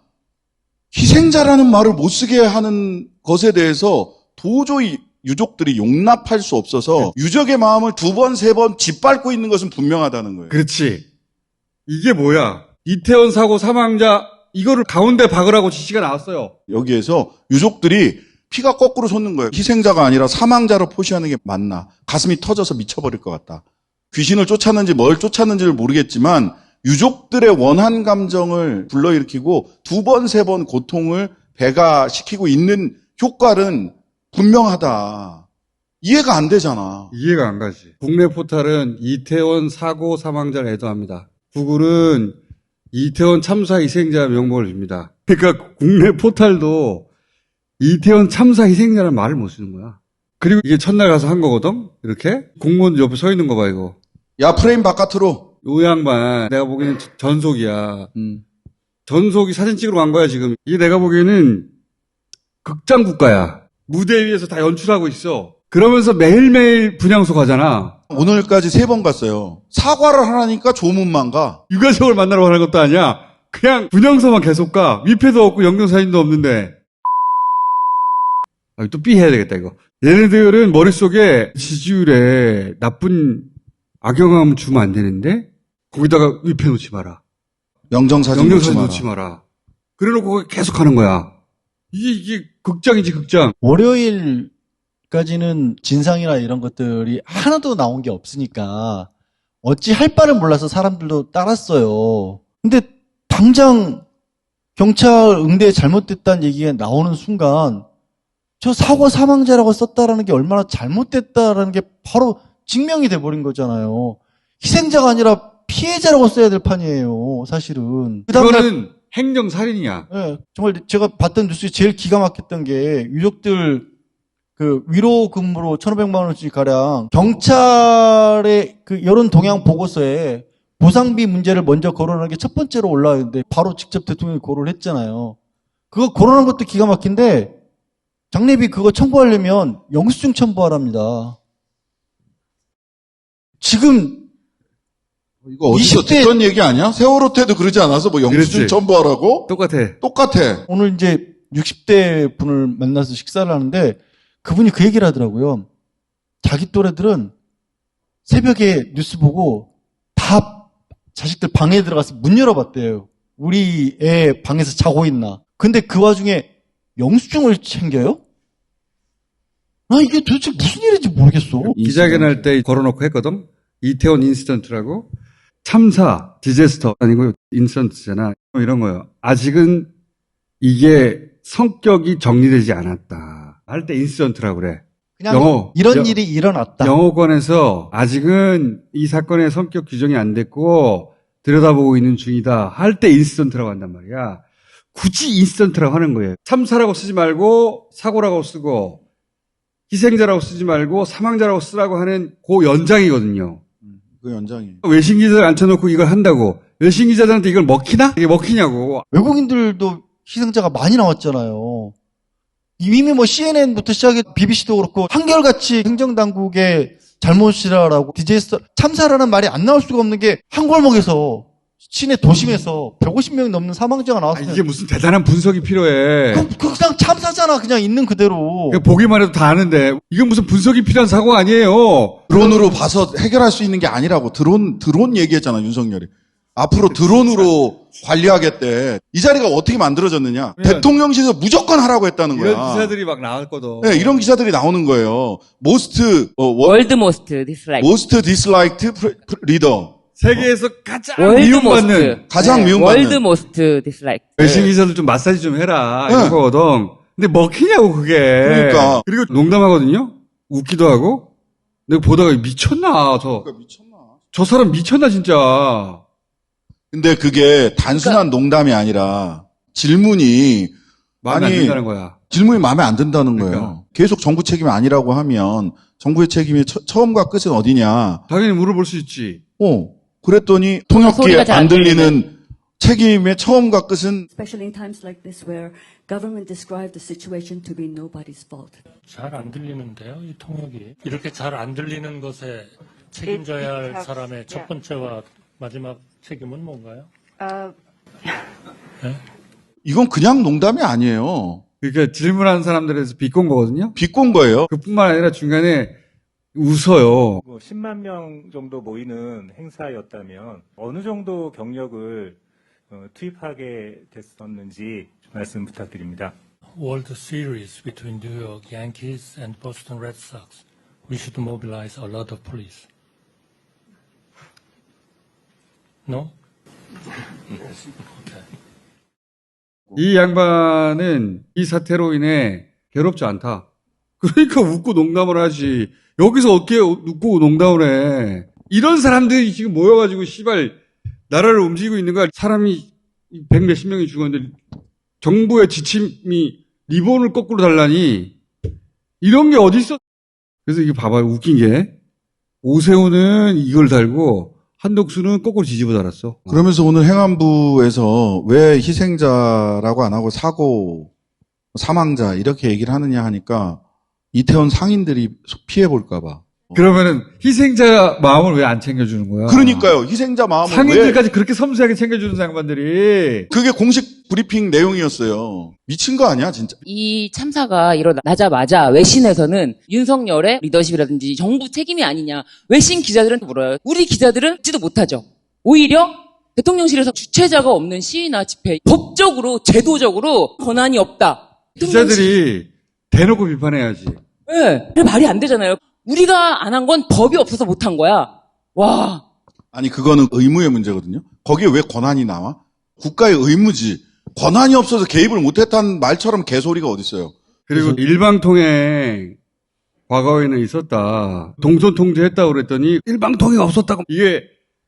S13: 희생자라는 말을 못 쓰게 하는 것에 대해서 도저히 유족들이 용납할 수 없어서 유족의 마음을 2번, 3번 짓밟고 있는 것은 분명하다는 거예요.
S1: 그렇지. 이게 뭐야? 이태원 사고 사망자 이거를 가운데 박으라고 지시가 나왔어요.
S13: 여기에서 유족들이 피가 거꾸로 솟는 거예요. 희생자가 아니라 사망자로 표시하는 게 맞나. 가슴이 터져서 미쳐버릴 것 같다. 귀신을 쫓았는지 뭘 쫓았는지를 모르겠지만 유족들의 원한 감정을 불러일으키고 2번, 3번 고통을 배가시키고 있는 효과는 분명하다. 이해가 안 되잖아.
S1: 이해가 안 가지. 국내 포탈은 이태원 사고 사망자를 애도합니다. 구글은 이태원 참사 희생자 명목을 줍니다. 그러니까 국내 포탈도 이태원 참사 희생자라는 말을 못 쓰는 거야. 그리고 이게 첫날 가서 한 거거든? 이렇게? 공무원 옆에 서 있는 거 봐, 이거.
S13: 야, 프레임 바깥으로.
S1: 요 양반, 내가 보기에는 전속이야. 전속이 사진 찍으러 간 거야, 지금. 이게 내가 보기에는 극장 국가야. 무대 위에서 다 연출하고 있어. 그러면서 매일매일 분향소 가잖아.
S13: 오늘까지 3번 갔어요. 사과를 하라니까 조문만 가.
S1: 유가족을 만나러 가는 것도 아니야. 그냥 분향소만 계속 가. 위패도 없고 영정사진도 없는데. 또 삐 해야 되겠다, 이거. 얘네들은 머릿속에 지지율에 나쁜 악영향을 주면 안 되는데, 거기다가 위패 놓지 마라.
S13: 영정사진
S1: 놓지 마라. 그래 놓고 거기 계속 하는 거야. 이게 극장이지, 극장.
S12: 월요일까지는 진상이나 이런 것들이 하나도 나온 게 없으니까 어찌 할 바를 몰라서 사람들도 따랐어요. 근데 당장 경찰 응대에 잘못됐다는 얘기가 나오는 순간 저 사고 사망자라고 썼다라는 게 얼마나 잘못됐다라는 게 바로 증명이 돼버린 거잖아요. 희생자가 아니라 피해자라고 써야 될 판이에요, 사실은.
S1: 그거는 행정살인이야.
S12: 네, 정말 제가 봤던 뉴스에 제일 기가 막혔던 게 유족들 그 위로 근무로 1,500만 원씩 가량 경찰의 그 여론 동향 보고서에 보상비 문제를 먼저 거론하는 게 첫 번째로 올라왔는데 바로 직접 대통령이 고를 했잖아요. 그거 거론한 것도 기가 막힌데 장례비 그거 청구하려면 영수증 첨부하랍니다. 지금
S13: 이거 어디서
S12: 20대
S13: 듣던 얘기 아니야? 세월호 때도 그러지 않아서 뭐 영수증
S1: 그렇지.
S13: 첨부하라고? 똑같아.
S12: 오늘 이제 60대 분을 만나서 식사를 하는데 그분이 그 얘기를 하더라고요. 자기 또래들은 새벽에 뉴스 보고 다 자식들 방에 들어가서 문 열어봤대요. 우리 애 방에서 자고 있나. 근데 그 와중에 영수증을 챙겨요? 아, 이게 도대체 무슨 일인지 모르겠어.
S1: 기자회견할 때 걸어놓고 했거든. 이태원 인시던트라고. 참사, 디제스터 아니고 인시던트잖아. 이런 거요. 아직은 이게 성격이 정리되지 않았다. 할 때 인시던트라고 그래.
S12: 그냥 이런 일이 일어났다.
S1: 영어권에서 아직은 이 사건의 성격 규정이 안 됐고 들여다보고 있는 중이다. 할 때 인시던트라고 한단 말이야. 굳이 인시던트라고 하는 거예요. 참사라고 쓰지 말고 사고라고 쓰고 희생자라고 쓰지 말고 사망자라고 쓰라고 하는 그 연장이거든요.
S13: 그 연장이.
S1: 외신 기자들 앉혀놓고 이걸 한다고. 외신 기자들한테 이걸 먹히나? 이게 먹히냐고.
S12: 외국인들도 희생자가 많이 나왔잖아요. 이미 뭐 CNN부터 시작해 BBC도 그렇고 한결같이 행정당국의 잘못이라고 디제스터 참사라는 말이 안 나올 수가 없는 게 한 골목에서 시내 도심에서 150명이 넘는 사망자가 나왔어요.
S1: 이게 무슨 대단한 분석이 필요해.
S12: 그냥 참사잖아. 그냥 있는 그대로.
S1: 보기만 해도 다 아는데 이건 무슨 분석이 필요한 사고가 아니에요.
S13: 드론으로 봐서 해결할 수 있는 게 아니라고. 드론 얘기했잖아, 윤석열이. 앞으로 드론으로 관리하겠대. 이 자리가 어떻게 만들어졌느냐. 대통령실에서 무조건 하라고 했다는 거야.
S1: 이런 기사들이 막 나왔거든.
S13: 네, 이런 기사들이 나오는 거예요.
S14: 월드 모스트 디슬라이크.
S13: most disliked leader.
S1: 세계에서 가장
S14: 월드
S1: 미움받는.
S13: 가장 미움받는.
S14: 월드 모스트 디슬라이크.
S1: 외신 기자들 좀 마사지 좀 해라.
S13: 네.
S1: 이런 거거든. 근데 먹히냐고 그게.
S13: 그러니까.
S1: 그리고 농담하거든요. 웃기도 하고. 내가 보다가 미쳤나 저 사람 미쳤나 진짜.
S13: 근데 그게 단순한 농담이 아니라 질문이
S1: 마음에 안 든다는 거야.
S13: 질문이 마음에 안 든다는
S1: 그러니까.
S13: 거예요. 계속 정부 책임이 아니라고 하면 정부의 책임이 처음과 끝은 어디냐.
S1: 당연히 물어볼 수 있지.
S13: 그랬더니 통역기에
S14: 소리가 잘안
S13: 안 들리는 책임의 처음과 끝은
S15: Especially in times like this where government described the situation to be nobody's fault.
S10: 잘 안 들리는데요, 이 통역이. 이렇게 잘 안 들리는 것에 책임져야 할 사람의 첫 번째와 마지막 책임은 뭔가요? 네?
S13: 이건 그냥 농담이 아니에요.
S1: 그러니까 질문하는 사람들에서 비꼰 거거든요.
S13: 비꼰 거예요.
S1: 그뿐만 아니라 중간에 웃어요.
S16: 10만 명 정도 모이는 행사였다면 어느 정도 경력을 투입하게 됐었는지 말씀 부탁드립니다.
S10: World Series between New York Yankees and Boston Red Sox. We should mobilize a lot of police. No? Okay.
S1: 이 양반은 이 사태로 인해 괴롭지 않다. 그러니까 웃고 농담을 하지. 여기서 어떻게 웃고 농담을 해. 이런 사람들이 지금 모여가지고 씨발 나라를 움직이고 있는 거야. 사람이 100몇십 명이 죽었는데 정부의 지침이 리본을 거꾸로 달라니 이런 게 어디 있어? 그래서 이게 봐봐요. 웃긴 게 오세훈은 이걸 달고 한덕수는 거꾸로 뒤집어 달았어.
S13: 그러면서 오늘 행안부에서 왜 희생자라고 안 하고 사고, 사망자 이렇게 얘기를 하느냐 하니까 이태원 상인들이 피해볼까 봐.
S1: 그러면은 희생자 마음을 왜 안 챙겨주는 거야?
S13: 그러니까요. 희생자 마음을
S1: 상인들까지 그렇게 섬세하게 챙겨주는 양반들이.
S13: 그게 공식 브리핑 내용이었어요. 미친 거 아니야 진짜.
S14: 이 참사가 일어나자마자 외신에서는 윤석열의 리더십이라든지 정부 책임이 아니냐. 외신 기자들은 물어요. 우리 기자들은 듣지도 못하죠. 오히려 대통령실에서 주체자가 없는 시위나 집회 법적으로 제도적으로 권한이 없다.
S1: 기자들이 대놓고 비판해야지.
S14: 네, 그래 말이 안 되잖아요. 우리가 안 한 건 법이 없어서 못 한 거야. 와.
S13: 아니 그거는 의무의 문제거든요. 거기에 왜 권한이 나와? 국가의 의무지. 권한이 없어서 개입을 못했다는 말처럼 개소리가 어딨어요.
S1: 그리고 일방통행 과거에는 있었다. 동선 통제했다고 그랬더니 일방통행 없었다고. 이게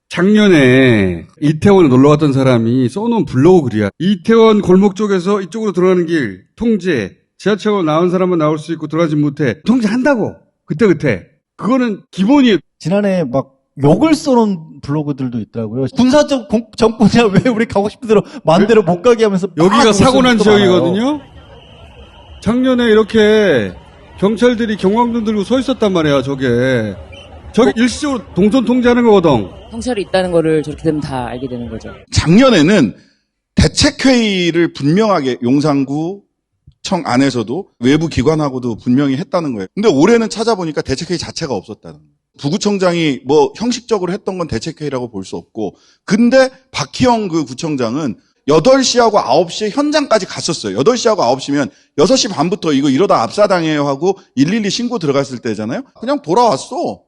S1: 작년에 이태원에 놀러 갔던 사람이 써놓은 블로그 글이야. 이태원 골목 쪽에서 이쪽으로 들어가는 길 통제. 지하철로 나온 사람은 나올 수 있고 들어가지 못해. 통제한다고. 그때. 그거는 기본이에요.
S12: 지난해 막 욕을 써놓은 블로그들도 있더라고요. 군사적 정권이야 왜 우리 가고 싶은 대로 마음대로 못 가게 하면서
S1: 여기가 사고 난 지역이거든요. 작년에 이렇게 경찰들이 경광등 들고 서 있었단 말이야. 저게 일시적으로 동선 통제하는 거거든.
S14: 경찰이 있다는 거를 저렇게 되면 다 알게 되는 거죠.
S13: 작년에는 대책회의를 분명하게 용산구청 안에서도 외부 기관하고도 분명히 했다는 거예요. 근데 올해는 찾아보니까 대책회의 자체가 없었다는 거예요. 부구청장이 뭐 형식적으로 했던 건 대책회의라고 볼 수 없고, 근데 박희영 그 구청장은 8시하고 9시에 현장까지 갔었어요. 8시하고 9시면 6시 반부터 이거 이러다 압사당해요 하고 112 신고 들어갔을 때잖아요. 그냥 돌아왔어.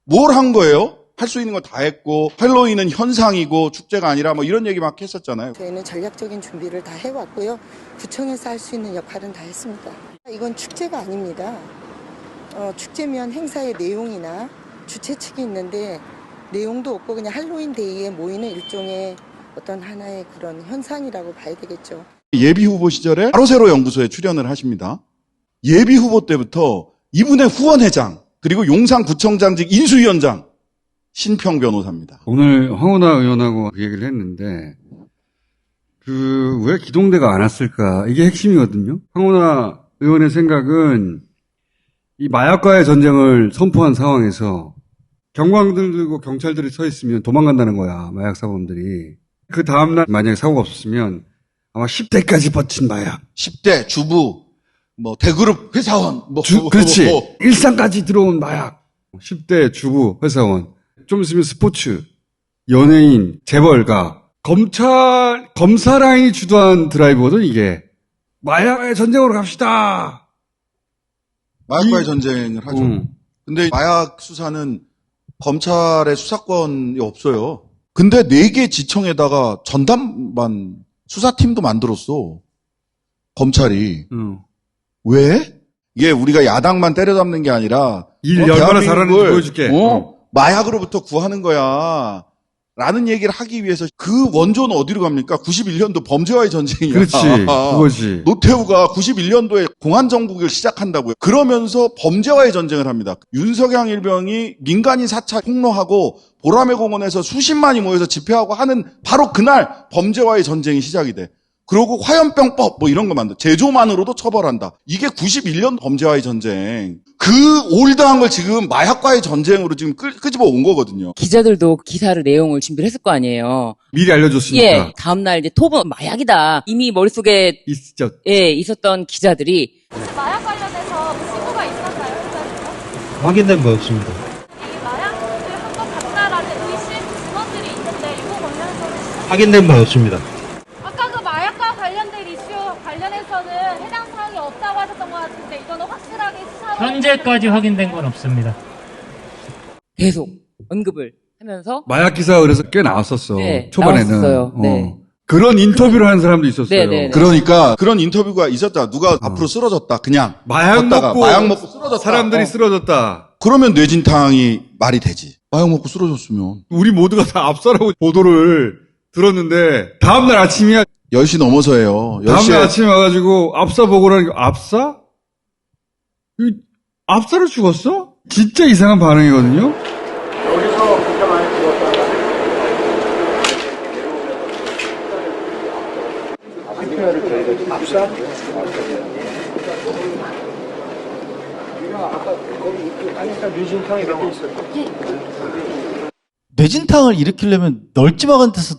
S13: 뭘 한 거예요? 할 수 있는 거 다 했고, 할로윈은 현상이고 축제가 아니라 뭐 이런 얘기 막 했었잖아요.
S17: 저희는 전략적인 준비를 다 해왔고요. 구청에서 할 수 있는 역할은 다 했습니다. 이건 축제가 아닙니다. 축제면 행사의 내용이나 주최 측이 있는데 내용도 없고 그냥 할로윈 데이에 모이는 일종의 어떤 하나의 그런 현상이라고 봐야 되겠죠.
S13: 예비 후보 시절에 바로세로 연구소에 출연을 하십니다. 예비 후보 때부터 이분의 후원회장, 그리고 용산구청장직 인수위원장 신평 변호사입니다.
S1: 오늘 황운하 의원하고 그 얘기를 했는데 왜 기동대가 안 왔을까? 이게 핵심이거든요. 황운하 의원의 생각은 이 마약과의 전쟁을 선포한 상황에서 경광등 들고 경찰들이 서 있으면 도망간다는 거야. 마약 사범들이. 그 다음날 만약에 사고가 없었으면 아마 10대까지 버틴 마약.
S13: 10대 주부, 뭐 대그룹 회사원,
S1: 그렇지. 일상까지 들어온 마약. 10대 주부 회사원. 좀 있으면 스포츠, 연예인, 재벌가, 검사 라인이 주도한 드라이브거든, 이게. 마약의 전쟁으로 갑시다.
S13: 마약과의 전쟁을 하죠. 근데 마약 수사는 검찰의 수사권이 없어요. 근데 4개 지청에다가 전담반 수사팀도 만들었어. 검찰이. 왜? 이게 우리가 야당만 때려잡는 게 아니라
S1: 일 얼마나 잘하는지 보여줄게.
S13: 마약으로부터 구하는 거야. 라는 얘기를 하기 위해서 그 원조는 어디로 갑니까? 91년도 범죄와의 전쟁이야.
S1: 그렇지. 그거지.
S13: 노태우가 91년도에 공안정국을 시작한다고요. 그러면서 범죄와의 전쟁을 합니다. 윤석열 일병이 민간인 사찰 폭로하고 보라매 공원에서 수십만이 모여서 집회하고 하는 바로 그날 범죄와의 전쟁이 시작이 돼. 그러고 화염병법 뭐 이런 거 만들어. 제조만으로도 처벌한다. 이게 91년 범죄와의 전쟁. 그 올드한 걸 지금 마약과의 전쟁으로 지금 끄집어 온 거거든요.
S14: 기자들도 기사를 내용을 준비를 했을 거 아니에요.
S1: 미리 알려줬으니까.
S14: 예. 다음날 이제 톱은 마약이다. 이미 머릿속에 있었던 기자들이
S9: 마약 관련해서 신고가 있었나요? 회사에서?
S18: 확인된 바 없습니다.
S9: 이 마약을 한번 갔다라는 의심 증언들이 있는데 이거 관련해서는
S18: 확인된 바 없습니다.
S9: 아까 그 마약과 관련된 이슈 관련해서는 해당 사항이 없다고 하셨던 것 같은데 이거는 확실하게 수사를
S10: 현재까지 확인된 건 없습니다.
S14: 계속 언급을 하면서
S1: 마약 기사가 그래서 꽤 나왔었어.
S14: 네,
S1: 초반에는.
S14: 나왔었어요. 네.
S1: 그런 인터뷰를 하는 사람도 있었어요.
S14: 네네네.
S13: 그러니까 그런 인터뷰가 있었다. 누가 앞으로 쓰러졌다. 그냥
S1: 마약
S13: 먹고 쓰러졌다.
S1: 사람들이 쓰러졌다.
S13: 그러면 뇌진탕이 말이 되지. 마약 먹고 쓰러졌으면.
S1: 우리 모두가 다 압사라고 보도를 들었는데 다음날 아침이야.
S13: 10시 넘어서예요. 10시에.
S1: 다음날 아침에 와가지고 압사 보고를 하니까 압사? 압사로 죽었어? 진짜 이상한 반응이거든요.
S11: 여기서 그렇게 많이 죽었다. 압사? 우리가 아까 거기 아니까 뇌진탕 이렇게 있었죠.
S12: 뇌진탕을 일으키려면 널찍막한 데서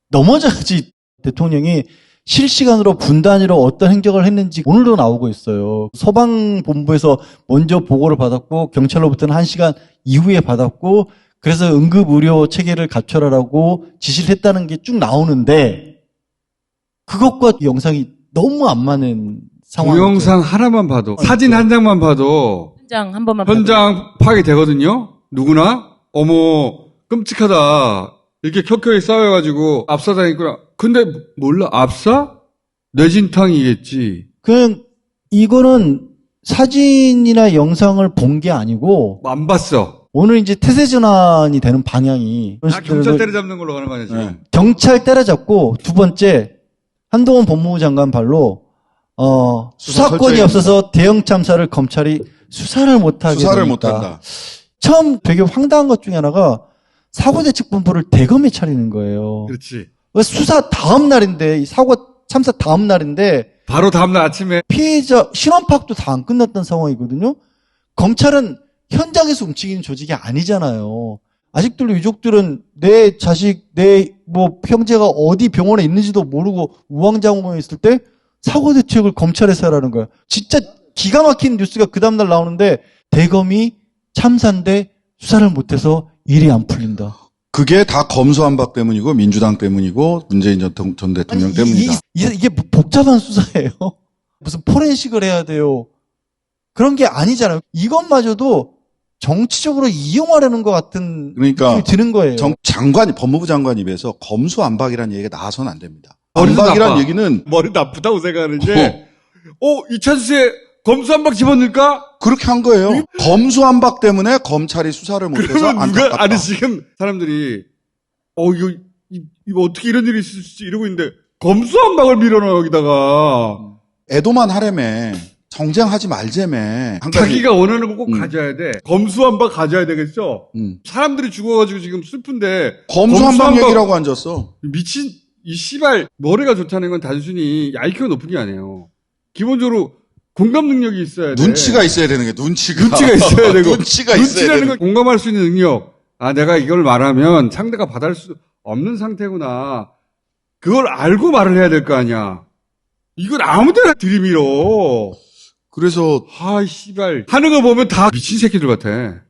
S12: 넘어져야지. 대통령이 실시간으로 분단위로 어떤 행적을 했는지 오늘도 나오고 있어요. 소방본부에서 먼저 보고를 받았고 경찰로부터는 1시간 이후에 받았고 그래서 응급의료 체계를 갖춰라라고 지시를 했다는 게 쭉 나오는데 그것과 영상이 너무 안 맞는 상황이죠.
S1: 동영상 하나만 봐도 사진 한 장만 봐도
S14: 현장 한 번만
S1: 현장 파악이 되거든요. 누구나 어머 끔찍하다. 이렇게 켜켜이 싸워가지고 압사당했구나. 근데 몰라 압사? 뇌진탕이겠지.
S12: 그냥 이거는 사진이나 영상을 본 게 아니고
S1: 안 봤어.
S12: 오늘 이제 태세 전환이 되는 방향이
S1: 경찰 때려잡는 걸로 가는 거 아니야 지금?
S12: 네. 경찰 때려잡고 두 번째 한동훈 법무부 장관 발로 수사권이 없어서 대형 참사를 검찰이 수사를 못하게
S13: 수사를
S12: 되니까.
S13: 못한다.
S12: 처음 되게 황당한 것 중에 하나가 사고대책본부를 대검에 차리는 거예요.
S1: 그렇지.
S12: 수사 다음 날인데, 이 사고 참사 다음 날인데,
S1: 바로 다음날 아침에
S12: 피해자 신원 파악도 다 안 끝났던 상황이거든요. 검찰은 현장에서 움직이는 조직이 아니잖아요. 아직도 유족들은 내 자식, 내 뭐 형제가 어디 병원에 있는지도 모르고 우왕좌왕에 있을 때 사고 대책을 검찰에서 하라는 거야. 진짜 기가 막힌 뉴스가 그 다음날 나오는데 대검이 참사인데 수사를 못해서 일이 안 풀린다.
S13: 그게 다 검수완박 때문이고 민주당 때문이고 문재인 전 대통령 때문이다.
S12: 이게 복잡한 수사예요. 무슨 포렌식을 해야 돼요. 그런 게 아니잖아요. 이것마저도 정치적으로 이용하려는 것 같은
S13: 그러니까
S12: 느낌이 드는 거예요.
S13: 법무부 장관 입에서 검수완박이라는 얘기가 나와서는 안 됩니다.
S1: 머리도
S13: 완박이란
S1: 나빠.
S13: 얘기는
S1: 머리 나쁘다고 생각하는데 이찬수에 검수완박 집어넣을까?
S13: 그렇게 한 거예요. 검수완박 때문에 검찰이 수사를 못해서
S1: 그러면
S13: 안타깝다.
S1: 아니 지금 사람들이 이거 어떻게 이런 일이 있을 수 있지 이러고 있는데 검수완박을 밀어넣어 여기다가
S13: 애도만 하려매 정쟁하지 말자매.
S1: 자기가 원하는 거 꼭 가져야 돼. 검수완박 가져야 되겠죠? 사람들이 죽어가지고 지금 슬픈데
S13: 검수완박 얘기라고 앉았어.
S1: 미친 이 씨발 머리가 좋다는 건 단순히 IQ가 높은 게 아니에요. 기본적으로 공감 능력이 있어야 돼.
S13: 눈치가 있어야 되는 게 눈치가
S1: 있어야 되고
S13: 눈치가 있어야
S1: 눈치라는
S13: 되는
S1: 건 공감할 수 있는 능력. 내가 이걸 말하면 상대가 받아들 수 없는 상태구나. 그걸 알고 말을 해야 될 거 아니야. 이걸 아무데나 들이밀어.
S13: 그래서
S1: 씨발 하는 거 보면 다 미친 새끼들 같아.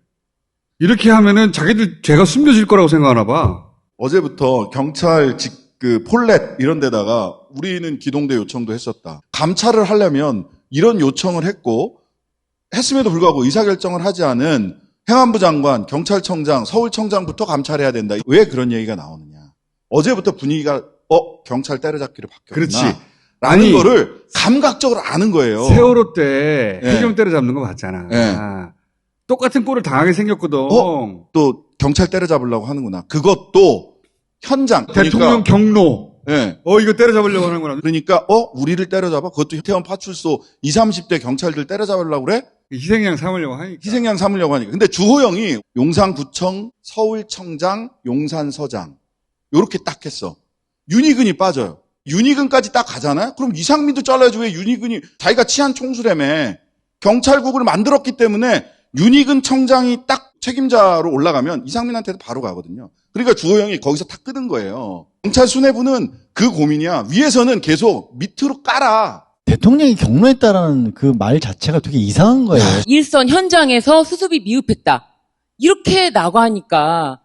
S1: 이렇게 하면은 자기들 죄가 숨겨질 거라고 생각하나 봐.
S13: 어제부터 경찰 폴렛 이런 데다가 우리는 기동대 요청도 했었다. 감찰을 하려면 이런 요청을 했음에도 불구하고 의사결정을 하지 않은 행안부 장관, 경찰청장, 서울청장부터 감찰해야 된다. 왜 그런 얘기가 나오느냐. 어제부터 분위기가 경찰 때려잡기로 바뀌었구나.
S1: 그렇지.
S13: 라는 거를 감각적으로 아는 거예요.
S1: 세월호 때
S13: 네.
S1: 해경 때려잡는 거 봤잖아.
S13: 네.
S1: 똑같은 꼴을 당하게 생겼거든.
S13: 또 경찰 때려잡으려고 하는구나. 그것도 현장.
S1: 대통령 경로.
S13: 네.
S1: 이거 때려잡으려고 하는구나.
S13: 그러니까 우리를 때려잡아? 그것도 이태원 파출소 20, 30대 경찰들 때려잡으려고 그래?
S1: 희생양 삼으려고 하니까.
S13: 희생양 삼으려고 하니까. 근데 주호영이 용산구청, 서울청장, 용산서장 요렇게 딱 했어. 윤희근이 빠져요. 윤희근까지 딱 가잖아요? 그럼 이상민도 잘라야지. 왜 윤희근이 자기가 치안 총수라며 경찰국을 만들었기 때문에 윤희근 청장이 딱 책임자로 올라가면 이상민한테도 바로 가거든요. 그러니까 주호영이 거기서 탁 끄는 거예요. 경찰 수뇌부는 그 고민이야. 위에서는 계속 밑으로 깔아.
S12: 대통령이 경로했다라는 그 말 자체가 되게 이상한 거예요.
S14: 일선 현장에서 수습이 미흡했다. 이렇게 나가니까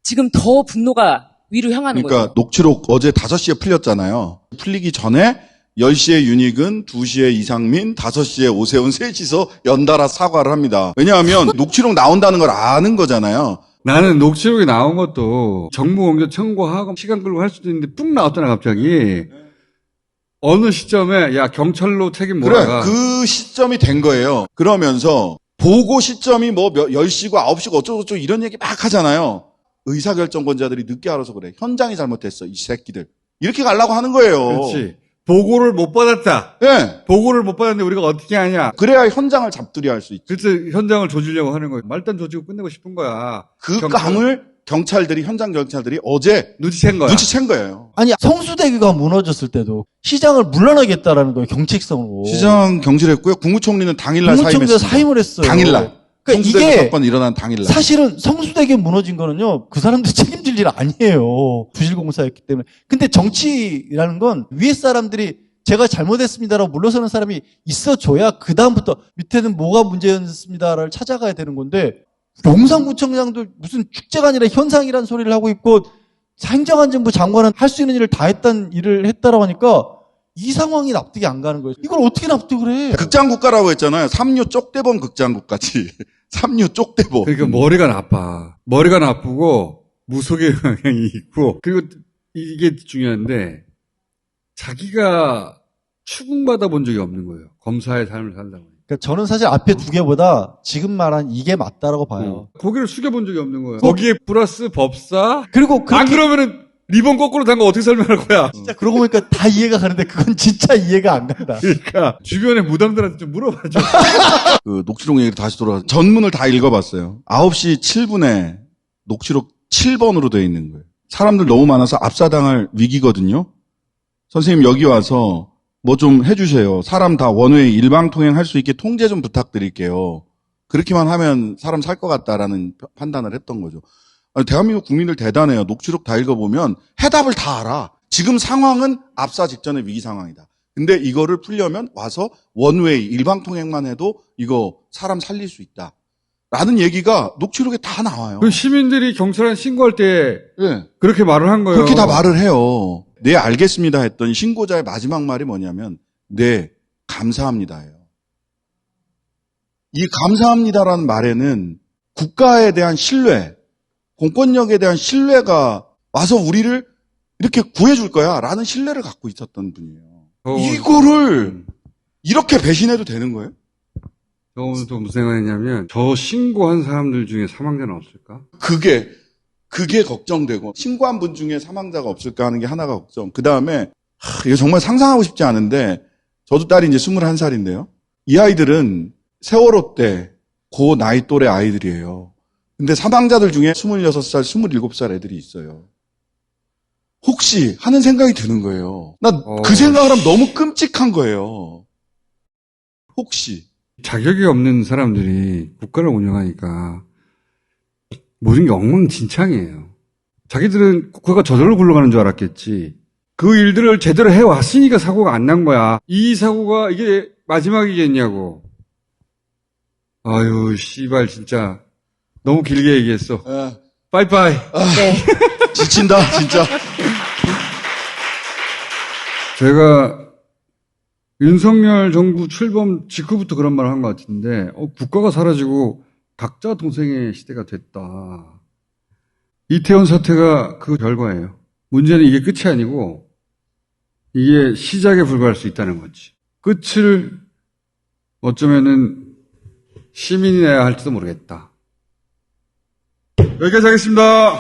S14: 지금 더 분노가 위로 향하는
S13: 그러니까
S14: 거죠.
S13: 녹취록 어제 5시에 풀렸잖아요. 풀리기 전에 10시에 윤희근, 2시에 이상민, 5시에 오세훈 3시서 연달아 사과를 합니다. 왜냐하면 녹취록 나온다는 걸 아는 거잖아요.
S1: 나는 녹취록이 나온 것도 정부 공개 청구하고 시간 끌고 할 수도 있는데 뚝 나왔잖아 갑자기. 어느 시점에 경찰로 책임 몰아가.
S13: 그래 그 시점이 된 거예요. 그러면서 보고 시점이 10시고 9시고 어쩌고저쩌고 이런 얘기 막 하잖아요. 의사결정권자들이 늦게 알아서 그래. 현장이 잘못했어 이 새끼들. 이렇게 가려고 하는 거예요.
S1: 그렇지. 보고를 못 받았다.
S13: 네.
S1: 보고를 못 받았는데 우리가 어떻게 하냐.
S13: 그래야 현장을 잡들이야 할 수 있지.
S1: 그래서 현장을 조지려고 하는 거예요. 말단 조지고 끝내고 싶은 거야.
S13: 그 깡을 현장 경찰들이 어제
S1: 눈치챈
S13: 거예요.
S12: 아니 성수대교가 무너졌을 때도 시장을 물러나겠다라는 거예요. 경책성으로.
S13: 시장 경질했고요. 국무총리는 당일날
S12: 국무총리가 사임을 했어요.
S13: 당일날.
S12: 그러니까
S13: 성수대교
S12: 이게
S13: 사건 일어난 당일날.
S12: 사실은 성수대교 무너진 거는요. 그 사람들 책임질 일 아니에요. 부실공사였기 때문에. 근데 정치라는 건 위에 사람들이 제가 잘못했습니다라고 물러서는 사람이 있어줘야 그 다음부터 밑에는 뭐가 문제였습니다를 찾아가야 되는 건데 용산구청장도 무슨 축제가 아니라 현상이라는 소리를 하고 있고 행정안전부 장관은 할 수 있는 일을 다 일을 했다라고 하니까 이 상황이 납득이 안 가는 거예요. 이걸 어떻게 납득을 해?
S13: 극장국가라고 했잖아요. 삼류 쪽대본 극장국같이. 삼류 쪽대본.
S1: 그러니까 머리가 나빠. 머리가 나쁘고 무속의 영향이 있고 그리고 이게 중요한데 자기가 추궁받아 본 적이 없는 거예요. 검사의 삶을 살다 보니.
S12: 그러니까 저는 사실 앞에 두 개보다 지금 말한 이게 맞다라고 봐요.
S1: 고개를 숙여본 적이 없는 거예요. 거기에 플러스 법사.
S12: 그리고
S1: 안 그러면은 리본 거꾸로 단 거 어떻게 설명할 거야?
S12: 진짜 그러고 보니까 다 이해가 가는데 그건 진짜 이해가 안 간다.
S1: 그러니까 주변의 무당들한테 좀 물어봐줘.
S13: 그 녹취록 얘기로 다시 돌아와서 전문을 다 읽어봤어요. 9시 7분에 녹취록 7번으로 되어 있는 거예요. 사람들 너무 많아서 압사당할 위기거든요. 선생님 여기 와서 뭐 좀 해주세요. 사람 다 원웨이 일방통행할 수 있게 통제 좀 부탁드릴게요. 그렇게만 하면 사람 살 것 같다라는 판단을 했던 거죠. 아니, 대한민국 국민들 대단해요. 녹취록 다 읽어보면 해답을 다 알아. 지금 상황은 압사 직전의 위기 상황이다. 근데 이거를 풀려면 와서 원웨이 일방통행만 해도 이거 사람 살릴 수 있다. 라는 얘기가 녹취록에 다 나와요.
S1: 그 시민들이 경찰에 신고할 때
S13: 네.
S1: 그렇게 말을 한 거예요.
S13: 그렇게 다 말을 해요. 네, 알겠습니다 했더니 신고자의 마지막 말이 뭐냐면 네, 감사합니다예요. 이 감사합니다라는 말에는 국가에 대한 신뢰, 공권력에 대한 신뢰가 와서 우리를 이렇게 구해줄 거야 라는 신뢰를 갖고 있었던 분이에요. 이거를 이렇게 배신해도 되는 거예요?
S1: 저 오늘 또 무슨 생각했냐면 저 신고한 사람들 중에 사망자는 없을까?
S13: 그게 걱정되고 신고한 분 중에 사망자가 없을까 하는 게 하나가 걱정. 그 다음에 이거 정말 상상하고 싶지 않은데 저도 딸이 이제 21살인데요. 이 아이들은 세월호 때 그 나이 또래 아이들이에요. 근데 사망자들 중에 26살, 27살 애들이 있어요. 혹시 하는 생각이 드는 거예요. 나 그 생각을 하면 너무 끔찍한 거예요. 혹시.
S1: 자격이 없는 사람들이 국가를 운영하니까 모든 게 엉망진창이에요. 자기들은 국가가 저절로 굴러가는 줄 알았겠지. 그 일들을 제대로 해왔으니까 사고가 안 난 거야. 이 사고가 이게 마지막이겠냐고. 아유, 씨발, 진짜. 너무 길게 얘기했어. 빠이빠이.
S13: 네. 지친다, 진짜.
S1: 제가 윤석열 정부 출범 직후부터 그런 말을 한 것 같은데, 국가가 사라지고 각자 동생의 시대가 됐다. 이태원 사태가 그 결과예요. 문제는 이게 끝이 아니고, 이게 시작에 불과할 수 있다는 거지. 끝을 어쩌면은 시민이 내야 할지도 모르겠다. 여기까지 하겠습니다.